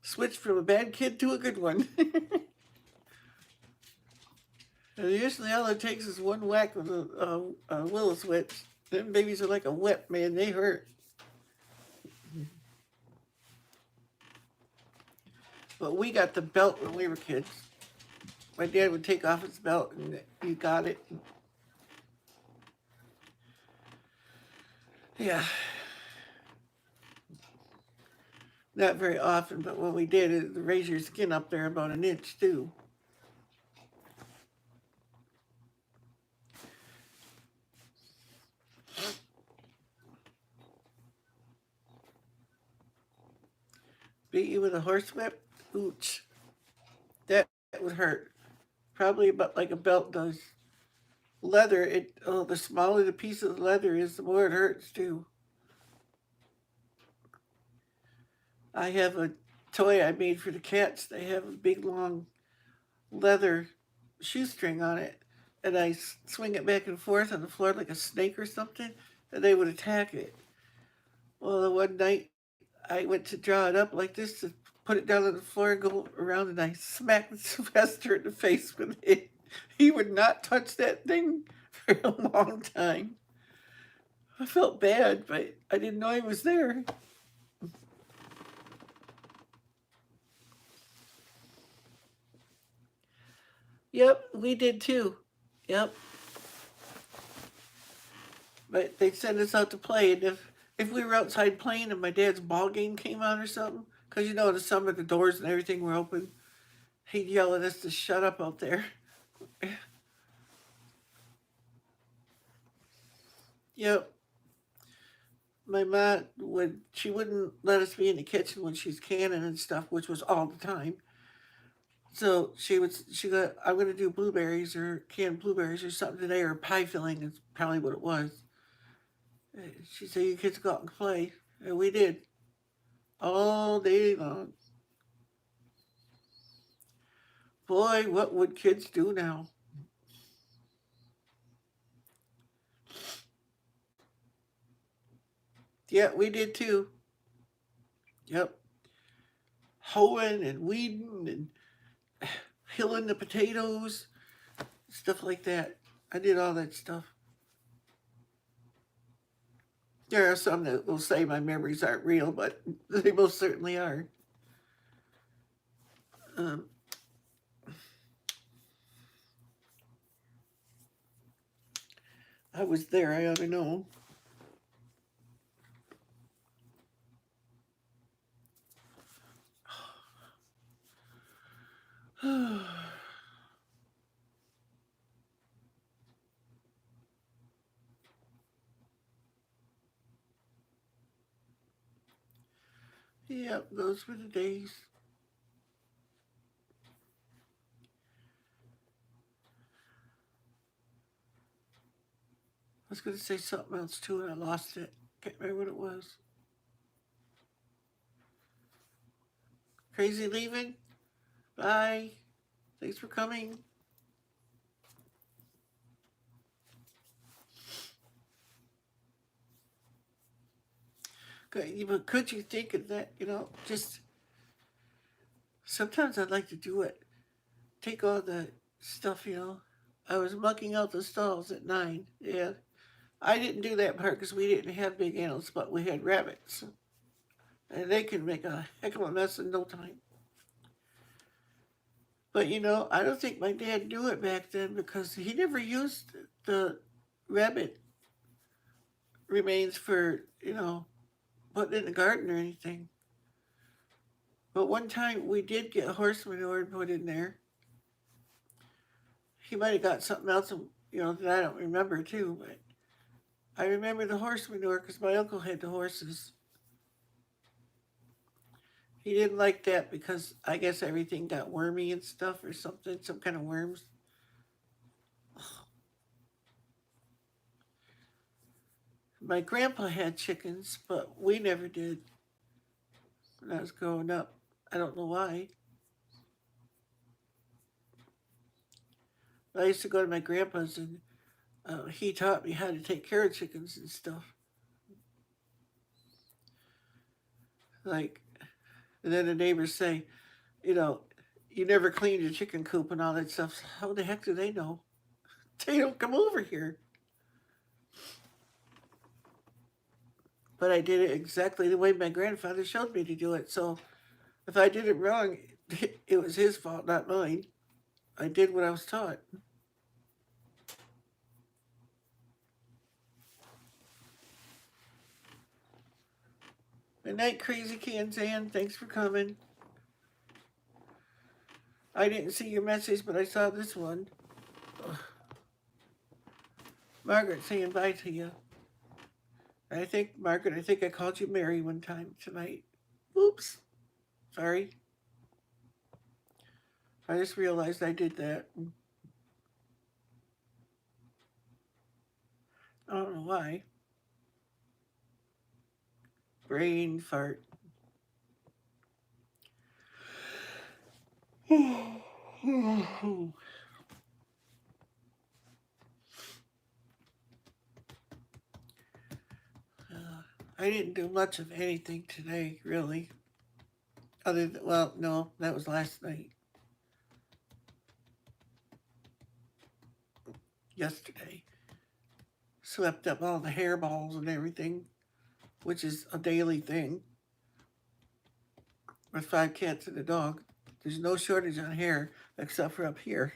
Switch from a bad kid to a good one. And usually all it takes is one whack with a willow switch. Them babies are like a whip, man. They hurt. But we got the belt when we were kids. My dad would take off his belt and he got it. Yeah, not very often, but what we did is raise your skin up there about an inch too. Beat you with a horsewhip? Ooch. That would hurt. Probably about like a belt does. Leather, the smaller the piece of leather is, the more it hurts too. I have a toy I made for the cats. They have a big long leather shoestring on it, and I swing it back and forth on the floor like a snake or something, and they would attack it. Well, the one night I went to draw it up like this to put it down on the floor and go around, and I smacked Sylvester in the face with it. He would not touch that thing for a long time. I felt bad, but I didn't know he was there. Yep, we did too. Yep. But they'd send us out to play, and if we were outside playing and my dad's ball game came on or something, because you know in the summer the doors and everything were open, he'd yell at us to shut up out there. Yep. My mom she wouldn't let us be in the kitchen when she's canning and stuff, which was all the time. So she go, I'm gonna do blueberries or canned blueberries or something today, or pie filling is probably what it was. She said, "You kids go out and play," and we did all day long. Boy, what would kids do now? Yeah, we did too. Yep, hoeing and weeding and hilling the potatoes, stuff like that. I did all that stuff. There are some that will say my memories aren't real, but they most certainly are. Um, I was there. I ought to know. Yep, those were the days. I was going to say something else too, and I lost it. Can't remember what it was. Crazy leaving? Bye. Thanks for coming. But could you think of that? Just sometimes I'd like to do it. Take all the stuff. I was mucking out the stalls at 9. Yeah. I didn't do that part because we didn't have big animals, but we had rabbits. And they can make a heck of a mess in no time. But I don't think my dad knew it back then because he never used the rabbit remains for, putting in the garden or anything. But one time we did get horse manure and put in there. He might have got something else, that I don't remember too. But I remember the horse manure because my uncle had the horses. He didn't like that because I guess everything got wormy and stuff or something, some kind of worms. My grandpa had chickens, but we never did when I was growing up. I don't know why. I used to go to my grandpa's and he taught me how to take care of chickens and stuff. Like, and then the neighbors say, you know, you never cleaned your chicken coop and all that stuff. How the heck do they know? They don't come over here. But I did it exactly the way my grandfather showed me to do it. So if I did it wrong, it was his fault, not mine. I did what I was taught. Good night, Crazy Kanzan. Thanks for coming. I didn't see your message, but I saw this one. Margaret saying bye to you. I think, Margaret, I think I called you Mary one time tonight. Oops. Sorry. I just realized I did that. I don't know why. Brain fart. I didn't do much of anything today, really. Other than, well, no, that was last night. yesterday. Swept up all the hairballs and everything, which is a daily thing with 5 cats and a dog. There's no shortage on hair except for up here.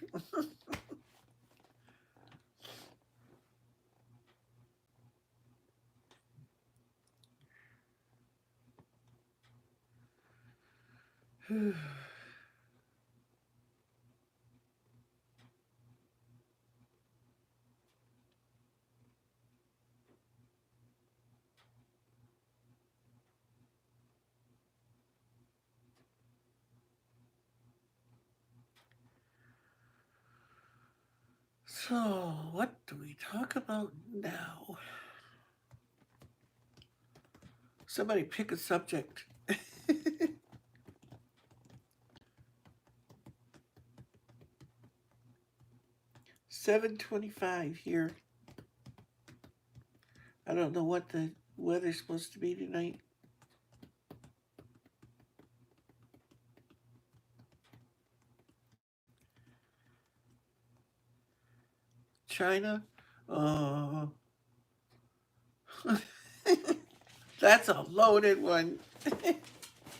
So, what do we talk about now? Somebody pick a subject. 7:25 here. I don't know what the weather's supposed to be tonight. China? Oh, that's a loaded one.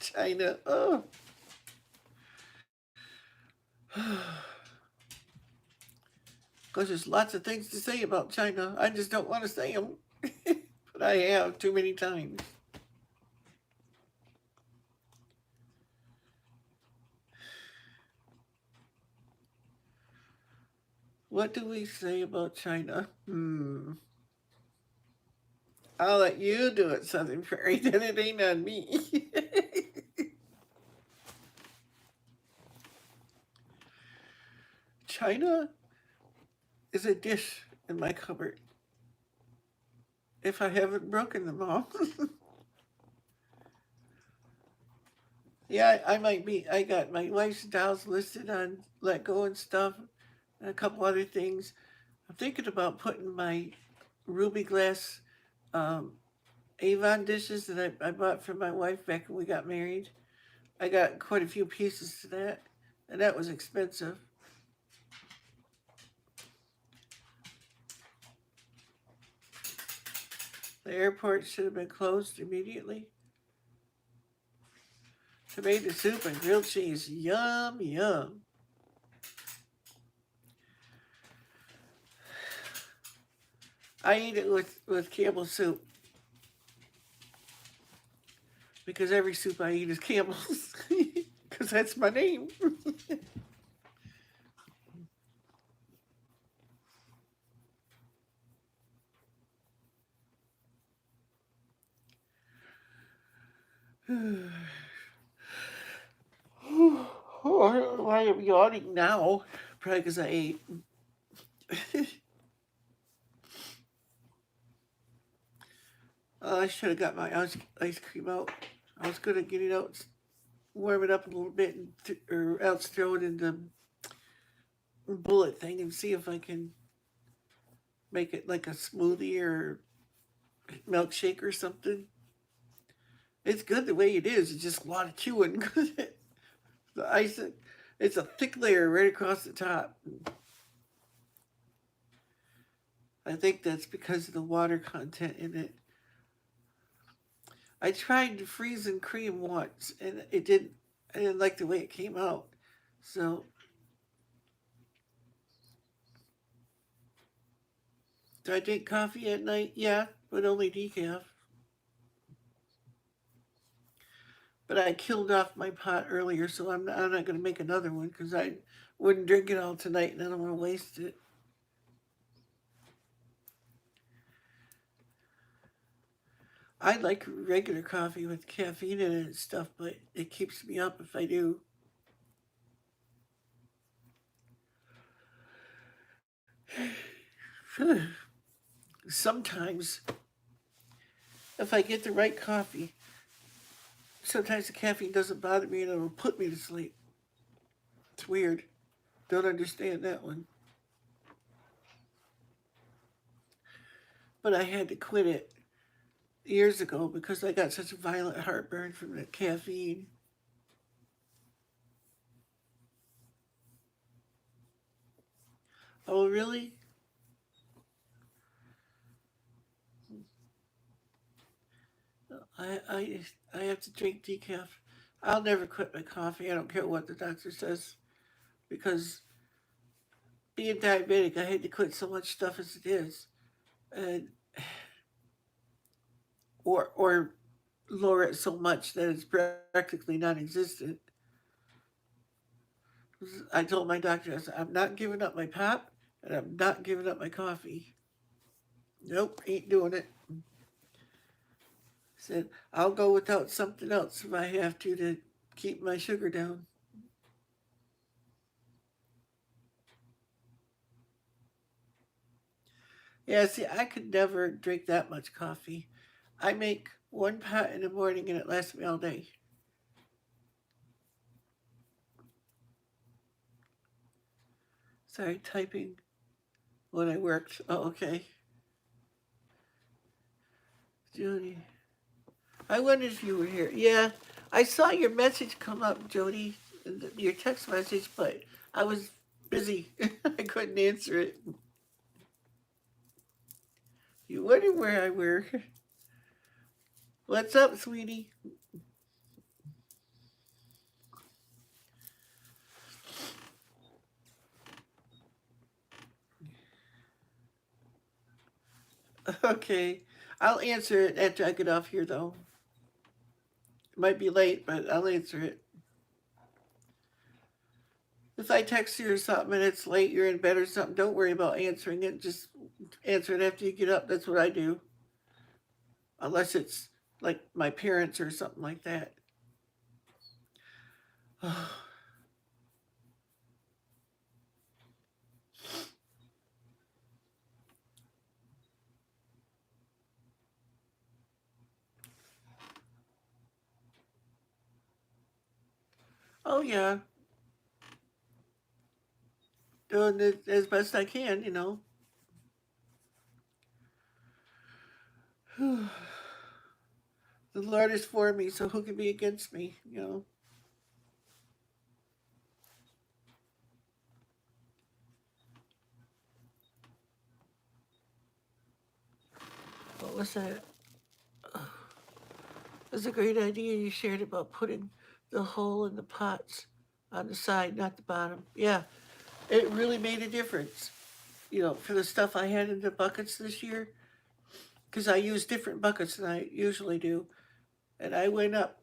China. Oh. Because there's lots of things to say about China. I just don't want to say them. But I have too many times. What do we say about China? I'll let you do it, Southern Prairie, then it ain't on me. China is a dish in my cupboard. If I haven't broken them all. Yeah, I might be. I got my wife's dolls listed on Let Go and stuff, and a couple other things. I'm thinking about putting my ruby glass um, Avon dishes that I bought for my wife back when we got married. I got quite a few pieces to that, and that was expensive. The airport should have been closed immediately. Tomato soup and grilled cheese. Yum, yum. I eat it with Campbell soup because every soup I eat is Campbell's because that's my name. Oh, I don't know why I'm yawning now. Probably because I ate. I should have got my ice cream out. I was going to get it out, warm it up a little bit, or else throw it in the bullet thing and see if I can make it like a smoothie or milkshake or something. It's good the way it is. It's just a lot of chewing. The ice, it's a thick layer right across the top. I think that's because of the water content in it. I tried to freeze and cream once, and it didn't. I didn't like the way it came out. So, do I drink coffee at night? Yeah, but only decaf. But I killed off my pot earlier, so I'm not going to make another one because I wouldn't drink it all tonight, and I don't want to waste it. I like regular coffee with caffeine in it and stuff, but it keeps me up if I do. Sometimes, if I get the right coffee, sometimes the caffeine doesn't bother me and it'll put me to sleep. It's weird. Don't understand that one. But I had to quit it years ago because I got such a violent heartburn from the caffeine. Oh, really? I have to drink decaf. I'll never quit my coffee. I don't care what the doctor says because being diabetic, I had to quit so much stuff as it is, and or lower it so much that it's practically non-existent. I told my doctor, I said, I'm not giving up my pop, and I'm not giving up my coffee. Nope, ain't doing it. Said I'll go without something else if I have to keep my sugar down. Yeah, see, I could never drink that much coffee. I make one pot in the morning and it lasts me all day. Sorry, typing when I worked. Oh, okay. Jody. I wondered if you were here. Yeah, I saw your message come up, Jody, your text message, but I was busy. I couldn't answer it. You wonder where I were. What's up, sweetie? Okay. I'll answer it after I get off here, though. It might be late, but I'll answer it. If I text you or something and it's late, you're in bed or something, don't worry about answering it. Just answer it after you get up. That's what I do. Unless it's like my parents or something like that. Oh, yeah. Doing it as best I can, you know. The Lord is for me, so who can be against me, you know? What was that? It was a great idea you shared about putting the hole in the pots on the side, not the bottom. Yeah, it really made a difference. You know, for the stuff I had in the buckets this year, because I use different buckets than I usually do, and I went up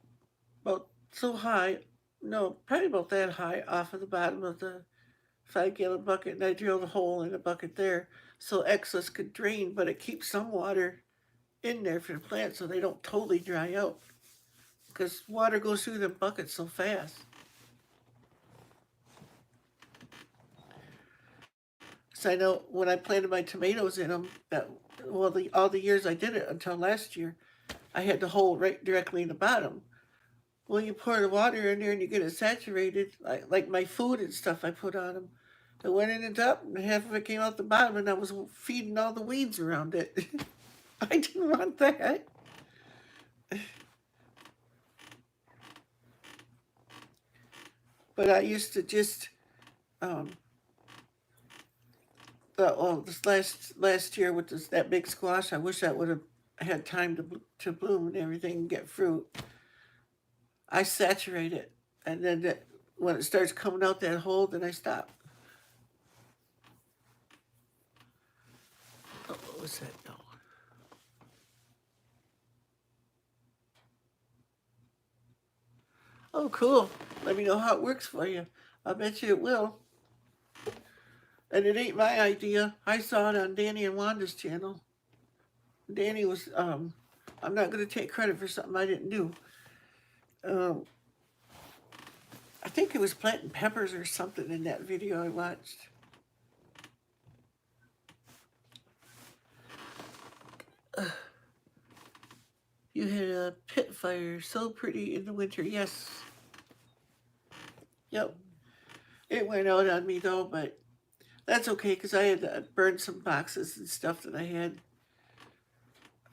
about so high, no, probably about that high off of the bottom of the 5 gallon bucket, and I drilled a hole in the bucket there so excess could drain, but it keeps some water in there for the plants so they don't totally dry out because water goes through the buckets so fast. So I know when I planted my tomatoes in them, that well, all the years I did it until last year, I had the hole right directly in the bottom. Well, you pour the water in there and you get it saturated, like my food and stuff I put on them. It went in the top, and half of it came out the bottom, and I was feeding all the weeds around it. I didn't want that. But I used to just, um, well, this last year with that big squash, I wish that would have had time to bloom and everything and get fruit. I saturate it, and then when it starts coming out that hole, then I stop. Oh, what was that? No. Oh, cool. Let me know how it works for you. I bet you it will. And it ain't my idea. I saw it on Danny and Wanda's channel. Danny was, I'm not going to take credit for something I didn't do. Um, I think it was planting peppers or something in that video I watched. You had a pit fire, so pretty in the winter. Yes. Yep. It went out on me though, but that's okay because I had to burn some boxes and stuff that I had,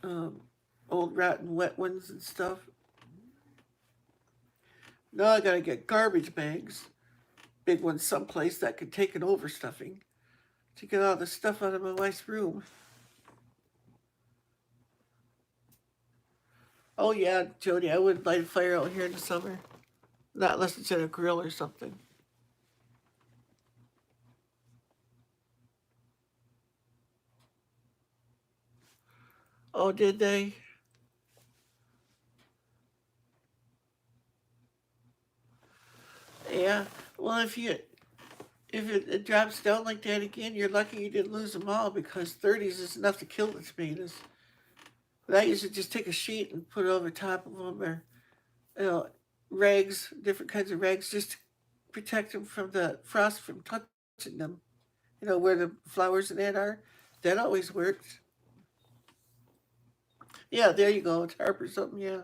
um, old rotten wet ones and stuff. Now I gotta get garbage bags, big ones someplace that could take an overstuffing to get all the stuff out of my wife's room. Oh yeah, Jody, I wouldn't light a fire out here in the summer. Not unless it's at a grill or something. Oh, did they? Yeah. Well, if it drops down like that again, you're lucky you didn't lose them all because 30s is enough to kill the tomatoes. But I used to just take a sheet and put it over top of them, or you know, rags, different kinds of rags, just to protect them from the frost from touching them. You know where the flowers and that are. That always works. Yeah, there you go. Tarp or something. Yeah,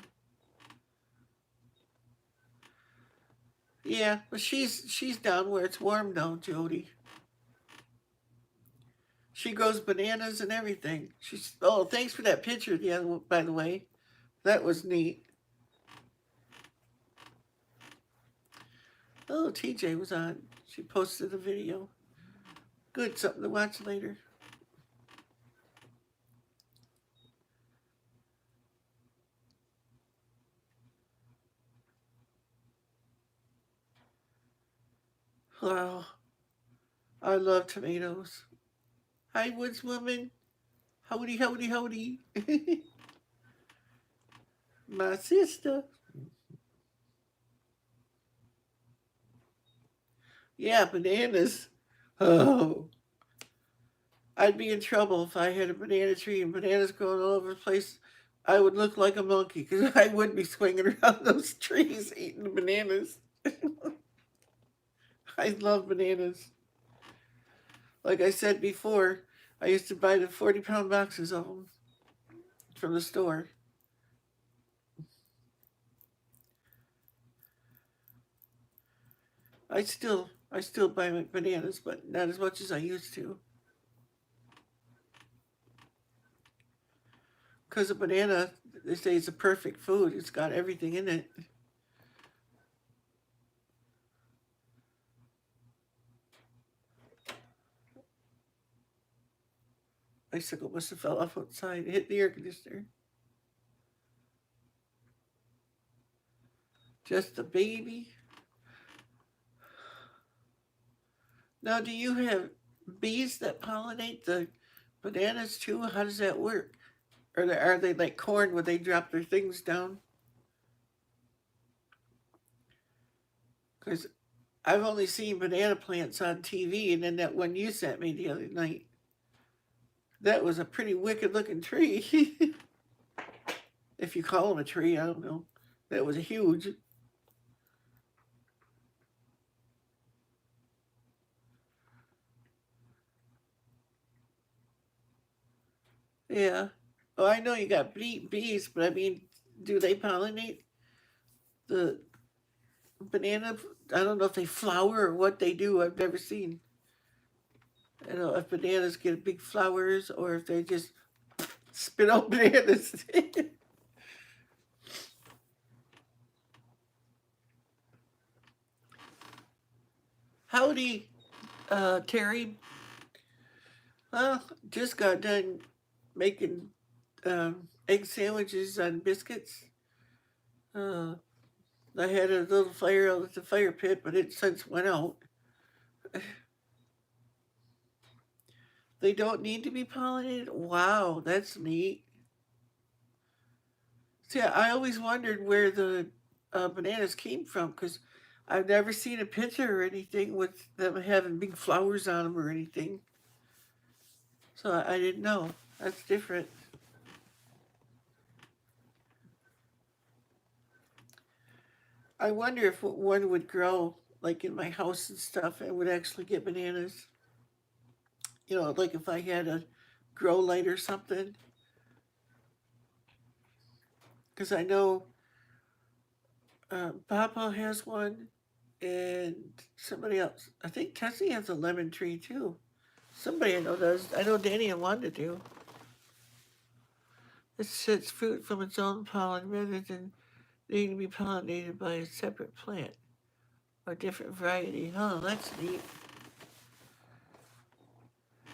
yeah. But she's down where it's warm now, Jody. She grows bananas and everything. She's oh, thanks for that picture. The other, by the way, that was neat. Oh, TJ was on. She posted a video. Good, something to watch later. Wow, I love tomatoes. Hi, woodswoman. Howdy, howdy, howdy. My sister. Yeah, bananas. Oh, I'd be in trouble if I had a banana tree and bananas growing all over the place. I would look like a monkey because I would be swinging around those trees eating the bananas. I love bananas. Like I said before, I used to buy the 40-pound boxes of them from the store. I still buy bananas, but not as much as I used to. Because a banana, they say it's a perfect food. It's got everything in it. Bicycle must have fell off outside, hit the air conditioner. Just a baby. Now, do you have bees that pollinate the bananas too? How does that work? Are they like corn where they drop their things down? Because I've only seen banana plants on TV, and then that one you sent me the other night. That was a pretty wicked looking tree. If you call them a tree, I don't know. That was huge. Yeah. Oh, I know you got bees, but I mean, do they pollinate the banana? I don't know if they flower or what they do. I've never seen. I don't know if bananas get big flowers or if they just spit out bananas. Howdy, Terry. Well, just got done making egg sandwiches on biscuits. Uh, I had a little fire out at the fire pit, but it since went out. They don't need to be pollinated. Wow, that's neat. See, I always wondered where the bananas came from because I've never seen a picture or anything with them having big flowers on them or anything. So I didn't know. That's different. I wonder if one would grow like in my house and stuff and would actually get bananas. You know, like if I had a grow light or something. Because I know Papa has one and somebody else. I think Tessie has a lemon tree too. Somebody I know does. I know Danny and Wanda do. It sets fruit from its own pollen rather than needing to be pollinated by a separate plant or different variety. Oh, that's neat.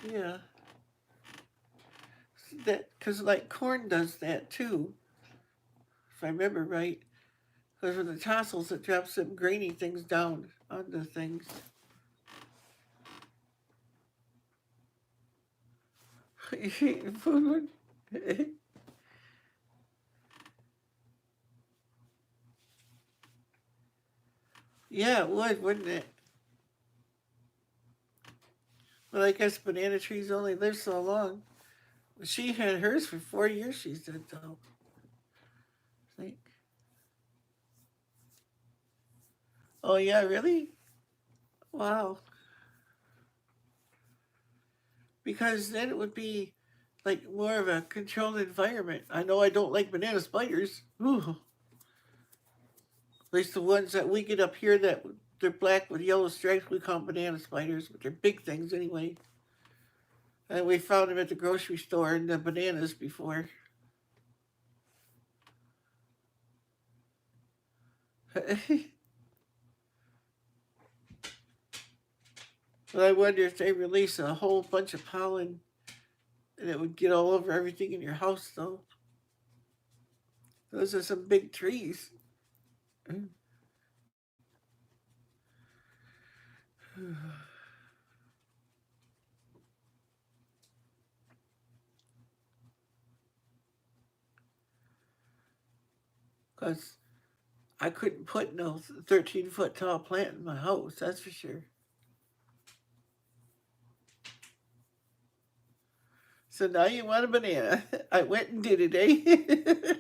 Yeah, that because like corn does that too. if I remember right. Because with the tassels, it drops some grainy things down on the things. You eating food? Yeah, it would, wouldn't it? But I guess banana trees only live so long. She had hers for 4 years, she said, though. I think. Oh, yeah, really? Wow. Because then it would be like more of a controlled environment. I know I don't like banana spiders. Ooh. At least the ones that we get up here that they're black with yellow stripes, we call them banana spiders, but they're big things anyway. And we found them at the grocery store in the bananas before. But I wonder if they release a whole bunch of pollen and it would get all over everything in your house, though. Those are some big trees. Because I couldn't put no 13-foot tall plant in my house, that's for sure. So now you want a banana. I went and did it, eh?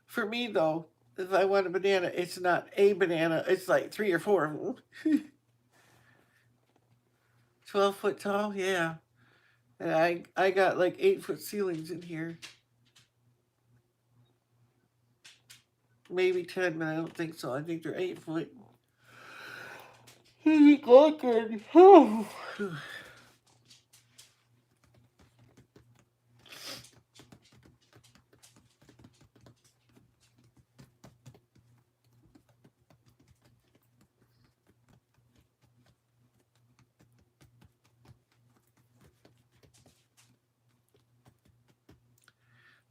For me, though, if I want a banana, it's not a banana, it's like 3 or 4 of them. 12 foot tall, yeah. And I got like 8 foot ceilings in here. Maybe 10, but I don't think so. I think they're 8 foot. Good.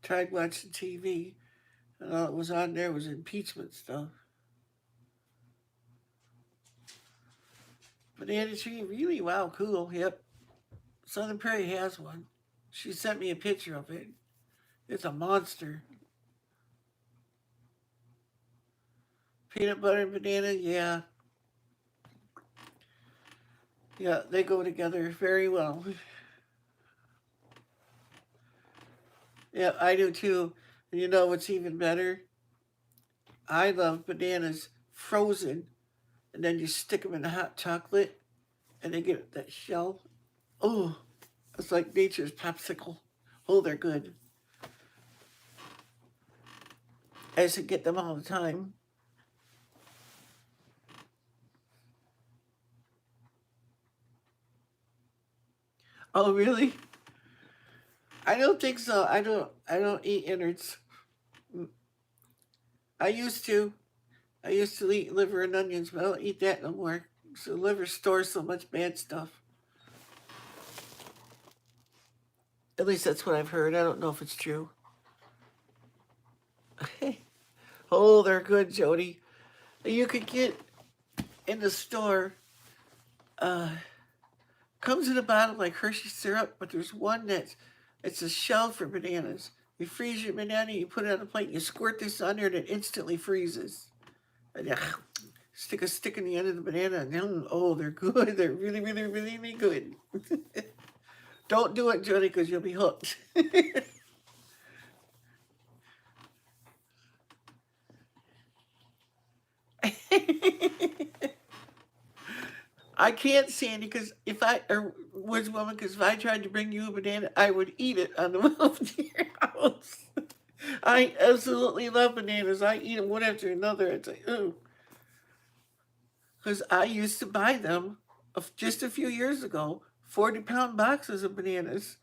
Tried watching TV, and all it was on there was impeachment stuff. Banana tree, really? Wow, cool. Yep. Southern Prairie has one. She sent me a picture of it. It's a monster. Peanut butter and banana, yeah. Yeah, they go together very well. Yeah, I do too. And you know what's even better? I love bananas frozen, and then you stick them in the hot chocolate, and they get that shell. Oh, it's like nature's popsicle. Oh, they're good. I used to get them all the time. Oh, really? I don't think so. I don't eat innards. Mm, I used to. I used to eat liver and onions, but I don't eat that no more. So liver stores so much bad stuff. At least that's what I've heard. I don't know if it's true. Oh, they're good, Jody. You could get in the store. Uh, Comes in a bottle like Hershey syrup, but there's one that's it's a shell for bananas. You freeze your banana, you put it on a plate, you squirt this under, and it instantly freezes. And you stick a stick in the end of the banana, and then, oh, they're good. They're really, really, really, really good. Don't do it, Jody, because you'll be hooked. I can't, Sandy, because if I or was woman, because if I tried to bring you a banana, I would eat it on the way over to your house. I absolutely love bananas. I eat them one after another. It's like, ooh, because I used to buy them just a few years ago, 40-pound boxes of bananas.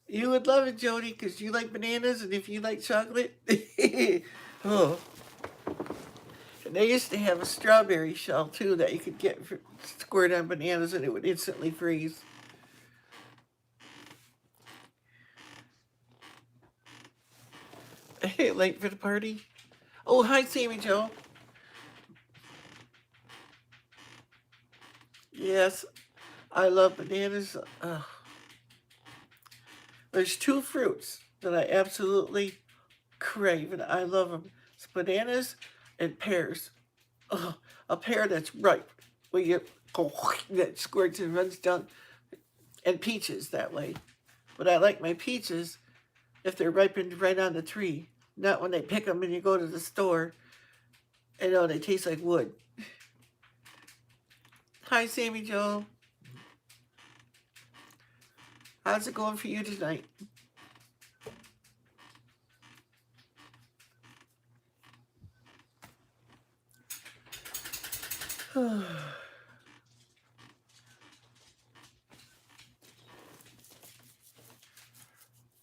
You would love it, Jody, because you like bananas, and if you like chocolate, oh. And they used to have a strawberry shell too that you could get squirt on bananas, and it would instantly freeze. get late for the party? Oh, hi, Sammy Joe. Yes, I love bananas. There's two fruits that I absolutely crave, and I love them. It's bananas and pears. A pear that's ripe, where you go that squirts and runs down, and peaches that way. But I like my peaches if they're ripened right on the tree, not when they pick them and you go to the store. And they taste like wood. Hi, Sammy Joe. How's it going for you tonight?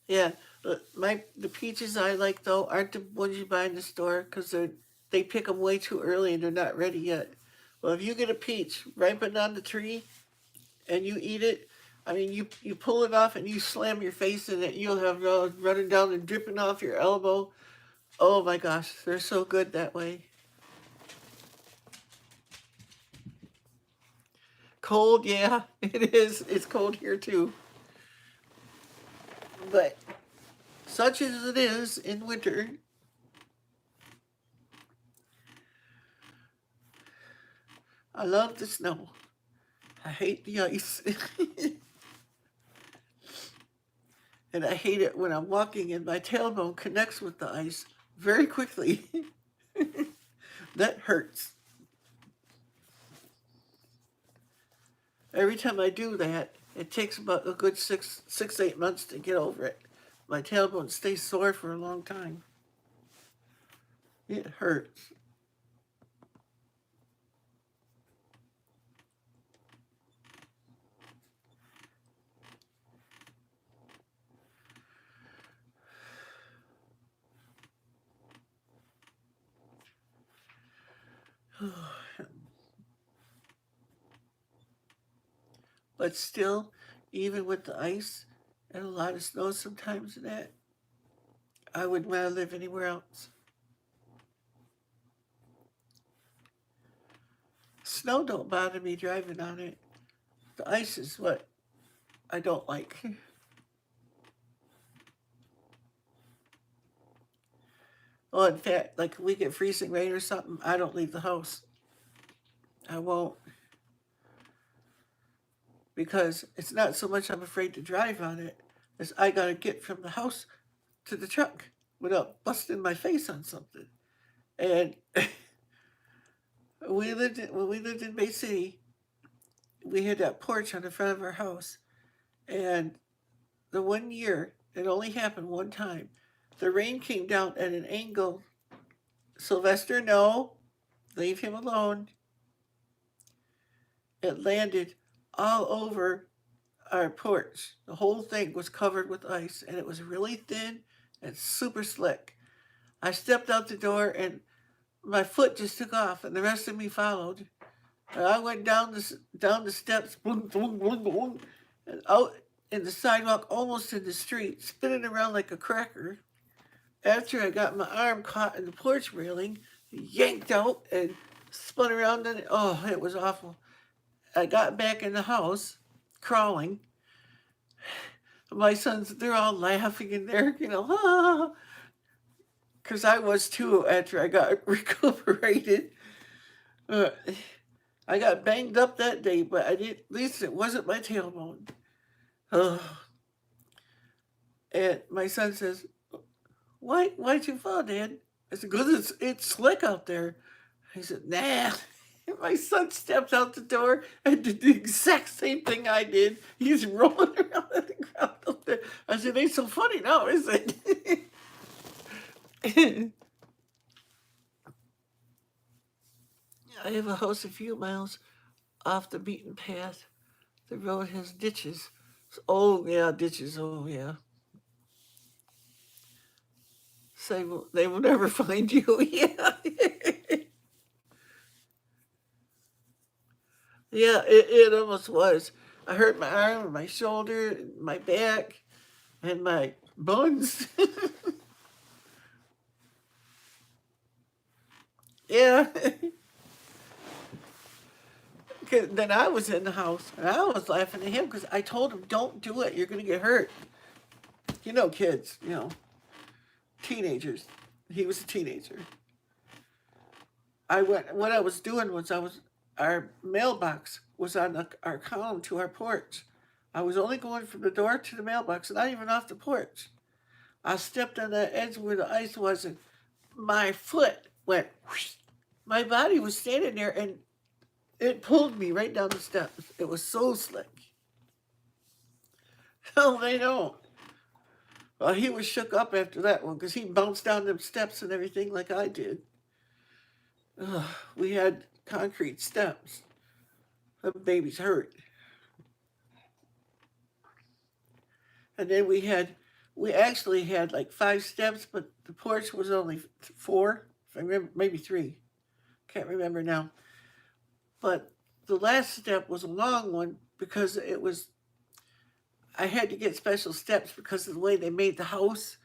Yeah, the peaches I like though aren't the ones you buy in the store because they pick them way too early and they're not ready yet. Well, if you get a peach ripened on the tree and you eat it, I mean you pull it off and you slam your face in it, you'll have running down and dripping off your elbow. Oh my gosh, they're so good that way. Cold, yeah, it is. It's cold here too. But such as it is in winter, I love the snow. I hate the ice. And I hate it when I'm walking and my tailbone connects with the ice very quickly. That hurts. Every time I do that, it takes about a good 8 months to get over it. My tailbone stays sore for a long time. It hurts. But still, even with the ice and a lot of snow sometimes and that, I wouldn't rather live anywhere else. Snow don't bother me driving on it. The ice is what I don't like. Well, in fact, like if we get freezing rain or something, I don't leave the house. I won't. Because it's not so much I'm afraid to drive on it as I gotta get from the house to the truck without busting my face on something. And when we lived in Bay City, we had that porch on the front of our house, and the one year it only happened one time. The rain came down at an angle. Sylvester, no, leave him alone. It landed all over our porch. The whole thing was covered with ice, and it was really thin and super slick. I stepped out the door, and my foot just took off, and the rest of me followed. And I went down the steps, boom, boom, boom, boom, and out in the sidewalk, almost in the street, spinning around like a cracker. After I got my arm caught in the porch railing, yanked out and spun around, and oh, it was awful. I got back in the house, crawling. My sons, they're all laughing in there, ah, because I was too after I got recuperated. Uh, I got banged up that day, but I did. At least it wasn't my tailbone. And my son says, Why'd you fall, Dad?" I said, "Because it's slick out there." He said, "Nah." My son stepped out the door and did the exact same thing I did. He's rolling around on the ground up there. I said, "Ain't so funny now, is it?" I have a house a few miles off the beaten path. The road has ditches. Oh, yeah, ditches. Oh, yeah. So they will never find you. Yeah. Yeah, it almost was. I hurt my arm, my shoulder, my back, and my buns. Yeah. Then I was in the house, and I was laughing at him because I told him, don't do it. You're going to get hurt. You know, kids, teenagers. He was a teenager. What I was doing was our mailbox was on our column to our porch. I was only going from the door to the mailbox, not even off the porch. I stepped on that edge where the ice was, and my foot went whoosh. My body was standing there, and it pulled me right down the steps. It was so slick. No, they don't. Well, he was shook up after that one because he bounced down them steps and everything like I did. Ugh, we had concrete steps. The baby's hurt. And then we actually had like 5 steps, but the porch was only 4. If I remember, maybe 3. Can't remember now. But the last step was a long one because I had to get special steps because of the way they made the house.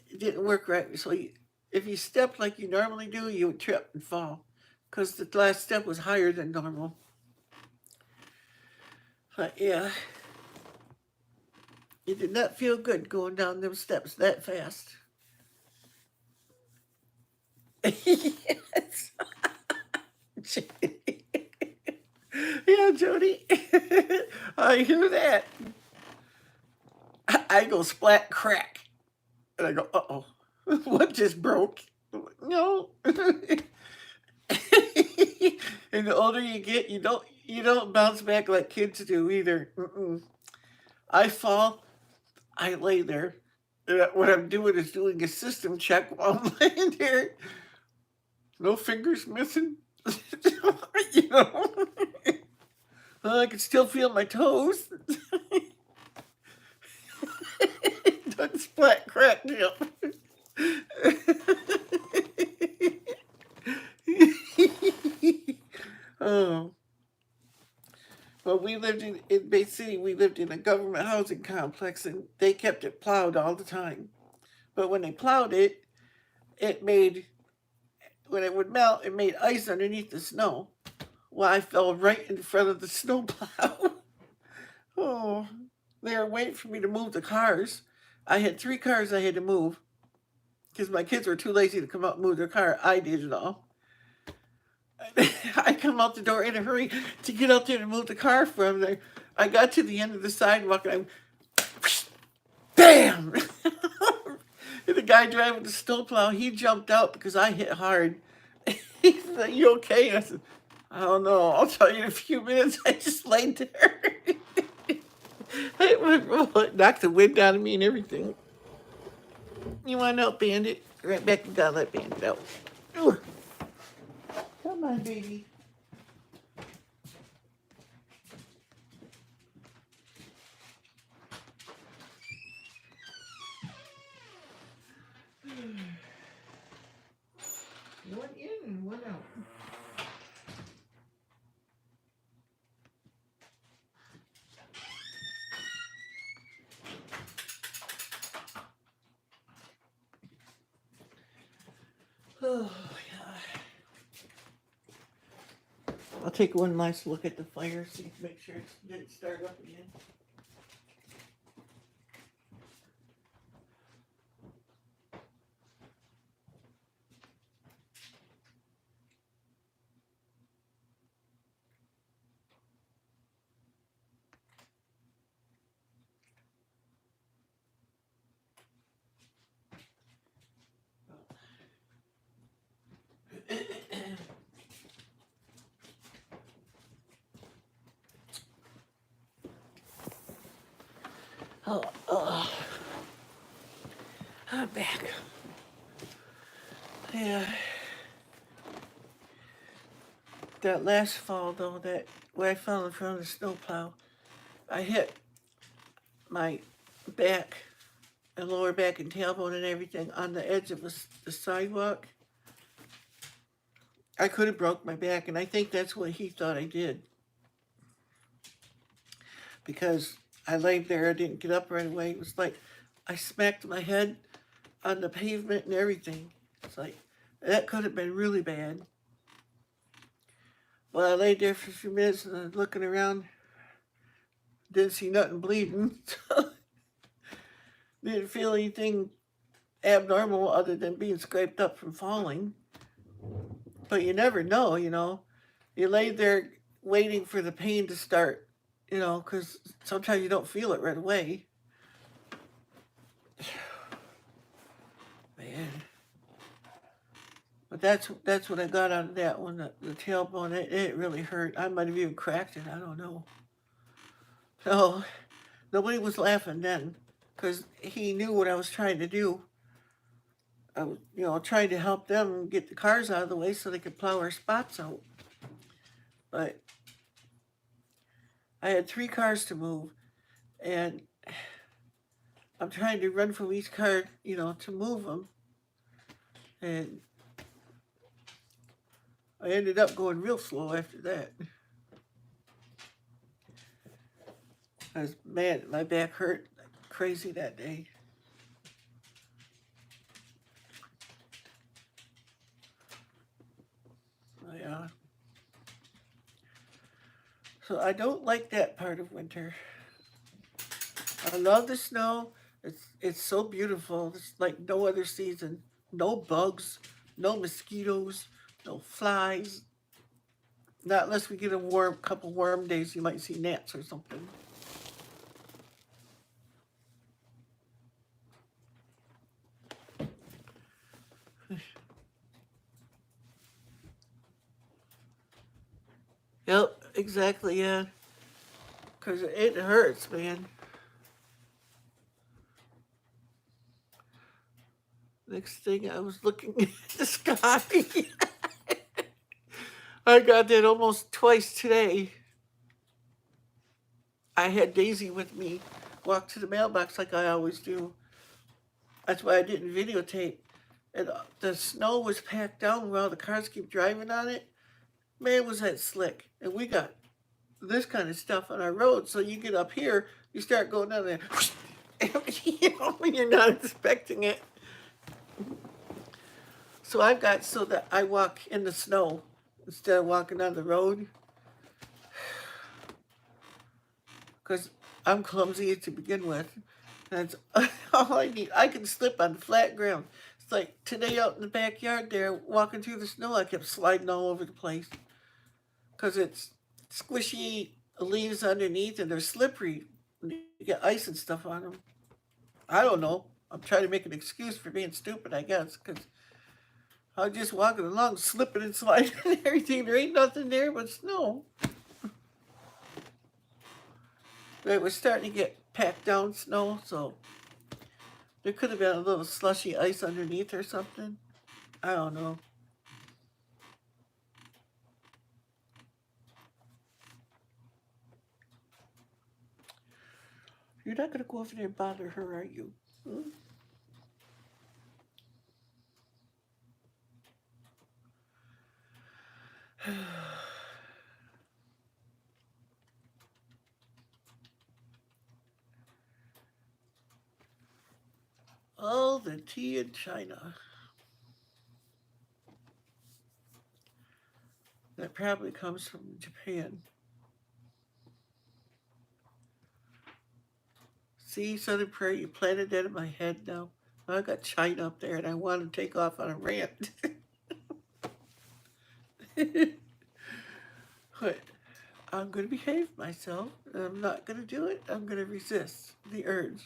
It didn't work right. So if you stepped like you normally do, you would trip and fall because the last step was higher than normal. But yeah, it did not feel good going down them steps that fast. Yes. Yeah, Jody. I hear that. I go splat crack. And I go, uh-oh. What just broke? No. And the older you get, you don't bounce back like kids do either. Mm-mm. I fall, I lay there. What I'm doing is doing a system check while I'm laying there. No fingers missing. you know, I can still feel my toes. Don't splat crack up. Oh. Well, we lived in Bay City. We lived in a government housing complex, and they kept it plowed all the time. But when they plowed it, when it would melt, it made ice underneath the snow. Well, I fell right in front of the snowplow. Oh, they were waiting for me to move the cars. I had 3 cars I had to move because my kids were too lazy to come out and move their car. I did it all. I come out the door in a hurry to get out there to move the car from there. I got to the end of the sidewalk and I, bam! And the guy driving the snowplow, he jumped out because I hit hard. He said, "You okay?" And I said, "I don't know. I'll tell you in a few minutes." I just laid there. It knocked the wind out of me and everything. You want to help Bandit? Right back and down, let Bandit out. Ooh. Come on, baby. One in and one out. Oh, yeah. I'll take one last look at the fire, make sure it didn't start up again. Oh, I'm back. Yeah. That last fall, though, where I fell in front of the snowplow, I hit my back and lower back and tailbone and everything on the edge of the sidewalk. I could have broke my back, and I think that's what he thought I did. Because I laid there, I didn't get up right away. It was like I smacked my head on the pavement and everything. It's like, that could have been really bad. Well, I laid there for a few minutes and looking around, didn't see nothing bleeding. Didn't feel anything abnormal other than being scraped up from falling. But you never know, you know. You lay there waiting for the pain to start, you know, because sometimes you don't feel it right away. Man. But that's what I got out of that one, the tailbone. It really hurt. I might have even cracked it. I don't know. So nobody was laughing then, because he knew what I was trying to do. I was, you know, trying to help them get the cars out of the way so they could plow our spots out. But I had 3 cars to move, and I'm trying to run from each car, you know, to move them. And I ended up going real slow after that. I was mad. My back hurt like crazy that day. Yeah. So I don't like that part of winter. I love the snow. It's so beautiful. It's like no other season. No bugs, no mosquitoes, no flies. Not unless we get a warm couple warm days, you might see gnats or something. Yep, exactly. Yeah, because it hurts, man. Next thing, I was looking at the sky. I got that almost twice today. I had Daisy with me, walk to the mailbox like I always do. That's why I didn't videotape. And the snow was packed down while the cars keep driving on it. Man, was that slick. And we got this kind of stuff on our road. So you get up here, you start going down there. You know, when you're not expecting it. So I've got so that I walk in the snow instead of walking on the road. Because I'm clumsy to begin with. That's all I need. I can slip on flat ground. It's like today out in the backyard there, walking through the snow, I kept sliding all over the place. Because it's squishy leaves underneath and they're slippery. You get ice and stuff on them. I don't know. I'm trying to make an excuse for being stupid, I guess, because I'm just walking along, slipping and sliding and everything. There ain't nothing there but snow. But it was starting to get packed down snow, so there could have been a little slushy ice underneath or something. I don't know. You're not going to go over there and bother her, are you? Hmm? Oh, the tea in China. That probably comes from Japan. See, Southern Prairie, you planted that in my head now. I got China up there and I want to take off on a rant. But I'm going to behave myself. I'm not going to do it. I'm going to resist the urge.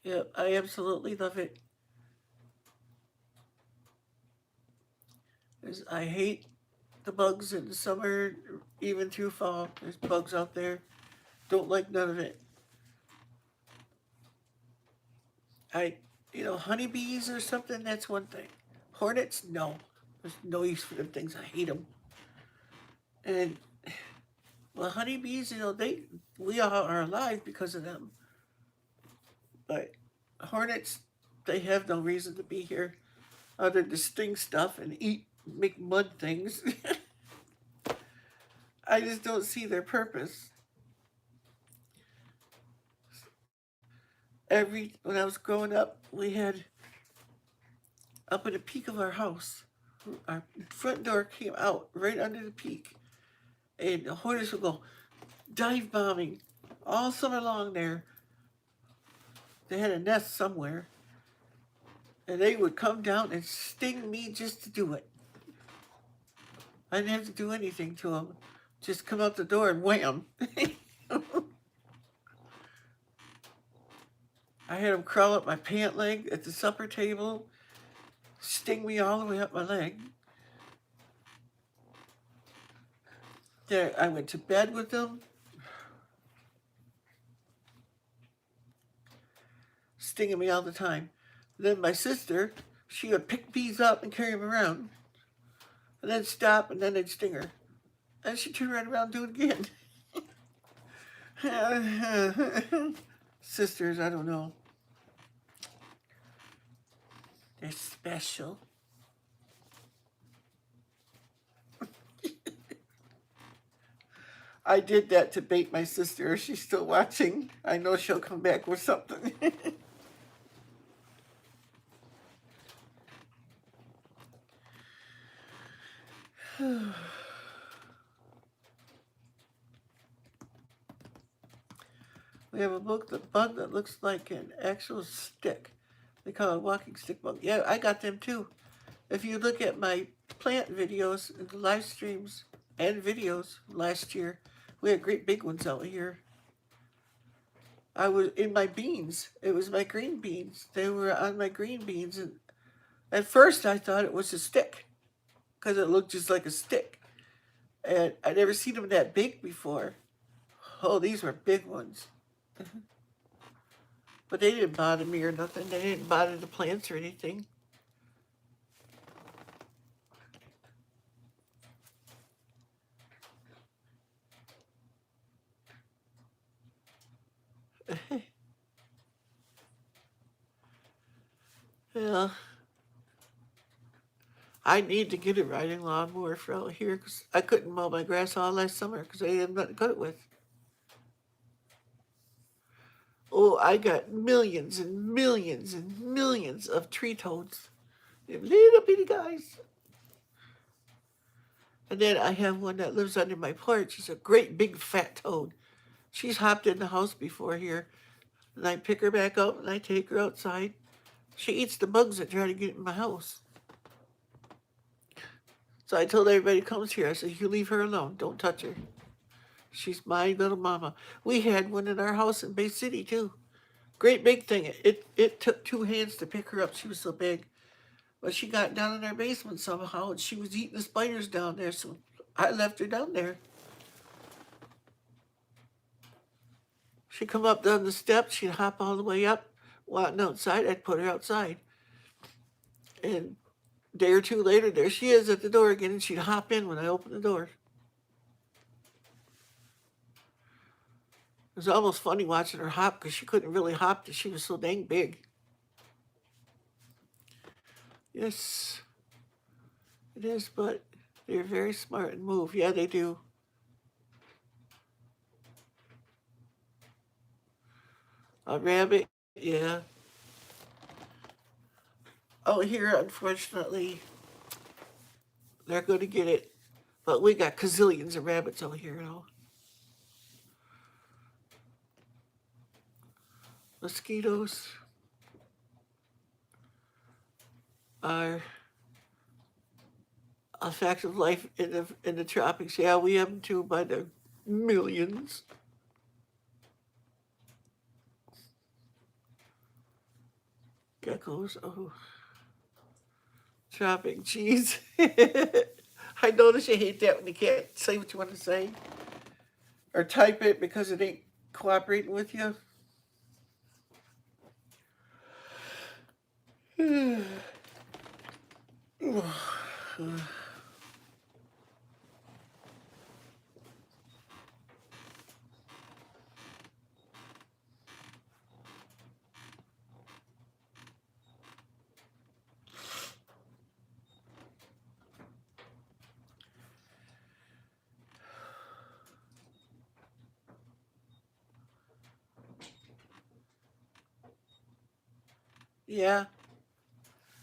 Yeah, I absolutely love it. I hate the bugs in the summer, even through fall. There's bugs out there. Don't like none of it. I, you know, honeybees or something, that's one thing. Hornets, no. There's no use for them things. I hate them. And, well, honeybees, you know, we all are alive because of them. But hornets, they have no reason to be here other than to sting stuff and eat, make mud things. I just don't see their purpose. when I was growing up, we had up at the peak of our house, our front door came out right under the peak, and the hornets would go dive bombing all summer long there. They had a nest somewhere, and they would come down and sting me just to do it. I didn't have to do anything to them. Just come out the door and wham. I had them crawl up my pant leg at the supper table, sting me all the way up my leg. There, I went to bed with them, stinging me all the time. Then my sister, she would pick bees up and carry them around, and then stop, and then they'd sting her. And she'd turn right around and do it again. Sisters, I don't know. They're special. I did that to bait my sister. She's still watching. I know she'll come back with something. We have a bug that looks like an actual stick. They call it a walking stick bug. Yeah, I got them too. If you look at my plant videos and the live streams and videos last year, we had great big ones out here. I was in my beans. It was my green beans. They were on my green beans. And at first I thought it was a stick because it looked just like a stick. And I'd never seen them that big before. Oh, these were big ones. But they didn't bother me or nothing. They didn't bother the plants or anything. Yeah. I need to get a riding lawnmower for out here because I couldn't mow my grass all last summer because I didn't have nothing to cut it with. Oh, I got millions and millions and millions of tree toads. They're little bitty guys. And then I have one that lives under my porch. She's a great big fat toad. She's hopped in the house before here. And I pick her back up and I take her outside. She eats the bugs that try to get in my house. So I told everybody who comes here, I said, you leave her alone. Don't touch her. She's my little mama. We had one in our house in Bay City, too. Great big thing. It took 2 hands to pick her up. She was so big. But she got down in our basement somehow, and she was eating the spiders down there, so I left her down there. She'd come up down the steps. She'd hop all the way up. Wanting outside, I'd put her outside. And a day or two later, there she is at the door again, and she'd hop in when I opened the door. It was almost funny watching her hop because she couldn't really hop because she was so dang big. Yes, it is, but they're very smart and move. Yeah, they do. A rabbit, yeah. Oh, here, unfortunately, they're going to get it. But we got gazillions of rabbits out here now. Mosquitoes are a fact of life in the tropics. Yeah, we have them too by the millions. Geckos, oh. Tropic, jeez. I notice you hate that when you can't say what you want to say. Or type it because it ain't cooperating with you. Yeah,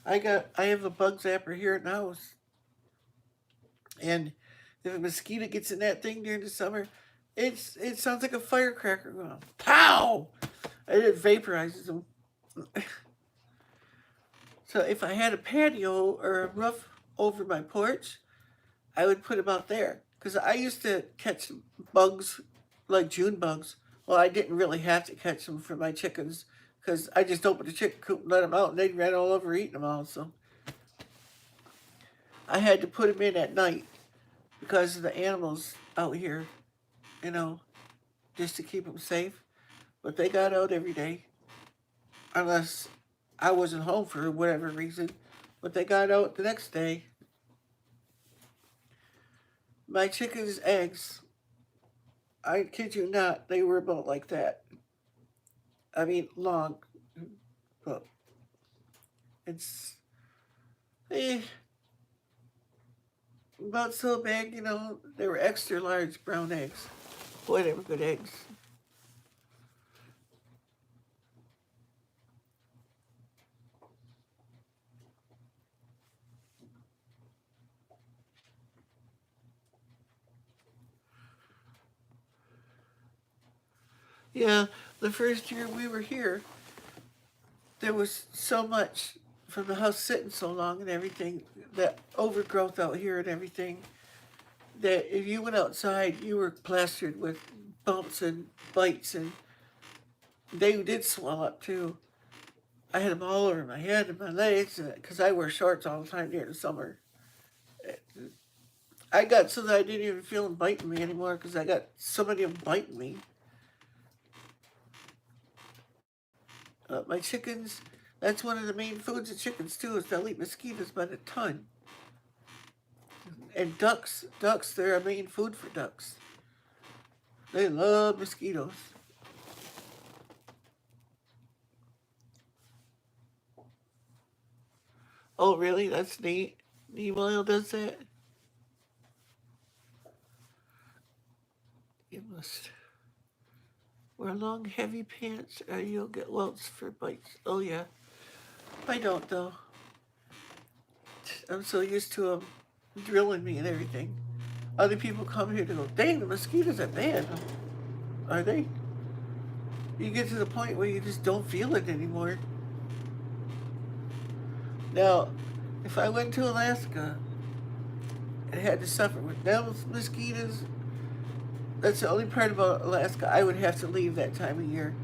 I have a bug zapper here at the house, and if a mosquito gets in that thing during the summer, it sounds like a firecracker going off. Pow! And it vaporizes them. So if I had a patio or a roof over my porch, I would put them out there because I used to catch bugs like June bugs. Well, I didn't really have to catch them for my chickens because I just opened the chicken coop and let them out, and they ran all over eating them all. So I had to put them in at night because of the animals out here, you know, just to keep them safe. But they got out every day, unless I wasn't home for whatever reason. But they got out the next day. My chickens' eggs, I kid you not, they were about like that. I mean, long, but it's eh, about so big, you know. They were extra large brown eggs. Boy, they were good eggs. Yeah, the first year we were here, there was so much from the house sitting so long and everything, that overgrowth out here and everything, that if you went outside, you were plastered with bumps and bites, and they did swell up too. I had them all over my head and my legs because I wear shorts all the time during the summer. I got so that I didn't even feel them biting me anymore because I got so many of them biting me. My chickens, that's one of the main foods of chickens too, is they'll eat mosquitoes by the ton. And ducks, they're a main food for ducks. They love mosquitoes. Oh, really? That's neat. Neem oil does that? You must wear long, heavy pants or you'll get welts for bites. Oh, yeah. I don't, though. I'm so used to them drilling me and everything. Other people come here to go, dang, the mosquitoes are bad. Are they? You get to the point where you just don't feel it anymore. Now, if I went to Alaska and had to suffer with those mosquitoes, that's the only part about Alaska I would have to leave that time of year.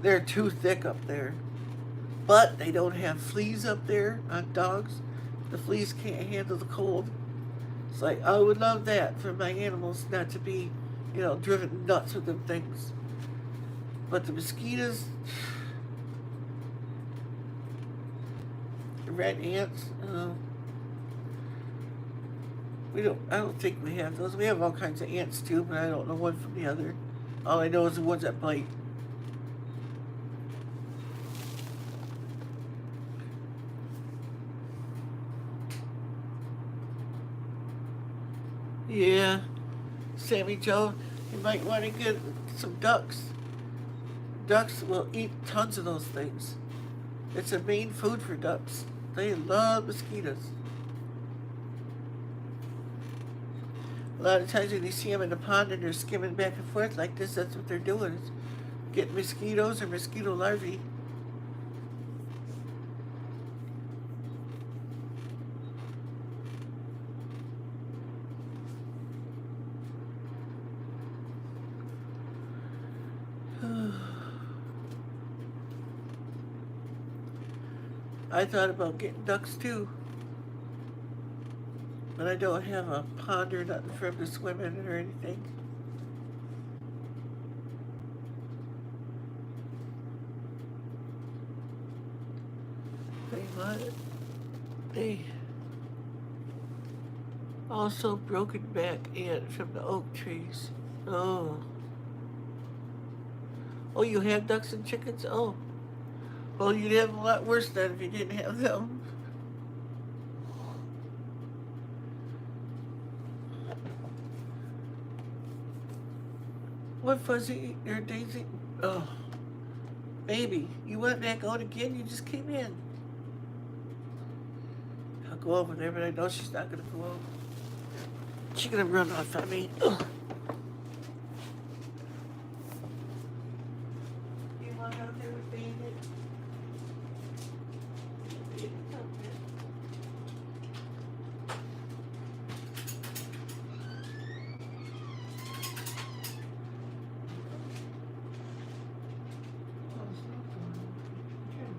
They're too thick up there. But they don't have fleas up there on dogs. The fleas can't handle the cold. It's like, I would love that for my animals not to be, driven nuts with them things. But the mosquitoes, red ants, I don't think we have those. We have all kinds of ants too, but I don't know one from the other. All I know is the ones that bite. Yeah, Sammy Joe, you might want to get some ducks. Ducks will eat tons of those things. It's a main food for ducks. They love mosquitoes. A lot of times when you see them in the pond and they're skimming back and forth like this, that's what they're doing. Is getting mosquitoes or mosquito larvae. I thought about getting ducks too, but I don't have a pond or nothing for them to swim in or anything. They what? They also broken back ant from the oak trees. Oh. Oh, you have ducks and chickens? Oh. Well, you'd have a lot worse than if you didn't have them. What fuzzy or Daisy? Oh. Baby, you went back out again? You just came in. I'll go over there, but I know she's not gonna go out. She's gonna run off on me. Ugh. You want out there with Bandit? Bandit, come here. Oh, it's not going on. Here.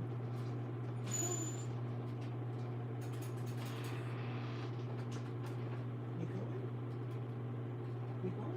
You going? You going?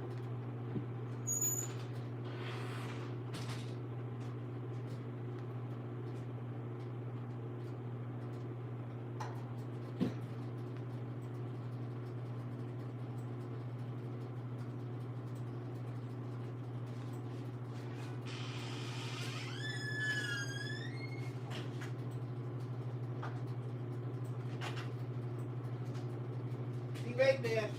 Be right back.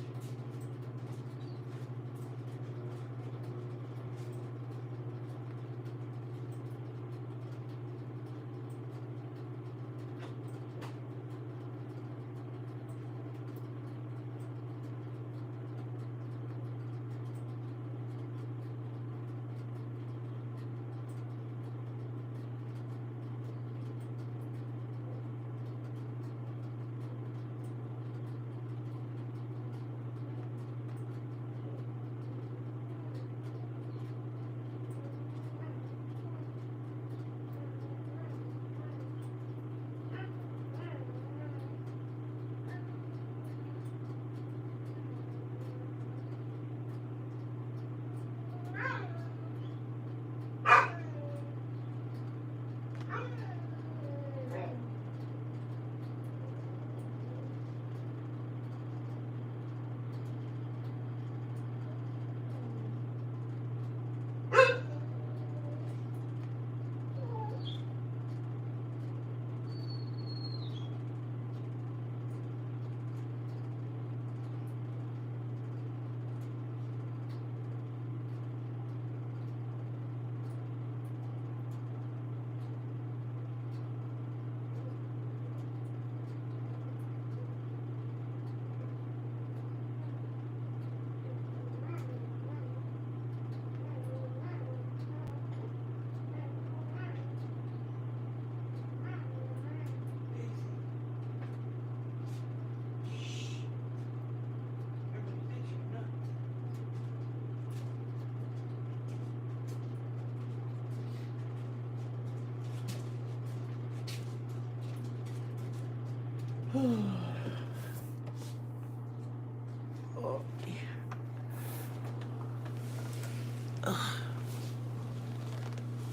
Oh,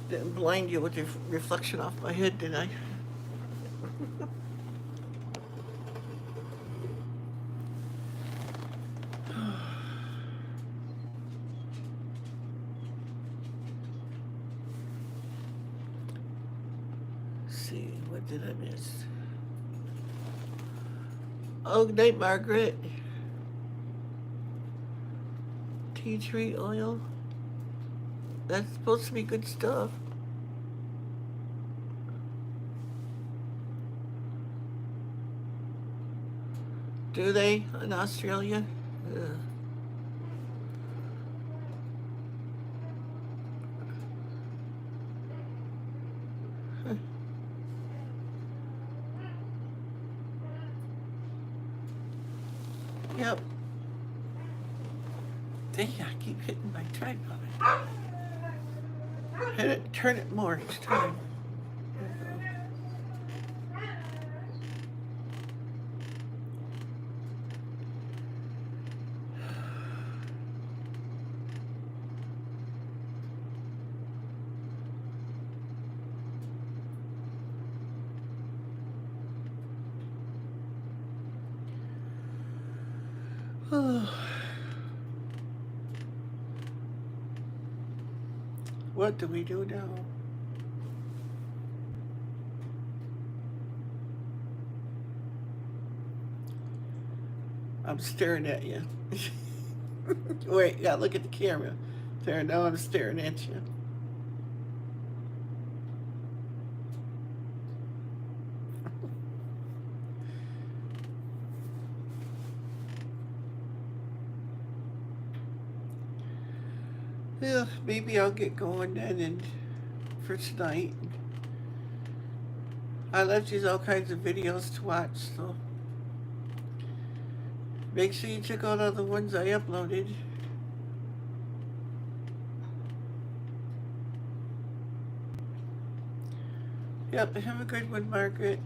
didn't blind you with your reflection off my head, did I? See, what did I miss? Oh, good night, Margaret. Tea tree oil. That's supposed to be good stuff. Do they in Australia? Yeah. Yep. Dang, I keep hitting my tripod. Hit it, turn it more each time. What do we do now? I'm staring at you. Wait, you gotta look at the camera. There, now I'm staring at you. Yeah, maybe I'll get going then and for tonight. I left you all kinds of videos to watch, so make sure you check out all the ones I uploaded. Yep, have a good one, Margaret.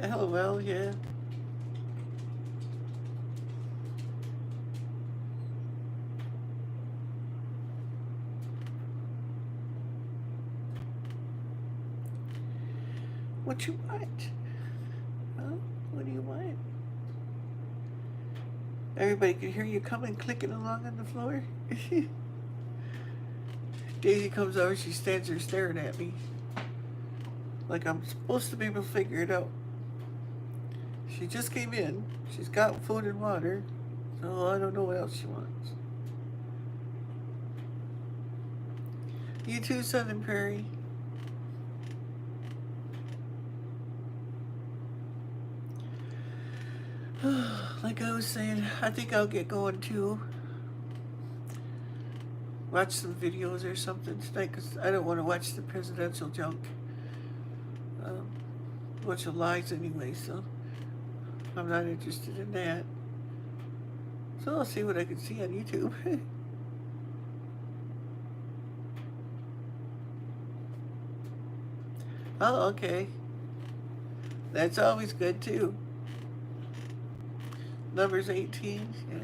LOL, yeah. What you want? Huh? What do you want? Everybody can hear you coming, clicking along on the floor. Daisy comes over, she stands there staring at me. Like I'm supposed to be able to figure it out. She just came in. She's got food and water. So I don't know what else she wants. You too, Southern Prairie. Like I was saying, I think I'll get going too. Watch some videos or something tonight because I don't want to watch the presidential junk. Bunch of lies anyway, so I'm not interested in that. So I'll see what I can see on YouTube. Oh, okay. That's always good too. Numbers 18. Yeah.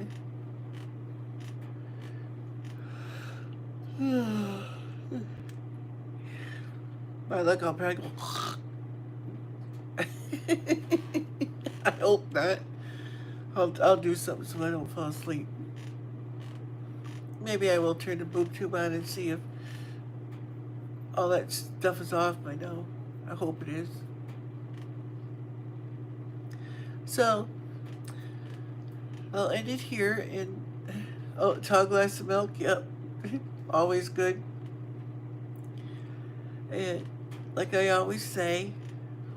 My luck, I'll probably go. I hope not. I'll do something so I don't fall asleep. Maybe I will turn the boob tube on and see if all that stuff is off by now. I hope it is. So, I'll end it here and, oh, tall glass of milk, yep. Always good. And like I always say,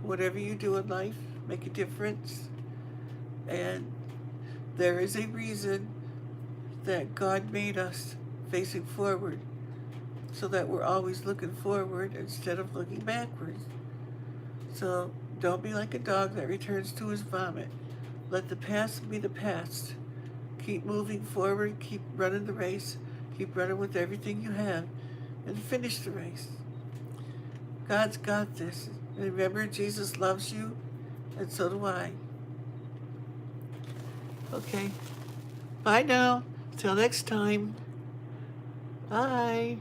whatever you do in life, make a difference. And there is a reason that God made us facing forward, so that we're always looking forward instead of looking backwards. So don't be like a dog that returns to his vomit. Let the past be the past. Keep moving forward, keep running the race, keep running with everything you have, and finish the race. God's got this. And remember, Jesus loves you, and so do I. Okay. Bye now. Till next time. Bye.